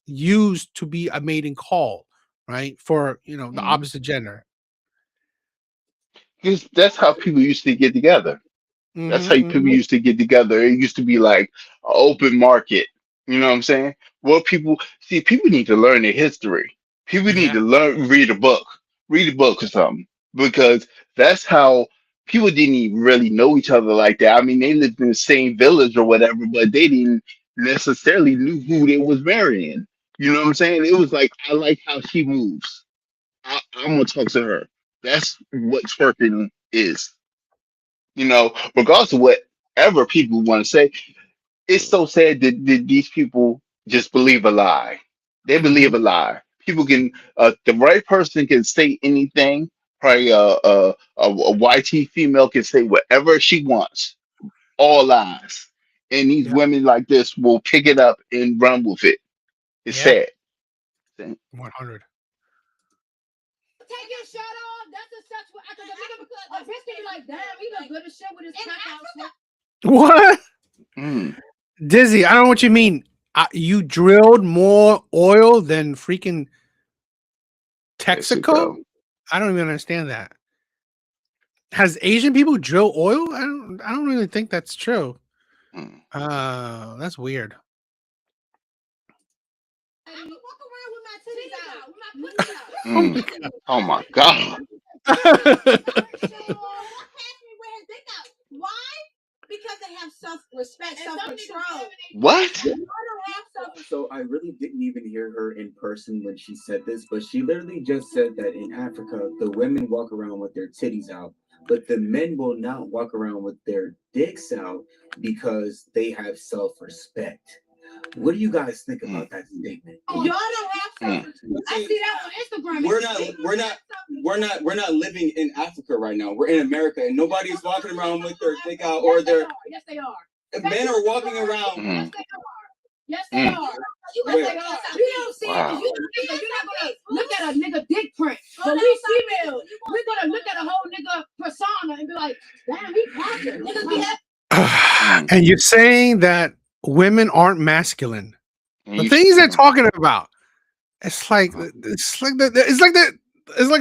used to be a mating call, right? For, the opposite gender. Because that's how people used to get together. That's how Mm-hmm, people mm-hmm. used to get together. It used to be like an open market. You know what I'm saying? Well, people need to learn their history. People need Yeah, to read a book or something, because that's how people didn't even really know each other like that. I mean, they lived in the same village or whatever, but they didn't necessarily knew who they was marrying. You know what I'm saying? It was like, I like how she moves. I'm gonna talk to her. That's what twerking is. Regardless of whatever people want to say, it's so sad that these people just believe a lie. They mm-hmm. believe a lie. People can, the right person can say anything. Probably a YT female can say whatever she wants, all lies. And these Yeah, women like this will pick it up and run with it. It's yeah, sad. 100. Take your shirt A bitch can be like, damn, he look good as shit with his crack out. What? Mm. Dizzy, I don't know what you mean. You drilled more oil than freaking Texaco? I don't even understand that. Has Asian people drill oil? I don't really think that's true. Mm. That's weird. I walk around with my titties out. Oh my Mm. god. Oh my God. Why? Because they have self-respect, self-control. What? So I really didn't even hear her in person when she said this, but she literally just said that in Africa, the women walk around with their titties out, but the men will not walk around with their dicks out because they have self-respect. What do you guys think about that statement? Y'all don't have self-respect. I see that on Instagram. We're not living in Africa right now. We're in America, and nobody's walking around with their dick out or their. Yes, they are. Men are walking around. Mm. Yes, they are. Yes, they are. You don't see Wow. it. You're not gonna look at a nigga dick print. But we females, we're gonna look at a whole nigga persona and be like, damn, he passionate. Niggas be happy. And you're saying that women aren't masculine. And The you- things they're talking about, it's like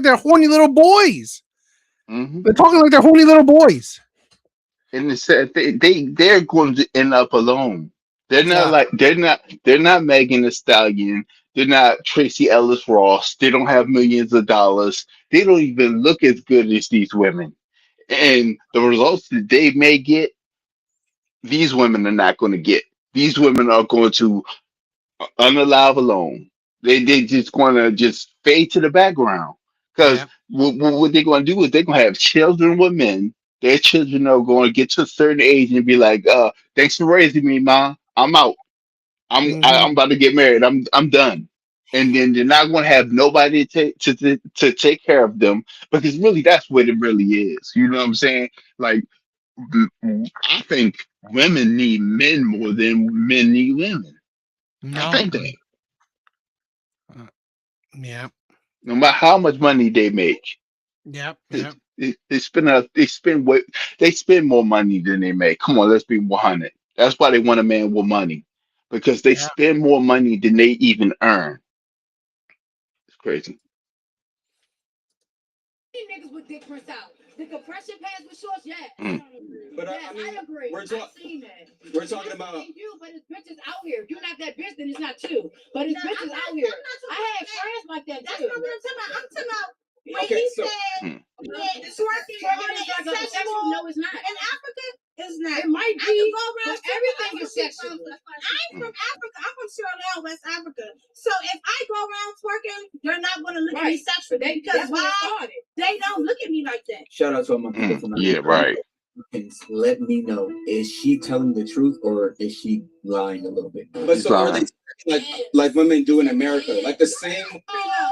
they're horny little boys. Mhm. They're talking like they're horny little boys. And it said they're going to end up alone. They're not Yeah. like they're not Megan Thee Stallion. They're not Tracy Ellis Ross. They don't have millions of dollars. They don't even look as good as these women. And the results that they may get, these women are not going to get. These women are going to unalive alone. They just going to just fade to the background because Yeah. what they're going to do is they're going to have children with men. Their children are going to get to a certain age and be like, thanks for raising me, ma. I'm out. I'm about to get married. I'm done." And then they're not going to have nobody to take care of them because really that's what it really is. You know what I'm saying? Like I think women need men more than men need women. I No. think that. Yeah. No matter how much money they make, Yep. they, Yep. they spend more money than they make. Come on, let's be 100. That's why they want a man with money because they Yeah. spend more money than they even earn. It's crazy. Niggas with dick prints out. The compression pants with shorts, yeah. Mm. But Yes, I agree. we're I've seen that. we're talking about. You, but it's bitches out here. If you're not that bitch, then it's not you. But it's bitches out here. I had friends like that too. That's not what I'm talking about. I'm talking about when Okay, he so- said Mm. twerking is like a sexual. No, it's not. In Africa, it's not. It might I be, can go around but everything is sexual. I'm from Africa. I'm from Sierra Leone, West Africa. So if I go around twerking, they're not going to look at me sexually because That's why why? it started. They don't look at me like that. Shout out to all my people from Yeah, right. Let me know, is she telling the truth or is she lying a little bit? But so are they like women do in America, like the same?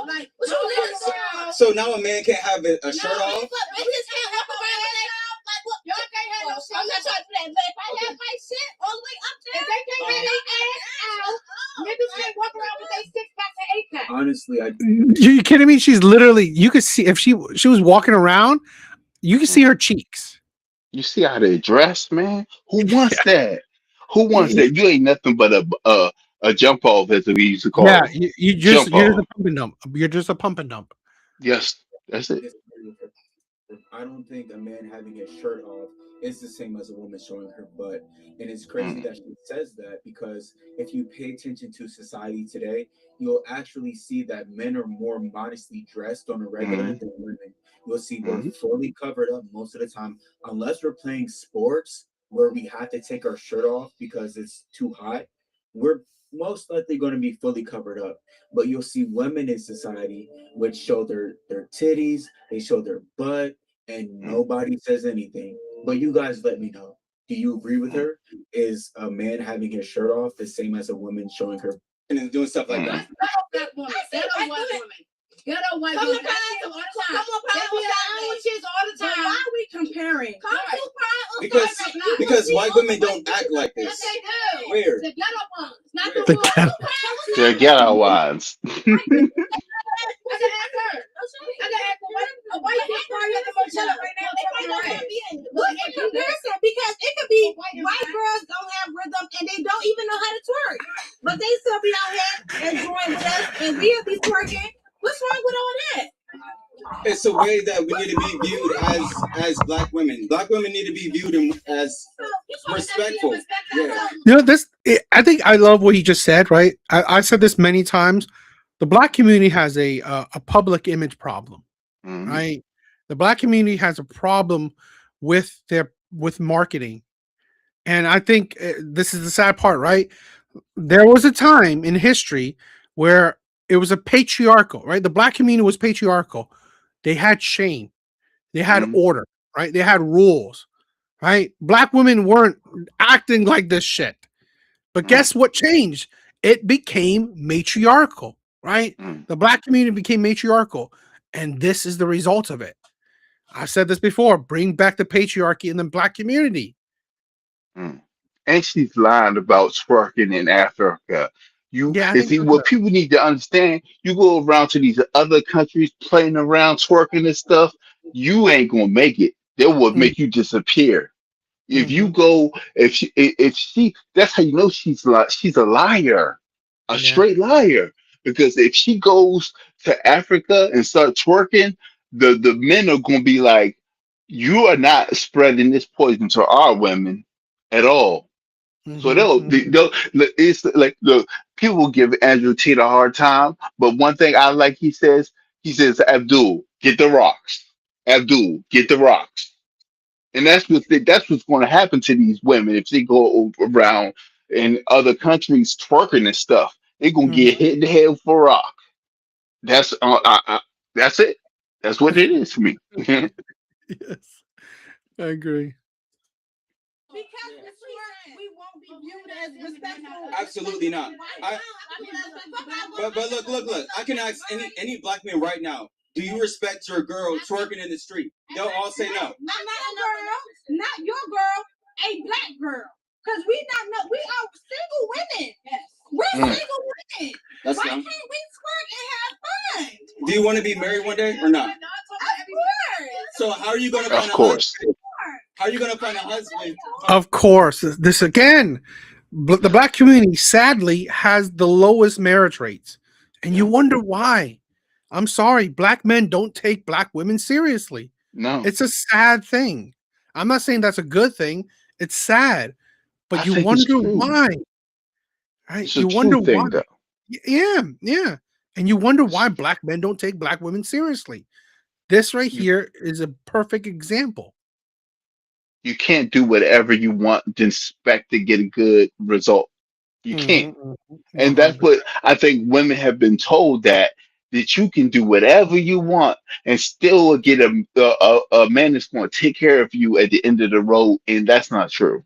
Like, what you live So now a man can't have a shirt off. Bitches can't walk around with their like, what? Y'all can't have no shit. I'm not trying to do that, but if I have my shit all the way up there, If they can't get their ass out, niggas can't walk around with their 6-pack to 8-pack. Honestly, You kidding me? She's literally. You could see if she was walking around. You can see her cheeks. You see how they dress, man? Who wants that? Who wants that? You ain't nothing but a jump off, as we used to call Yeah. it. You're just a pump and dump. You're just a pump and dump. Yes, that's it. I don't think a man having his shirt off is the same as a woman showing her butt. And it's crazy that she says that because if you pay attention to society today, you'll actually see that men are more modestly dressed on a regular than women. You'll see we're fully covered up most of the time, unless we're playing sports where we have to take our shirt off because it's too hot. We're most likely going to be fully covered up. But you'll see women in society which show their titties, they show their butt, and nobody says anything. But you guys let me know. Do you agree with her? Is a man having his shirt off the same as a woman showing her And doing stuff like that. Ghetto women. Ghetto white women. Ghetto white women. I see them all the time. They be out chicks all the But time. why are we comparing? Because white women don't act like Yes, this. they do. Weird. The ghetto ones. Not Weird. the ones. They're ghetto wives. I can ask her. Why you can't party at the Coachella right now? Look, in comparison, because it could be white girls don't have rhythm and they don't even know how to twerk, but they still be out here enjoying with us, and we'll be twerking. What's wrong with all that? It's a way that we need to be viewed as black women. Black women need to be viewed as respectful. Yeah. You know, I think I love what he just said, right? I said this many times. The black community has a public image problem, right? The black community has a problem with marketing. And I think this is the sad part, right? There was a time in history where it was a patriarchal, right? The black community was patriarchal. They had shame. They had order, right? They had rules, right? Black women weren't acting like this shit. But guess what changed? It became matriarchal, right? The black community became matriarchal. And this is the result of it. I've said this before. Bring back the patriarchy in the black community. And she's lying about twerking in Africa. What people need to understand, you go around to these other countries playing around, twerking and stuff, you ain't gonna make it. They will make you disappear. If you go, if she, that's how you know she's a liar, a straight liar. Because if she goes to Africa and start twerking, the men are gonna be like, you are not spreading this poison to our women at all. So it's like the people give Andrew Tate a hard time, but one thing I like, he says, Abdul, get the rocks. Abdul, get the rocks. And that's what's going to happen to these women if they go around in other countries twerking and stuff. They're gonna get hit in the head with a rock. That's that's it. That's what it is for me. Yes, I agree. Because we won't be viewed as respectful. Absolutely not. But look. I can ask any black man right now. Do you respect your girl twerking in the street? They'll all say no. Not a girl, not your girl, a black girl. Because we are single women. Yes. We're single women. Why can't we twerk and have fun? Do you want to be married one day or not? Of course. So how are you going to find Of course. a husband? How are you going to find a husband? Of course. This again, the black community sadly has the lowest marriage rates. And you wonder why. I'm sorry, black men don't take black women seriously. No. It's a sad thing. I'm not saying that's a good thing. It's sad. But you wonder why. Right? You wonder why. Though. Yeah. And you wonder why black men don't take black women seriously. This right here is a perfect example. You can't do whatever you want and expect to get a good result. You can't. And that's what I think women have been told, that you can do whatever you want and still get a man that's going to take care of you at the end of the road. And that's not true.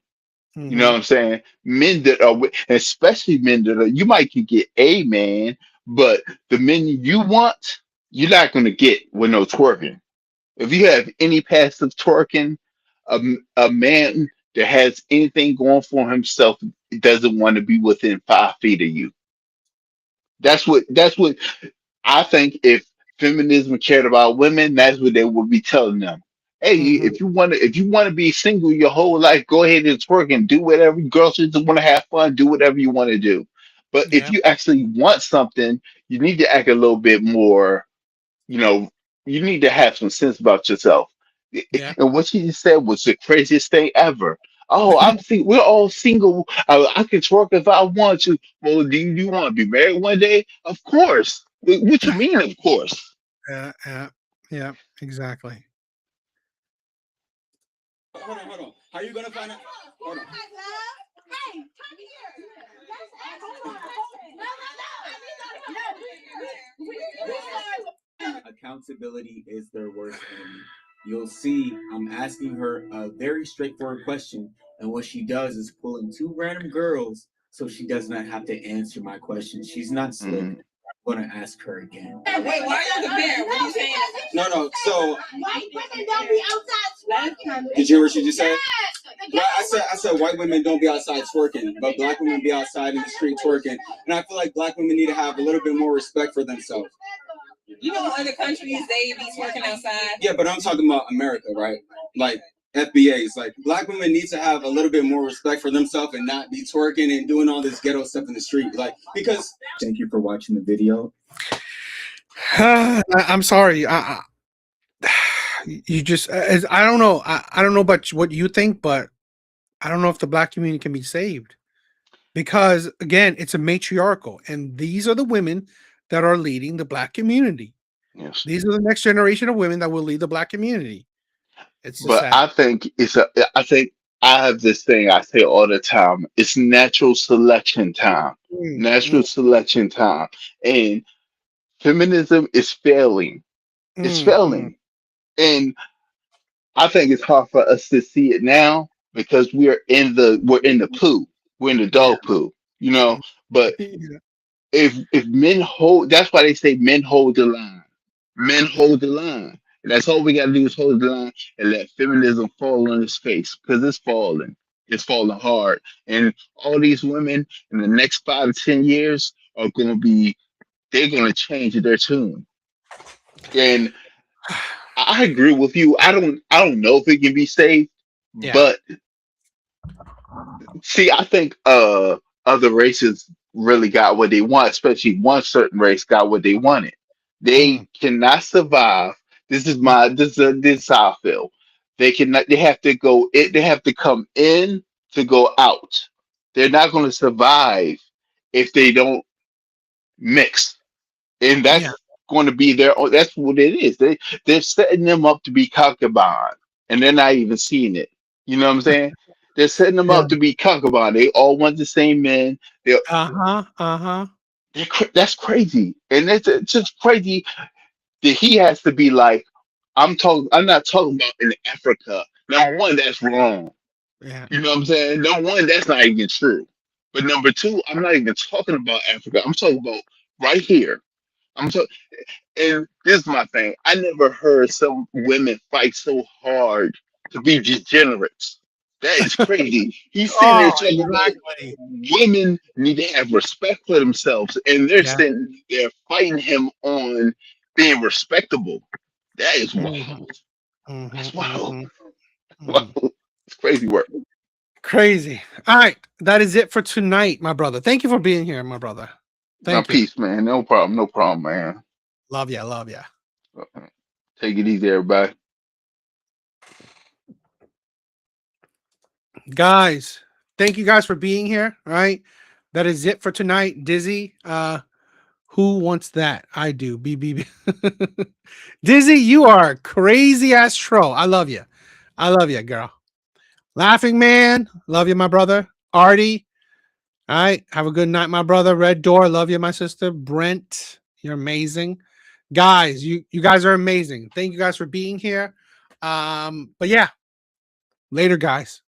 You know what I'm saying? Men that are, especially men that are, you might could get a man, but the men you want, you're not going to get with no twerking. If you have any passive twerking, a man that has anything going for himself doesn't want to be within 5 feet of you. That's what I think. If feminism cared about women, that's what they would be telling them. Hey, if you want to be single your whole life, go ahead and twerk and do whatever. Girls just want to have fun, do whatever you want to do. But if you actually want something, you need to act a little bit more, you need to have some sense about yourself. And what she just said was the craziest thing ever. Oh, I'm single. We're all single. I can twerk if I want to. Well, do you want to be married one day? Of course. What you mean, of course? Yeah, exactly. Hold on. How are you gonna find out? Hold on. Hey, come here. Accountability is their worst enemy. You'll see I'm asking her a very straightforward question, and what she does is pull in 2 random girls so she does not have to answer my question. She's not slick. I'm gonna ask her again. Wait, why are you comparing? What are you saying? No. So White women don't be outside twerking. did you hear what she just said? Well, I said white women don't be outside twerking, but black women be outside in the street twerking. And I feel like black women need to have a little bit more respect for themselves. You know, other countries they be twerking outside. Yeah, but I'm talking about America, right? Like FBAs, like black women need to have a little bit more respect for themselves and not be twerking and doing all this ghetto stuff in the street. Like, because Thank you for watching the video. I'm sorry. You just, I don't know. I don't know about what you think, but I don't know if the black community can be saved because, again, it's a matriarchal, and these are the women that are leading the black community. Yes. These are the next generation of women that will lead the black community. It's just But sad. I think I think I have this thing I say all the time. It's natural selection time. Natural selection time. And feminism is failing. It's failing. And I think it's hard for us to see it now because we're in the poo. We're in the Yeah. dog poo, you know. But Yeah. if men hold, that's why they say men hold the line. Men hold the line. And that's all we gotta do is hold the line and let feminism fall on its face because it's falling. It's falling hard. And all these women in the next 5 to 10 years are gonna be they're gonna change their tune. And I agree with you. I don't know if it can be saved, Yeah. but see, I think other races really got what they want, especially one certain race got what they wanted. They cannot survive. This is how I feel. They cannot they have to go it they have to come in to go out. They're not gonna survive if they don't mix. And Yeah. that's going to be their own. That's what it is. They're setting them up to be concubine, and they're not even seeing it. You know what I'm saying? They're setting them Yeah. up to be concubine. They all want the same men. That's crazy, and it's just crazy that he has to be like. I'm talking. I'm not talking about in Africa. Number one, that's wrong. Yeah. You know what I'm saying? Number one, that's not even true. But number two, I'm not even talking about Africa. I'm talking about right here. I'm talking. And this is my thing. I never heard some women fight so hard to be degenerates. That is crazy. He's sitting there Oh, talking about exactly. women need to have respect for themselves, and they're Yeah. sitting there fighting him on being respectable. That is Mhm. wild. Mhm. That's wild. Mhm. Wow. Mhm. It's crazy work. Crazy. All right. That is it for tonight, my brother. Thank you for being here, my brother. Now, Thank you. peace, man. No problem. No problem, man. Love ya. Love ya. Take it easy, everybody. Guys, thank you guys for being here. All right. That is it for tonight. Dizzy. Who wants that? I do. BBB. Dizzy, you are a crazy ass troll. I love you. I love you, girl. Laughing man. Love you, my brother. Artie. All right. Have a good night, my brother. Red Door. Love you, my sister. Brent. You're amazing. Guys, you guys are amazing. Thank you guys for being here. But yeah. Later, guys.